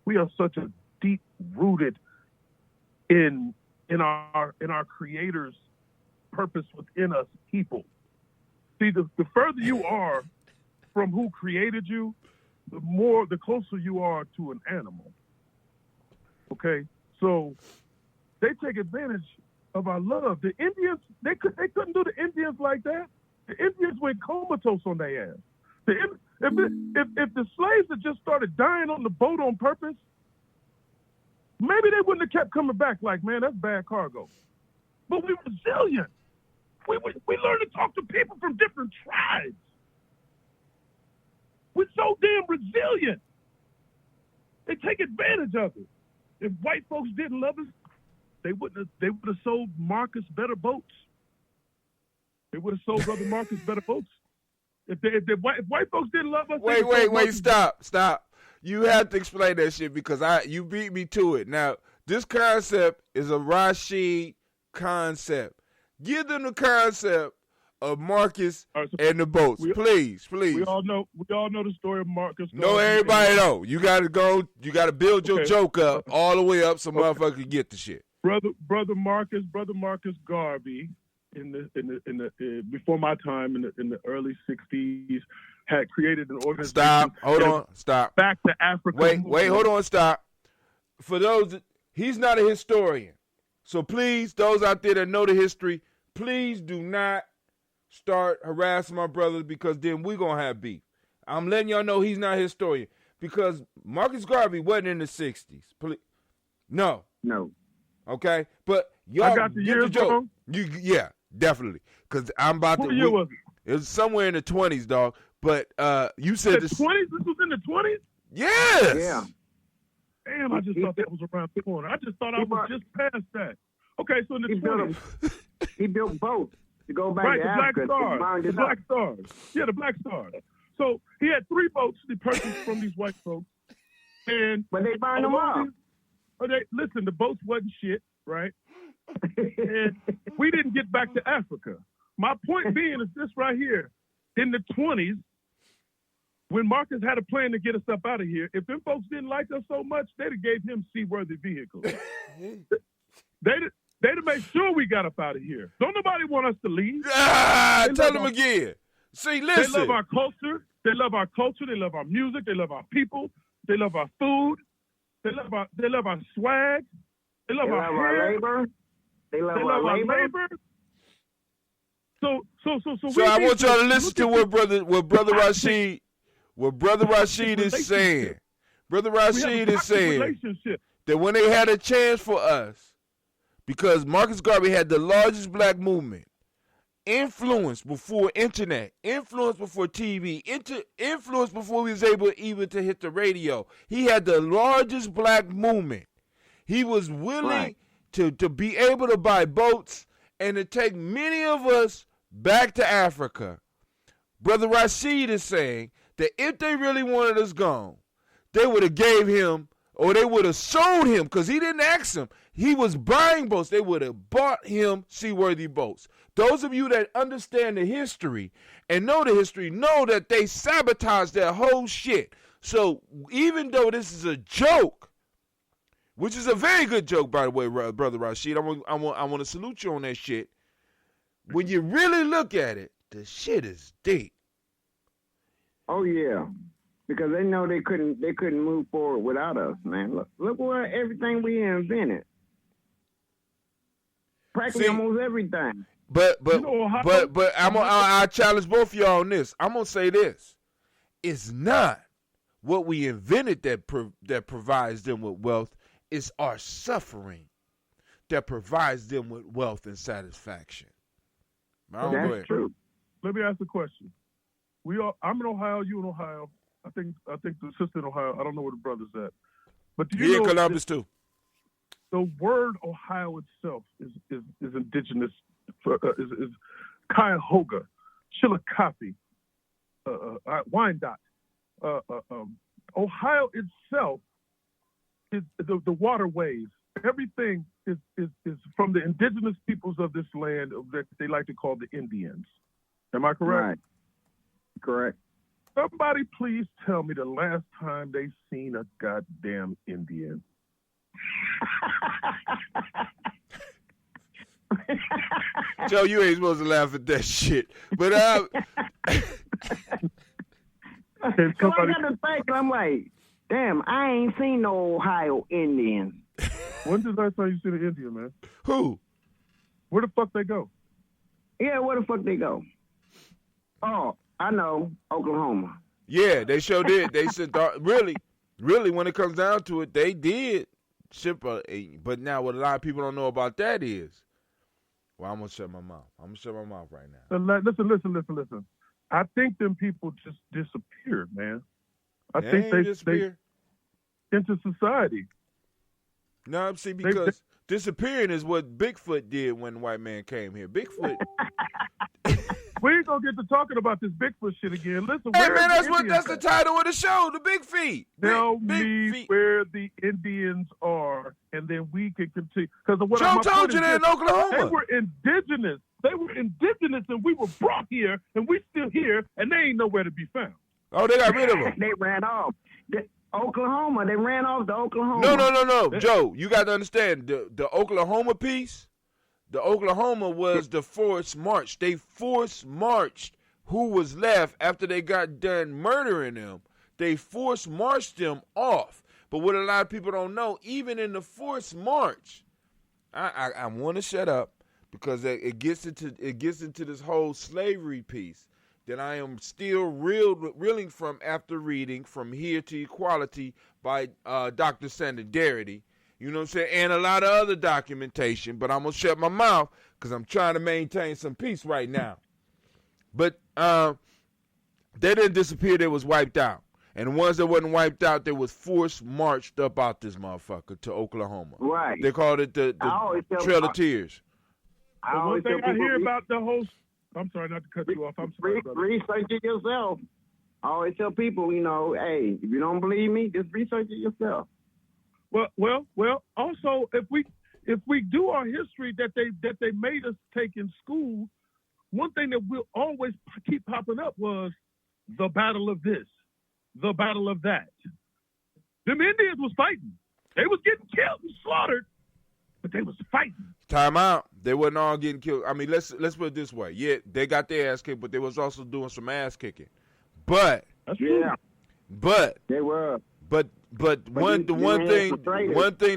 We are such a deep rooted in our Creator's purpose within us people. See, the further you are from who created you, the closer you are to an animal. Okay, so they take advantage of our love. The Indians, they couldn't do the Indians like that. The Indians went comatose on their ass. If the slaves had just started dying on the boat on purpose, maybe they wouldn't have kept coming back. Like, man, that's bad cargo. But we're resilient. We learn to talk to people from different tribes. We're so damn resilient. They take advantage of it. If white folks didn't love us, they would have sold Marcus better boats. They would have sold Brother Marcus better boats. If white folks didn't love us, wait, stop. You have to explain that shit, because you beat me to it. Now, this concept is a Rashid concept. Give them the concept of Marcus and the boats, please. We all know the story of Marcus. No, everybody know. You gotta build your joke up all the way up so motherfuckers can get the shit. Brother Marcus Garvey, in the before my time in the early '60s, had created an organization. Stop. Back to Africa. Wait, hold on, stop. For those, he's not a historian, so please, those out there that know the history, please do not start harassing my brothers, because then we're gonna have beef. I'm letting y'all know he's not a historian, because Marcus Garvey wasn't in the '60s. No. Okay, but y'all got the years wrong. Yeah, definitely. Because I'm about what year was it? It was somewhere in the 20s, dog. But you said the 20s. This was in the 20s. Yes. Yeah. Damn, I just thought that was around the corner. I just thought I was just past that. Okay, so in the 20s, he built boats to go back to Africa. The Black Stars. Yeah, the Black Stars. So he had 3 boats he purchased from these white folks, but they burned them up. Listen, the boats wasn't shit, right? And we didn't get back to Africa. My point being is this right here. In the 20s, when Marcus had a plan to get us up out of here, if them folks didn't like us so much, they'd have gave him seaworthy vehicles. They'd have made sure we got up out of here. Don't nobody want us to leave. Tell them again. See, listen. They love our culture. They love our culture. They love our music. They love our people. They love our food. They love our swag. They love our labor. They love our labor. So I want y'all to listen to what Brother Rashid is saying. Brother Rashid is saying that when they had a chance for us, because Marcus Garvey had the largest black movement, influence before internet, influence before TV, influence before he was able even to hit the radio. He had the largest black movement. He was willing to be able to buy boats and to take many of us back to Africa. Brother Rashid is saying that if they really wanted us gone, they would have gave him, or they would have sold him, because he didn't ask him. He was buying boats. They would have bought him seaworthy boats. Those of you that understand the history and know the history know that they sabotaged that whole shit. So even though this is a joke, which is a very good joke, by the way, Brother Rashid, I want to salute you on that shit. When you really look at it, the shit is deep. Oh yeah, because they know they couldn't move forward without us, man. Look what everything we invented. Practically almost everything. But I challenge both of y'all on this. I'm gonna say this: it's not what we invented that provides them with wealth. It's our suffering that provides them with wealth and satisfaction. That's true. Let me ask a question. I'm in Ohio. You in Ohio? I think the sister in Ohio. I don't know where the brother's at. But do you know Columbus too? The word Ohio itself is indigenous. Is Cuyahoga, Chillicothe, Wyandotte. Ohio itself is the waterways. Everything is from the indigenous peoples of this land that they like to call the Indians. Am I correct? Right. Correct. Somebody please tell me the last time they seen a goddamn Indian. Joe, you ain't supposed to laugh at that shit. But I got to think, I'm like, damn, I ain't seen no Ohio Indians. When's the last time you seen an Indian, man? Who? Where the fuck they go? Yeah, where the fuck they go? Oh, I know, Oklahoma. Yeah, they sure did. They said, really, when it comes down to it, they did ship but now what a lot of people don't know about that is, well, I'm going to shut my mouth. I'm going to shut my mouth right now. Listen. I think them people just disappeared, man. I think they disappeared into society. No, see, because disappearing is what Bigfoot did when the white man came here. Bigfoot. We ain't gonna get to talking about this Bigfoot shit again. Listen, hey man, that's the title of the show, the Big Feet. Tell me where the Indians are, and then we can continue. Because what Joe told you they're in Oklahoma. They were indigenous. And we were brought here, and we still here, and they ain't nowhere to be found. Oh, they got rid of them. They ran off. Oklahoma. They ran off to Oklahoma. No. Joe, you got to understand the Oklahoma piece. The Oklahoma was the forced march. They forced marched who was left after they got done murdering them. They forced marched them off. But what a lot of people don't know, even in the forced march, I want to shut up because it gets into this whole slavery piece that I am still reeling from after reading From Here to Equality by Dr. Sandra Darity. You know what I'm saying? And a lot of other documentation, but I'm going to shut my mouth because I'm trying to maintain some peace right now. But they didn't disappear. They was wiped out. And the ones that wasn't wiped out, they was forced marched up out this motherfucker to Oklahoma. Right. They called it the Trail of Tears. One thing I hear about the whole... I'm sorry not to cut you off. I'm sorry, brother. Research it yourself. I always tell people, hey, if you don't believe me, just research it yourself. Well. Also, if we do our history that they made us take in school, one thing that will always keep popping up was the battle of this, the battle of that. Them Indians was fighting. They was getting killed and slaughtered, but they was fighting. Time out. They wasn't all getting killed. I mean, let's put it this way. Yeah, they got their ass kicked, but they was also doing some ass kicking. But that's true. Yeah. But they were. But one thing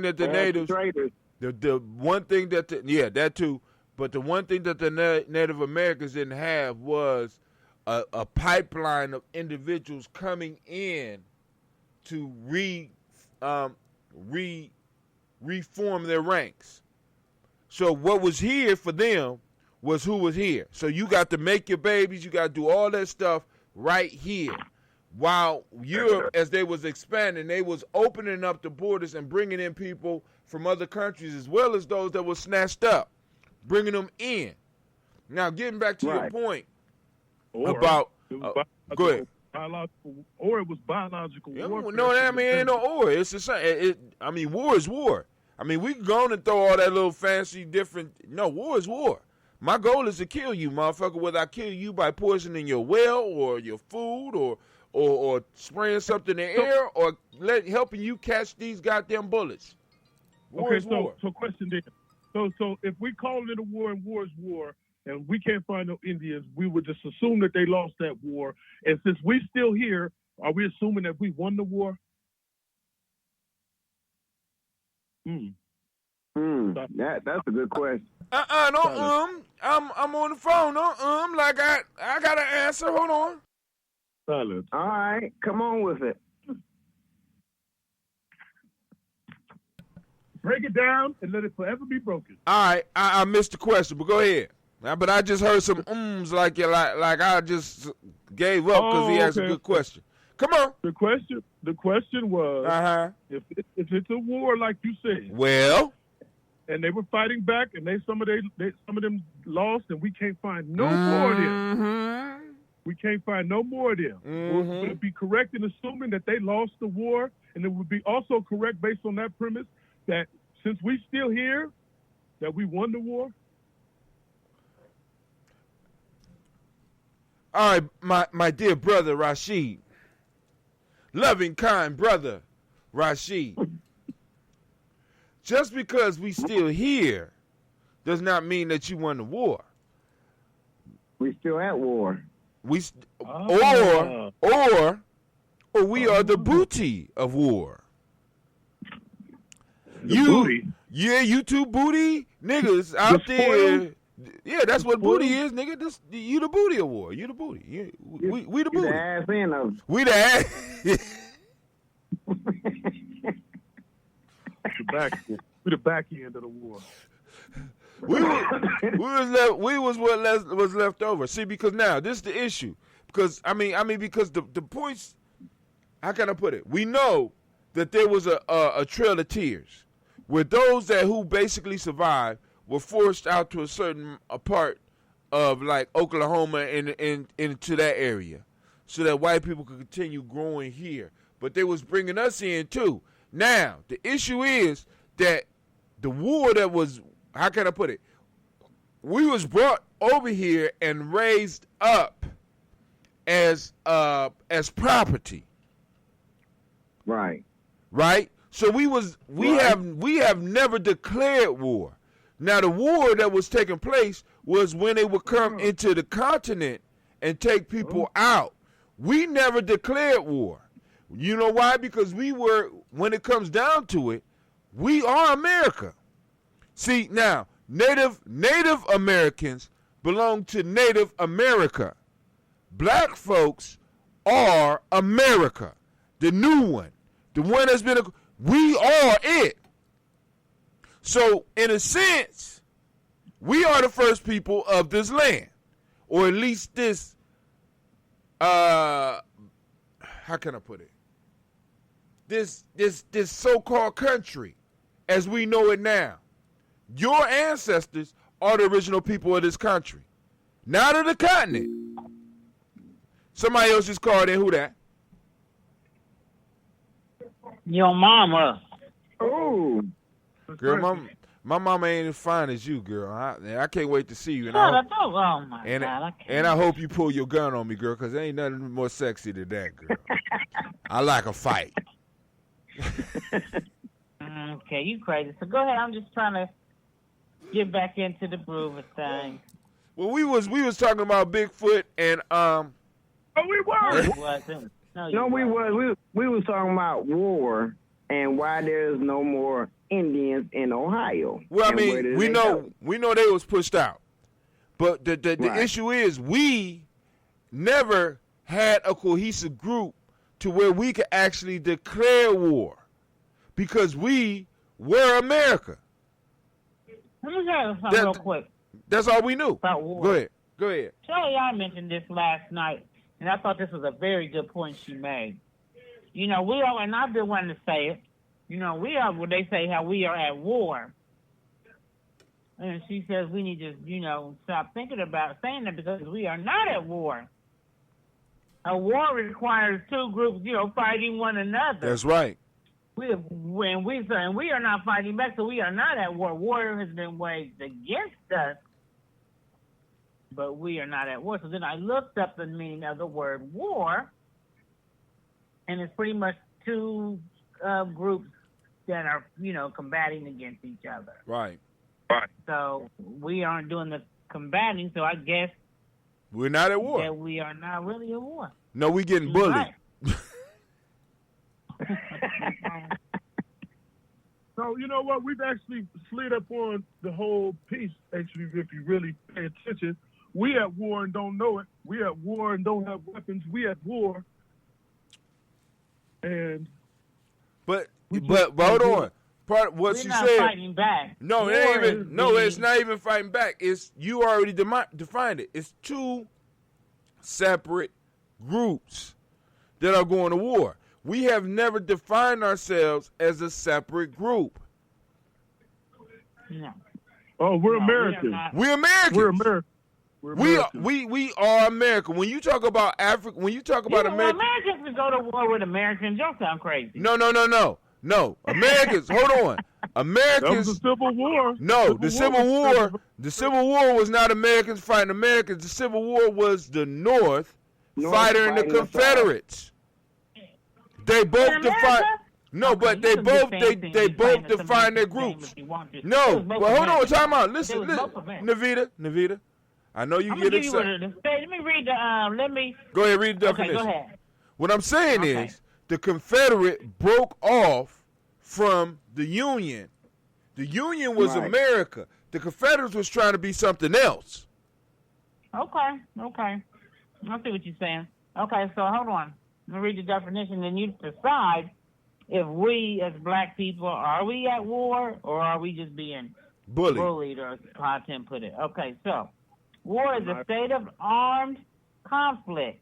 that the natives, the one thing that that too. But the one thing that the Native Americans didn't have was a pipeline of individuals coming in to reform their ranks. So what was here for them was who was here. So you got to make your babies, you got to do all that stuff right here. While Europe, as they was expanding, they was opening up the borders and bringing in people from other countries as well as those that were snatched up, bringing them in. Now, getting back to your point about go ahead. It was biological warfare. No, I mean, ain't no or. It's the same. I mean, war is war. I mean, we can go on and throw all that little fancy different. No, war is war. My goal is to kill you, motherfucker, whether I kill you by poisoning your well or your food or spraying something in the air or helping you catch these goddamn bullets. War is war. So question then. So if we call it a war and war is war, and we can't find no Indians, we would just assume that they lost that war. And since we still here, are we assuming that we won the war? That's a good question. Don't I'm on the phone. Like I got an answer. Hold on. Silence. All right, come on with it. Break it down and let it forever be broken. All right, I missed the question, but go ahead. But I just heard some like I just gave up because he asked a good question. Come on. The question was if it's a war like you said. Well. And they were fighting back, and some of them lost, and we can't find no more of them. We can't find no more of them. Would it be correct in assuming that they lost the war, and it would be also correct based on that premise that since we still here, that we won the war? All right, my dear brother Rashid, loving, kind brother Rashid. Just because we still here does not mean that you won the war. We still at war. Or we are the booty of war. Booty? Yeah, you two booty niggas out there. Yeah, that's what booty is, nigga. You the booty of war. You the booty. We the booty. The ass end of it. We the ass. We the back end of the war. we was what was left over. See, because now this is the issue. Because I mean, because the points. How can I put it? We know that there was a trail of tears, where those who basically survived were forced out to a certain part of like Oklahoma and into that area, so that white people could continue growing here. But they was bringing us in too. Now the issue is that the war that was, how can I put it? We was brought over here and raised up as property. Right. Right? So we have never declared war. Now the war that was taking place was when they would come into the continent and take people out. We never declared war. You know why? Because when it comes down to it, we are America. See, now, Native Americans belong to Native America. Black folks are America, the new one, the one that's been, we are it. So, in a sense, we are the first people of this land, or at least this, how can I put it? This so-called country as we know it now. Your ancestors are the original people of this country, not of the continent. Somebody else just called in. Who that? Your mama. Oh. Girl, my mama ain't as fine as you, girl. I can't wait to see you. And God, I can't. And I hope you pull your gun on me, girl, because there ain't nothing more sexy than that, girl. I like a fight. Okay, you crazy. So go ahead. I'm just trying to get back into the groove of things. Well, we was talking about Bigfoot and Oh, we were. No, you wasn't. We was talking about war and why there's no more Indians in Ohio. Well, I mean, we know they was pushed out, but the issue is we never had a cohesive group to where we could actually declare war, because we were America. Let me tell you something real quick. That's all we knew. About war. Go ahead. I mentioned this last night, and I thought this was a very good point she made. You know, we are, and I've been wanting to say it, you know, we are, what they say, how we are at war. And she says we need to, you know, stop thinking about saying that, because we are not at war. A war requires two groups, you know, fighting one another. That's right. We are not fighting back, so we are not at war. War has been waged against us. but we are not at war. So then I looked up the meaning of the word war, and it's pretty much two groups that are, combating against each other. Right. So we aren't doing the combating, so I guess we're not at war. That we are not really at war. No, we getting bullied. Right. So, you know what? We've actually slid up on the whole piece, actually, if you really pay attention. We at war and don't know it. We at war and don't have weapons. We at war. But hold on. Part of what We're she not said. Fighting back. No, it ain't even. No, it's not even fighting back. It's you already defined it. It's two separate groups that are going to war. We have never defined ourselves as a separate group. No. Oh, we're Americans. We're Americans. We're Americans. We are America. When you talk about Africa, when you talk about America, Americans can go to war with Americans. Y'all sound crazy. No. Americans, hold on. Americans. That was the Civil War. No, the Civil War was not Americans fighting Americans. The Civil War was the North fighting the Confederates. They both defined. No, but they both defined their groups. No, but hold on, time out. Listen, Navita. I know you get excited. Let me read the. Go ahead, read the definition. Okay, go ahead. What I'm saying is the Confederate broke off from the Union. The Union was America. The Confederates was trying to be something else. Okay. I see what you're saying. Okay, so hold on. Let me read the definition, and you decide if we, as black people, are we at war or are we just being bullied, or how Tim put it. Okay, so war is a state of armed conflict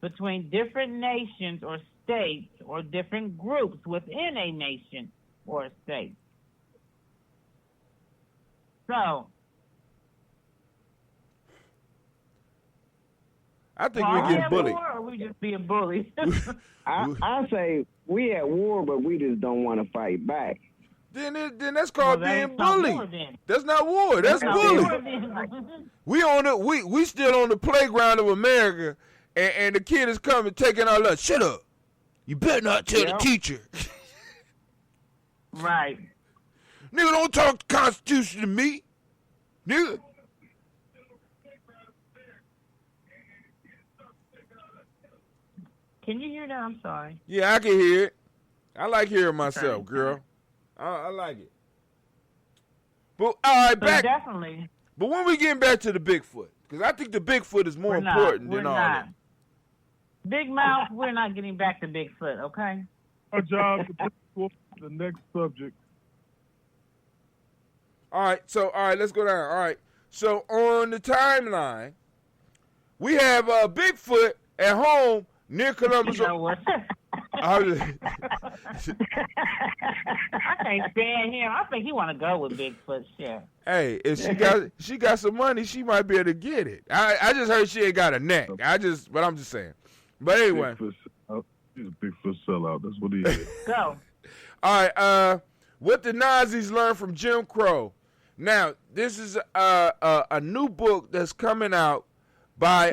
between different nations or states or different groups within a nation or a state. So, I think we're getting bullied. War, or are we just being bullied? I say we at war, but we just don't want to fight back. Then that's called being bullied. That's not war. That's bullying. We still on the playground of America, and the kid is coming taking our lunch. Shut up! You better not tell the teacher. Right. Nigga, don't talk the Constitution to me, nigga. Can you hear that? I'm sorry. Yeah, I can hear it. I like hearing myself, girl. I like it. But all right, back. Definitely. But when we getting back to the Bigfoot, because I think the Bigfoot is more important than all that. Big Mouth, we're not getting back to Bigfoot, okay? Our job to put the next subject. All right, let's go down. All right, so on the timeline, we have Bigfoot at home near Columbus. You know what? I can't stand him. I think he want to go with Bigfoot. Shit. Hey, if she got some money, she might be able to get it. I just heard she ain't got a neck. But I'm just saying. But anyway, he's a Bigfoot sellout. That's what he is. Go. All right. What the Nazis learned from Jim Crow. Now, this is a new book that's coming out by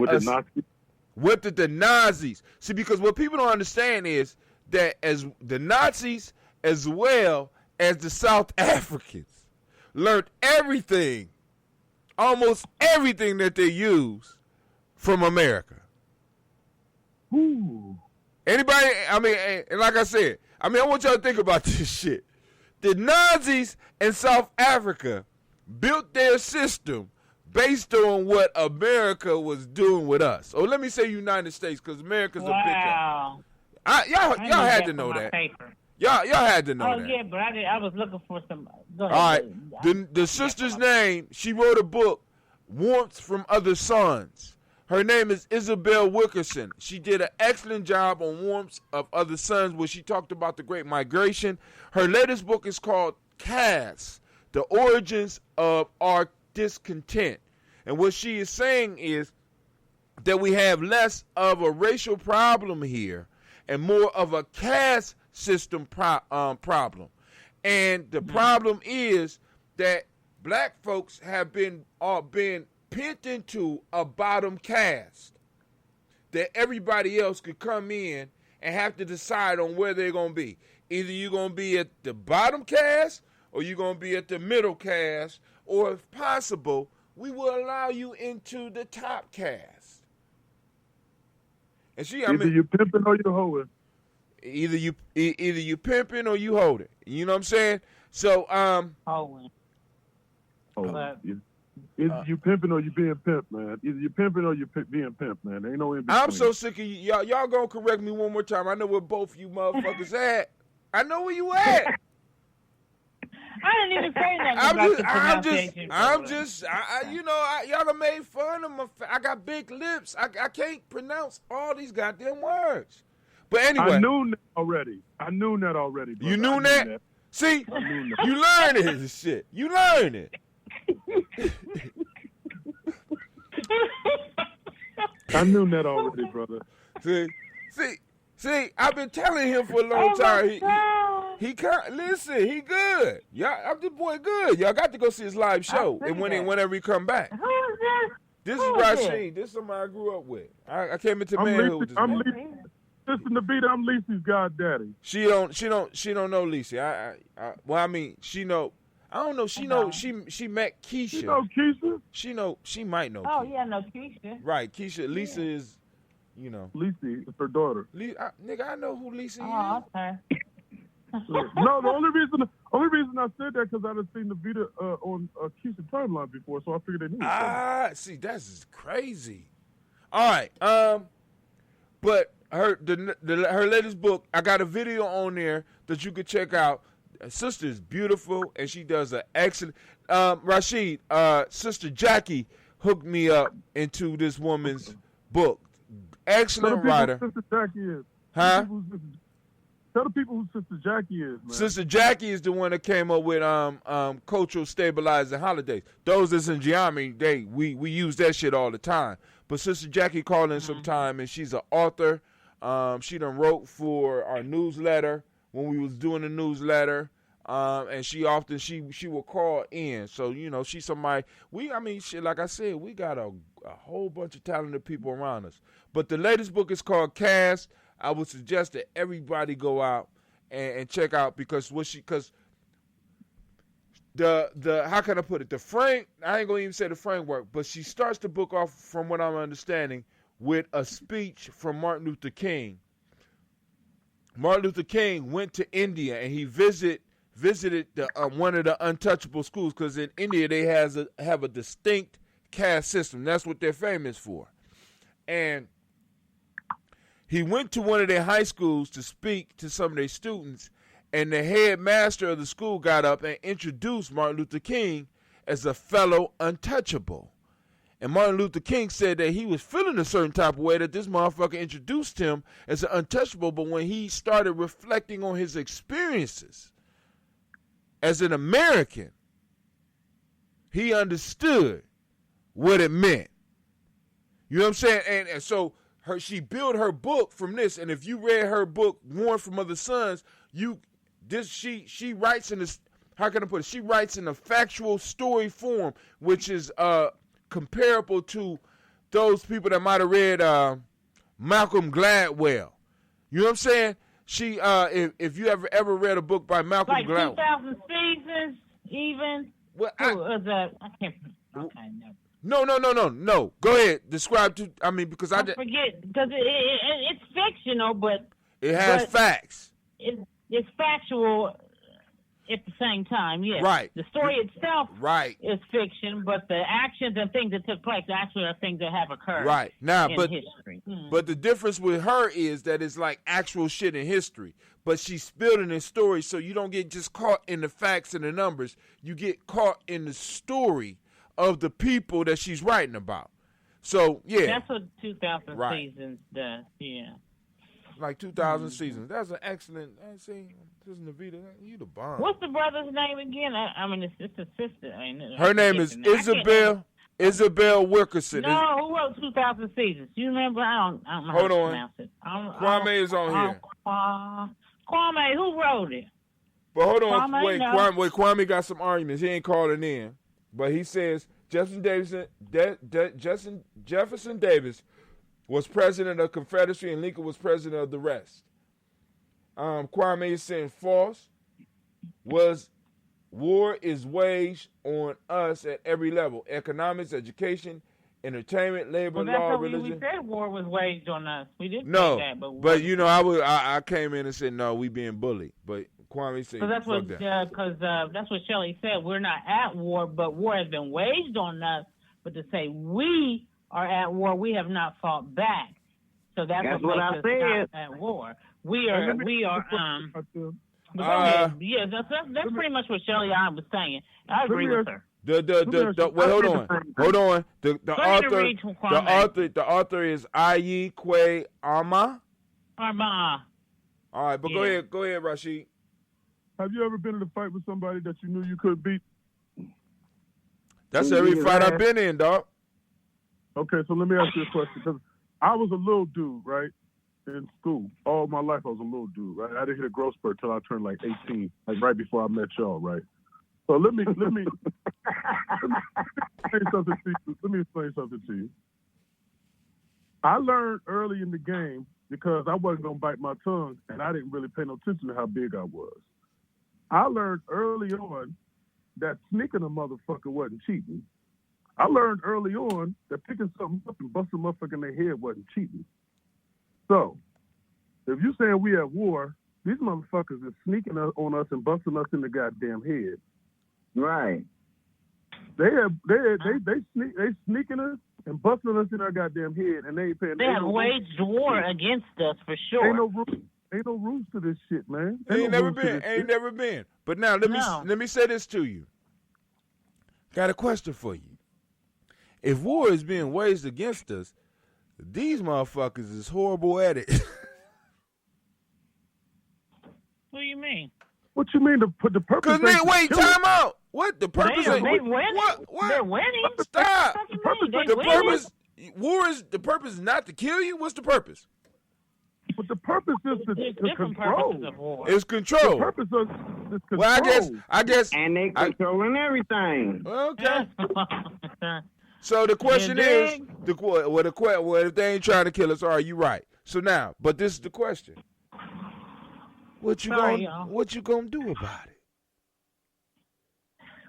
What did the Nazis? See, because what people don't understand is that as the Nazis as well as the South Africans learned everything, almost everything that they use from America. Ooh. Anybody, I mean, and like I said, I want y'all to think about this shit. The Nazis in South Africa built their system based on what America was doing with us. Or let me say United States, because America's a big country. Y'all had to know that. Y'all had to know that. Oh, yeah, but I was looking for some. Go ahead. All right. The sister's name, she wrote a book, Warmth from Other Suns. Her name is Isabel Wilkerson. She did an excellent job on Warmth of Other Suns, where she talked about the Great Migration. Her latest book is called Caste, The Origins of Our Discontent. And what she is saying is that we have less of a racial problem here and more of a caste system problem. And the problem is that black folks have been pent into a bottom caste that everybody else could come in and have to decide on where they're going to be. Either you're going to be at the bottom caste or you're going to be at the middle caste, or if possible, we will allow you into the top caste. And either you pimping or you hoeing. Either you pimping or you holding. You know what I'm saying? So Hoeing. Either you pimping or you being pimped, man. Either you pimping or you being pimped, man. There ain't no in between. I'm so sick of you. Y'all gonna correct me one more time. I know where both you motherfuckers at. I know where you at. I didn't even say nothing about the pronunciation. Y'all done made fun of my. I got big lips. I can't pronounce all these goddamn words. But anyway, I knew that already. Brother. You knew that? See, you learning this shit. You learn it. I knew that already, brother. See, I've been telling him for a long time. He can't listen. He good. Y'all, this boy good. Y'all got to go see his live show, and whenever he come back. Who is this? This is Rasheen. This is somebody I grew up with. I came into manhood with this man. Listen to Vita, I'm Lisi's goddaddy. She don't know Lisi. Well, I mean, she know. I don't know. She met Keisha. You know Keisha? She might know. Oh Keisha. yeah, no Keisha. Right, Keisha. Lisa is, Lisi is her daughter. Nigga, I know who Lisa is. Oh, okay. No, the only reason I said that because I done seen the Vita on Keisha timeline before, so I figured they knew. See, that's crazy. All right, but her latest book, I got a video on there that you could check out. Her sister is beautiful, and she does an excellent. Rashid, Sister Jackie hooked me up into this woman's book. Excellent writer. Who Sister Jackie is. Huh? Tell the people who Sister Jackie is, man. Sister Jackie is the one that came up with cultural stabilizing holidays. Those that's in Gye-Nyame, we use that shit all the time. But Sister Jackie called in sometime, and she's an author. She done wrote for our newsletter when we was doing the newsletter. And she often she will call in. So, she's somebody like I said, we got a whole bunch of talented people around us. But the latest book is called Cast. I would suggest that everybody go out and check out because the how can I put it? I ain't gonna even say the framework, but she starts the book off, from what I'm understanding, with a speech from Martin Luther King. Martin Luther King went to India and he visited the one of the untouchable schools, because in India they have a distinct caste system. That's what they're famous for. And he went to one of their high schools to speak to some of their students, and the headmaster of the school got up and introduced Martin Luther King as a fellow untouchable. And Martin Luther King said that he was feeling a certain type of way that this motherfucker introduced him as an untouchable, but when he started reflecting on his experiences as an American, he understood what it meant. You know what I'm saying? And so she built her book from this. And if you read her book, Warn from Other Sons, she writes in this, how can I put it? She writes in a factual story form, which is comparable to those people that might have read Malcolm Gladwell. You know what I'm saying? She, if you ever read a book by Malcolm Gladwell, 2,000 Seasons, even. Well, I can't. Okay, no. No. Go ahead. Describe because I forget, because it's fictional, but it has facts. It's factual at the same time. Yes. Right. The story itself, right, is fiction, but the actions and things that took place actually are things that have occurred. Right. Now, in history. But the difference with her is that it's like actual shit in history, but she's building a story, so you don't get just caught in the facts and the numbers. You get caught in the story of the people that she's writing about. So, yeah. That's what 2,000 Seasons does, yeah. Like 2,000 Seasons. That's an excellent, see, Sister Navita, you the bomb. What's the brother's name again? It's a sister, ain't it? Her name is Isabel Wilkerson. No, who wrote 2,000 Seasons? You remember? I don't know how to pronounce it. Kwame is on here. Kwame, who wrote it? But hold on, Kwame got some arguments. He ain't calling in. But he says Jefferson Davis was president of Confederacy and Lincoln was president of the rest. Kwame is saying false. War is waged on us at every level: economics, education, entertainment, labor, law, religion. We said war was waged on us. We didn't say that, but you know, I came in and said no, we being bullied. But Kwame said that's what that's what Shelley said. We're not at war, but war has been waged on us. But to say we are at war, we have not fought back. So that's what makes us not at war. We are. Yeah, that's pretty much what Shelley I was saying. I agree with her. Hold on. The author is Ayi Kwe Arma. Arma. All right, but go ahead, Rashid. Have you ever been in a fight with somebody that you knew you could beat? That's every fight I've been in, dog. Okay, so let me ask you a question. Because I was a little dude, right, in school. All my life I was a little dude, right? I didn't hit a growth spurt till I turned like 18, like right before I met y'all, right? So let me explain something to you. Let me explain something to you. I learned early in the game because I wasn't gonna bite my tongue, and I didn't really pay no attention to how big I was. I learned early on that sneaking a motherfucker wasn't cheating. I learned early on that picking something up and busting a motherfucker in their head wasn't cheating. So, if you saying we at war, these motherfuckers is sneaking on us and busting us in the goddamn head. Right. They sneaking us and busting us in our goddamn head, and they ain't paying. They have waged war against us for sure. Ain't no rules to this shit, man. Ain't never been. But now let me say this to you. Got a question for you. If war is being waged against us, these motherfuckers is horrible at it. What do you mean? What you mean? The purpose? Because wait, time out. What the purpose? They're winning. What? They're winning. Stop. The purpose is not to kill you. What's the purpose? But the purpose is to control. It's control. The purpose is control. Well, I guess. And they controlling everything. Okay. So the question is, if they ain't trying to kill us, are you right? So now, but this is the question: what you gonna do about it?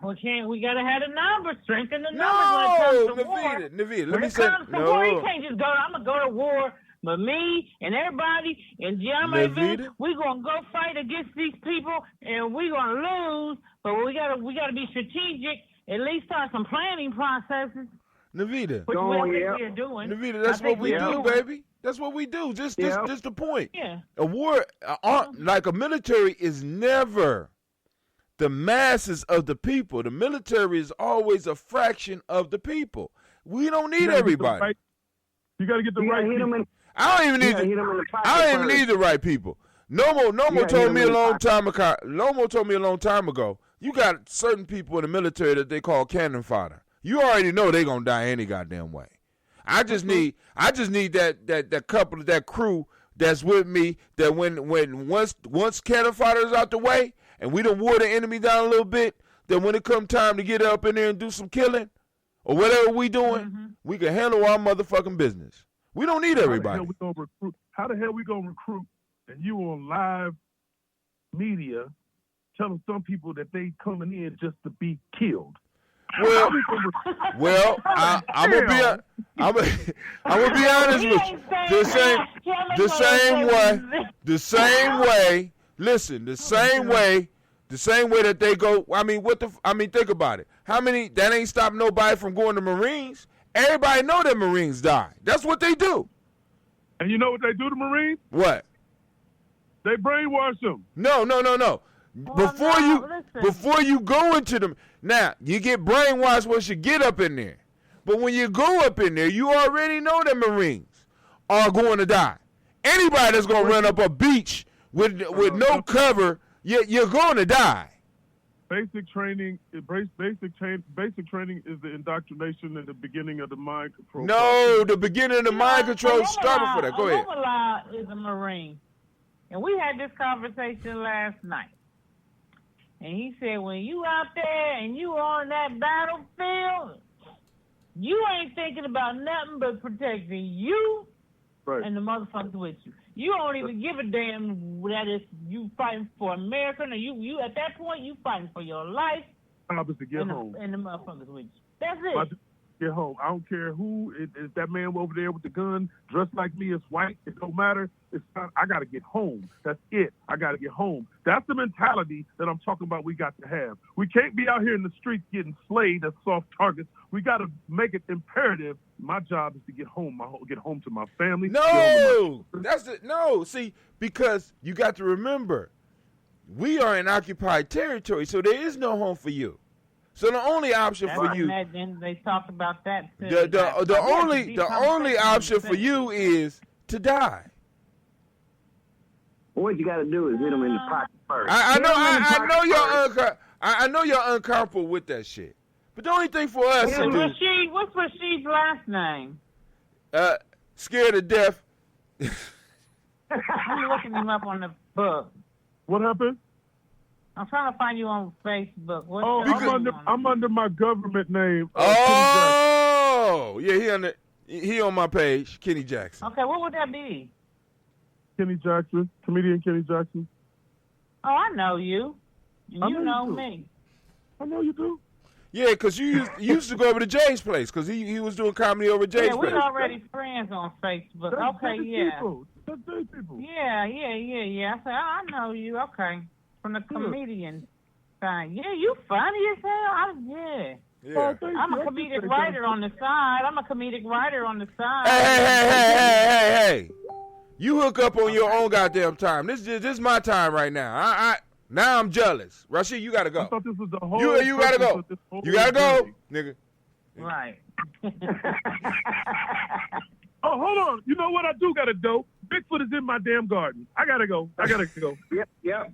We gotta have the numbers, strengthen the numbers when it comes to war. Navita, let me say war, you can't just go. I'm gonna go to war. But me and everybody in Gye-Nyame, we're gonna go fight against these people, and we're gonna lose. But we gotta be strategic. At least start some planning processes. Navita, we're doing. Navita, that's what we do, baby. That's what we do. Just the point. Yeah. A war, like a military, is never the masses of the people. The military is always a fraction of the people. We don't need everybody. You gotta get the right people. I don't even need the right people. Nomo told me a long time ago. Nomo told me a long time ago. You got certain people in the military that they call cannon fodder. You already know they gonna die any goddamn way. I just need that couple of that crew that's with me. That once cannon fodder is out the way and we done wore the enemy down a little bit, then when it come time to get up in there and do some killing or whatever we doing, we can handle our motherfucking business. We don't need everybody. How the hell we gonna recruit? And you on live media telling some people that they coming in just to be killed. Well, I'm gonna be honest with you. The same way that they go. Think about it. That ain't stop nobody from going to Marines. Everybody know that Marines die. That's what they do. And you know what they do to Marines? What? They brainwash them. No. Before you go into them, now you get brainwashed once you get up in there. But when you go up in there, you already know that Marines are going to die. Anybody that's going to run up a beach with no cover, you're going to die. Basic training is the indoctrination and the beginning of the mind control. No, the beginning of the mind control started for that. Go ahead. Omala is a Marine. And we had this conversation last night. And he said, when you out there and you on that battlefield, You ain't thinking about nothing but protecting you and the motherfuckers with you. You don't even give a damn that is you fighting for America. No, you at that point you fighting for your life. To get home. And the motherfuckers with you. That's it. Get home. I don't care who is that man over there with the gun, dressed like me, is white. It don't matter. It's not, I got to get home. That's it. I got to get home. That's the mentality that I'm talking about we got to have. We can't be out here in the streets getting slayed as soft targets. We got to make it imperative. My job is to get home. Get home to my family. No, that's it. No, see, because you got to remember, we are in occupied territory, so there is no home for you. So the only option for you, then they talked about that too. The only option for you is to die. What you got to do is hit them in the pocket first. I know you're uncomfortable with that shit. But the only thing for us to do. What's Rashid's last name? Scared to death. I'm looking him up on the book. What happened? I'm trying to find you on Facebook. I'm under my government name. Yeah, he on my page, Kenny Jackson. Okay, what would that be? Kenny Jackson, comedian Kenny Jackson. Oh, I know you. And you know me. I know you do. Yeah, because you used to go over to Jay's place because he was doing comedy over Jay's place. Yeah, we're already friends on Facebook. That's people. Yeah. I said, I know you. Okay. From the comedian side. Yeah, you funny as hell. Yeah. I'm a comedic writer on the side. Hey. You hook up on your own goddamn time. This is my time right now. Now I'm jealous. Rashid, you gotta go. I thought this was the whole you gotta go. You gotta go, nigga. Right. Oh, hold on. You know what I do gotta do? Bigfoot is in my damn garden. I gotta go. Yep.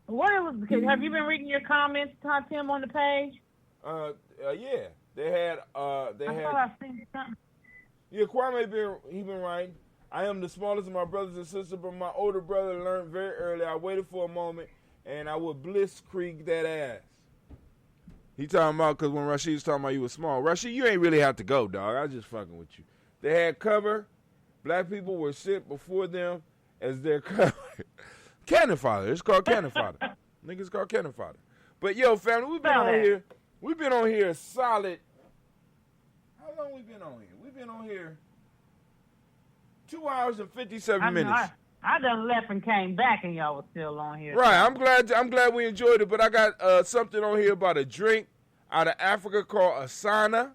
Have you been reading your comments, Tim, on the page? Yeah. They had. I thought I seen something. Yeah, Kwame been writing. I am the smallest of my brothers and sisters, but my older brother learned very early. I waited for a moment, and I would blitzkrieg that ass. He talking about because when Rashid was talking about you was small. Rashid, you ain't really have to go, dog. I was just fucking with you. They had cover. Black people were sent before them as their cover. Cannon fodder. It's called cannon fodder. Niggas called cannon fodder. But yo, family, we've been on here solid. How long we been on here? We've been on here 2 hours and 57 minutes. I done left and came back, and y'all was still on here. Right, I'm glad we enjoyed it. But I got something on here about a drink out of Africa called Asana,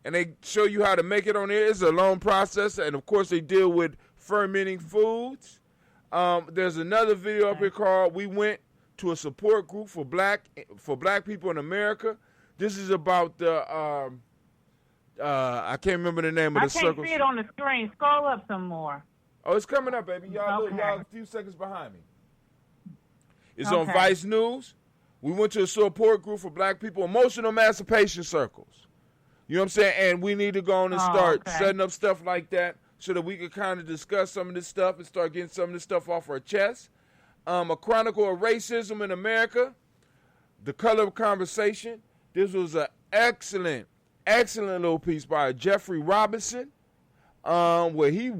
and they show you how to make it on here. It's a long process, and of course they deal with fermenting foods. There's another video up here called "We Went to a Support Group for Black People in America." This is about the I can't remember the name of the circle. I can't see it on the screen. Scroll up some more. Oh, it's coming up, baby. Y'all a few seconds behind me. It's on Vice News. We went to a support group for Black people, emotional emancipation circles. You know what I'm saying? And we need to go on and start setting up stuff like that so that we can kind of discuss some of this stuff and start getting some of this stuff off our chest. A Chronicle of Racism in America, The Color of Conversation. This was an excellent little piece by Jeffrey Robinson, where he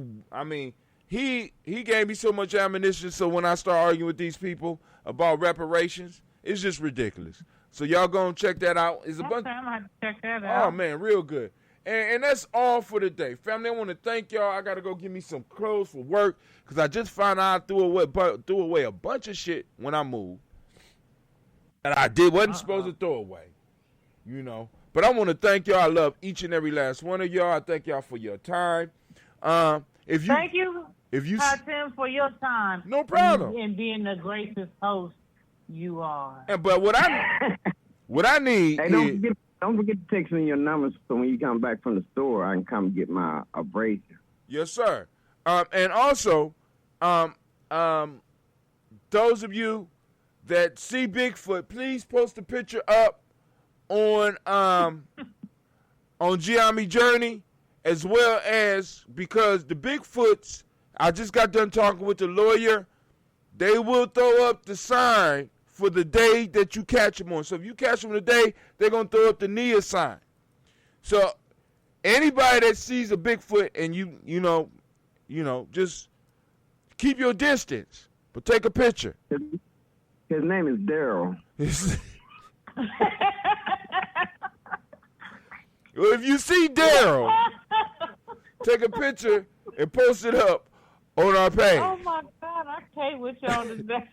gave me so much ammunition, so when I start arguing with these people about reparations, it's just ridiculous. So y'all go and check that out. It's a bunch. I'm gonna have to check that out. Oh man, real good. And that's all for today, family. I want to thank y'all. I gotta go get me some clothes for work because I just found out I threw away a bunch of shit when I moved that I wasn't supposed to throw away. You know. But I want to thank y'all. I love each and every last one of y'all. I thank y'all for your time. Thank you, Tim, for your time. No problem. And being the greatest host you are. But what I need is... Don't forget to text me your numbers so when you come back from the store, I can come get my abrasive. Yes, sir. And also, those of you that see Bigfoot, please post a picture up on Gye-Nyame Journey, as well as, because the Bigfoots, I just got done talking with the lawyer, they will throw up the sign for the day that you catch them on. So if you catch them today, they're going to throw up the Nia sign. So anybody that sees a Bigfoot and you know, just keep your distance, but take a picture. His name is Daryl. Well, if you see Daryl, take a picture and post it up on our page. Oh my God, I can't with y'all today.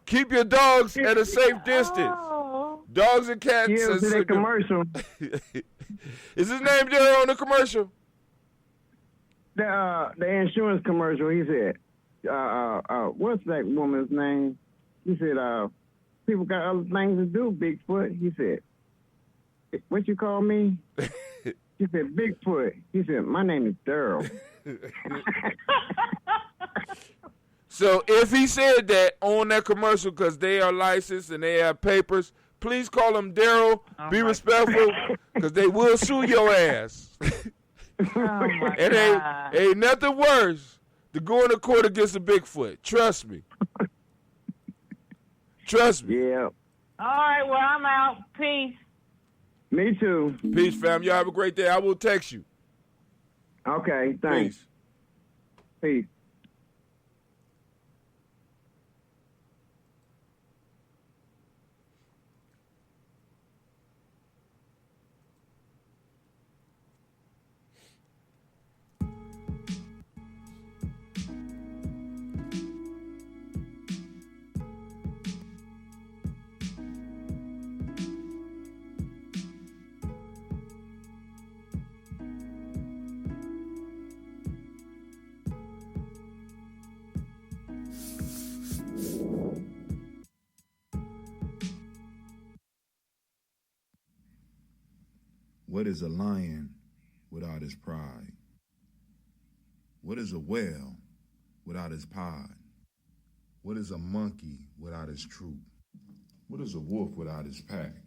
Keep your dogs at a safe distance. Oh. Dogs and cats. Yeah, see that commercial. Is his name Daryl on the commercial? The insurance commercial. He said, "What's that woman's name?" He said, "People got other things to do." Bigfoot. He said, "What you call me?" He said, "Bigfoot." He said, "My name is Daryl." So if he said that on that commercial because they are licensed and they have papers, please call them Daryl. Be respectful because they will sue your ass. And ain't nothing worse than going to court against a Bigfoot. Trust me. Trust me. Yeah. All right, well, I'm out. Peace. Me too. Peace, fam. Y'all have a great day. I will text you. Okay, thanks. Peace. Peace. What is a lion without his pride? What is a whale without his pod? What is a monkey without his troop? What is a wolf without his pack?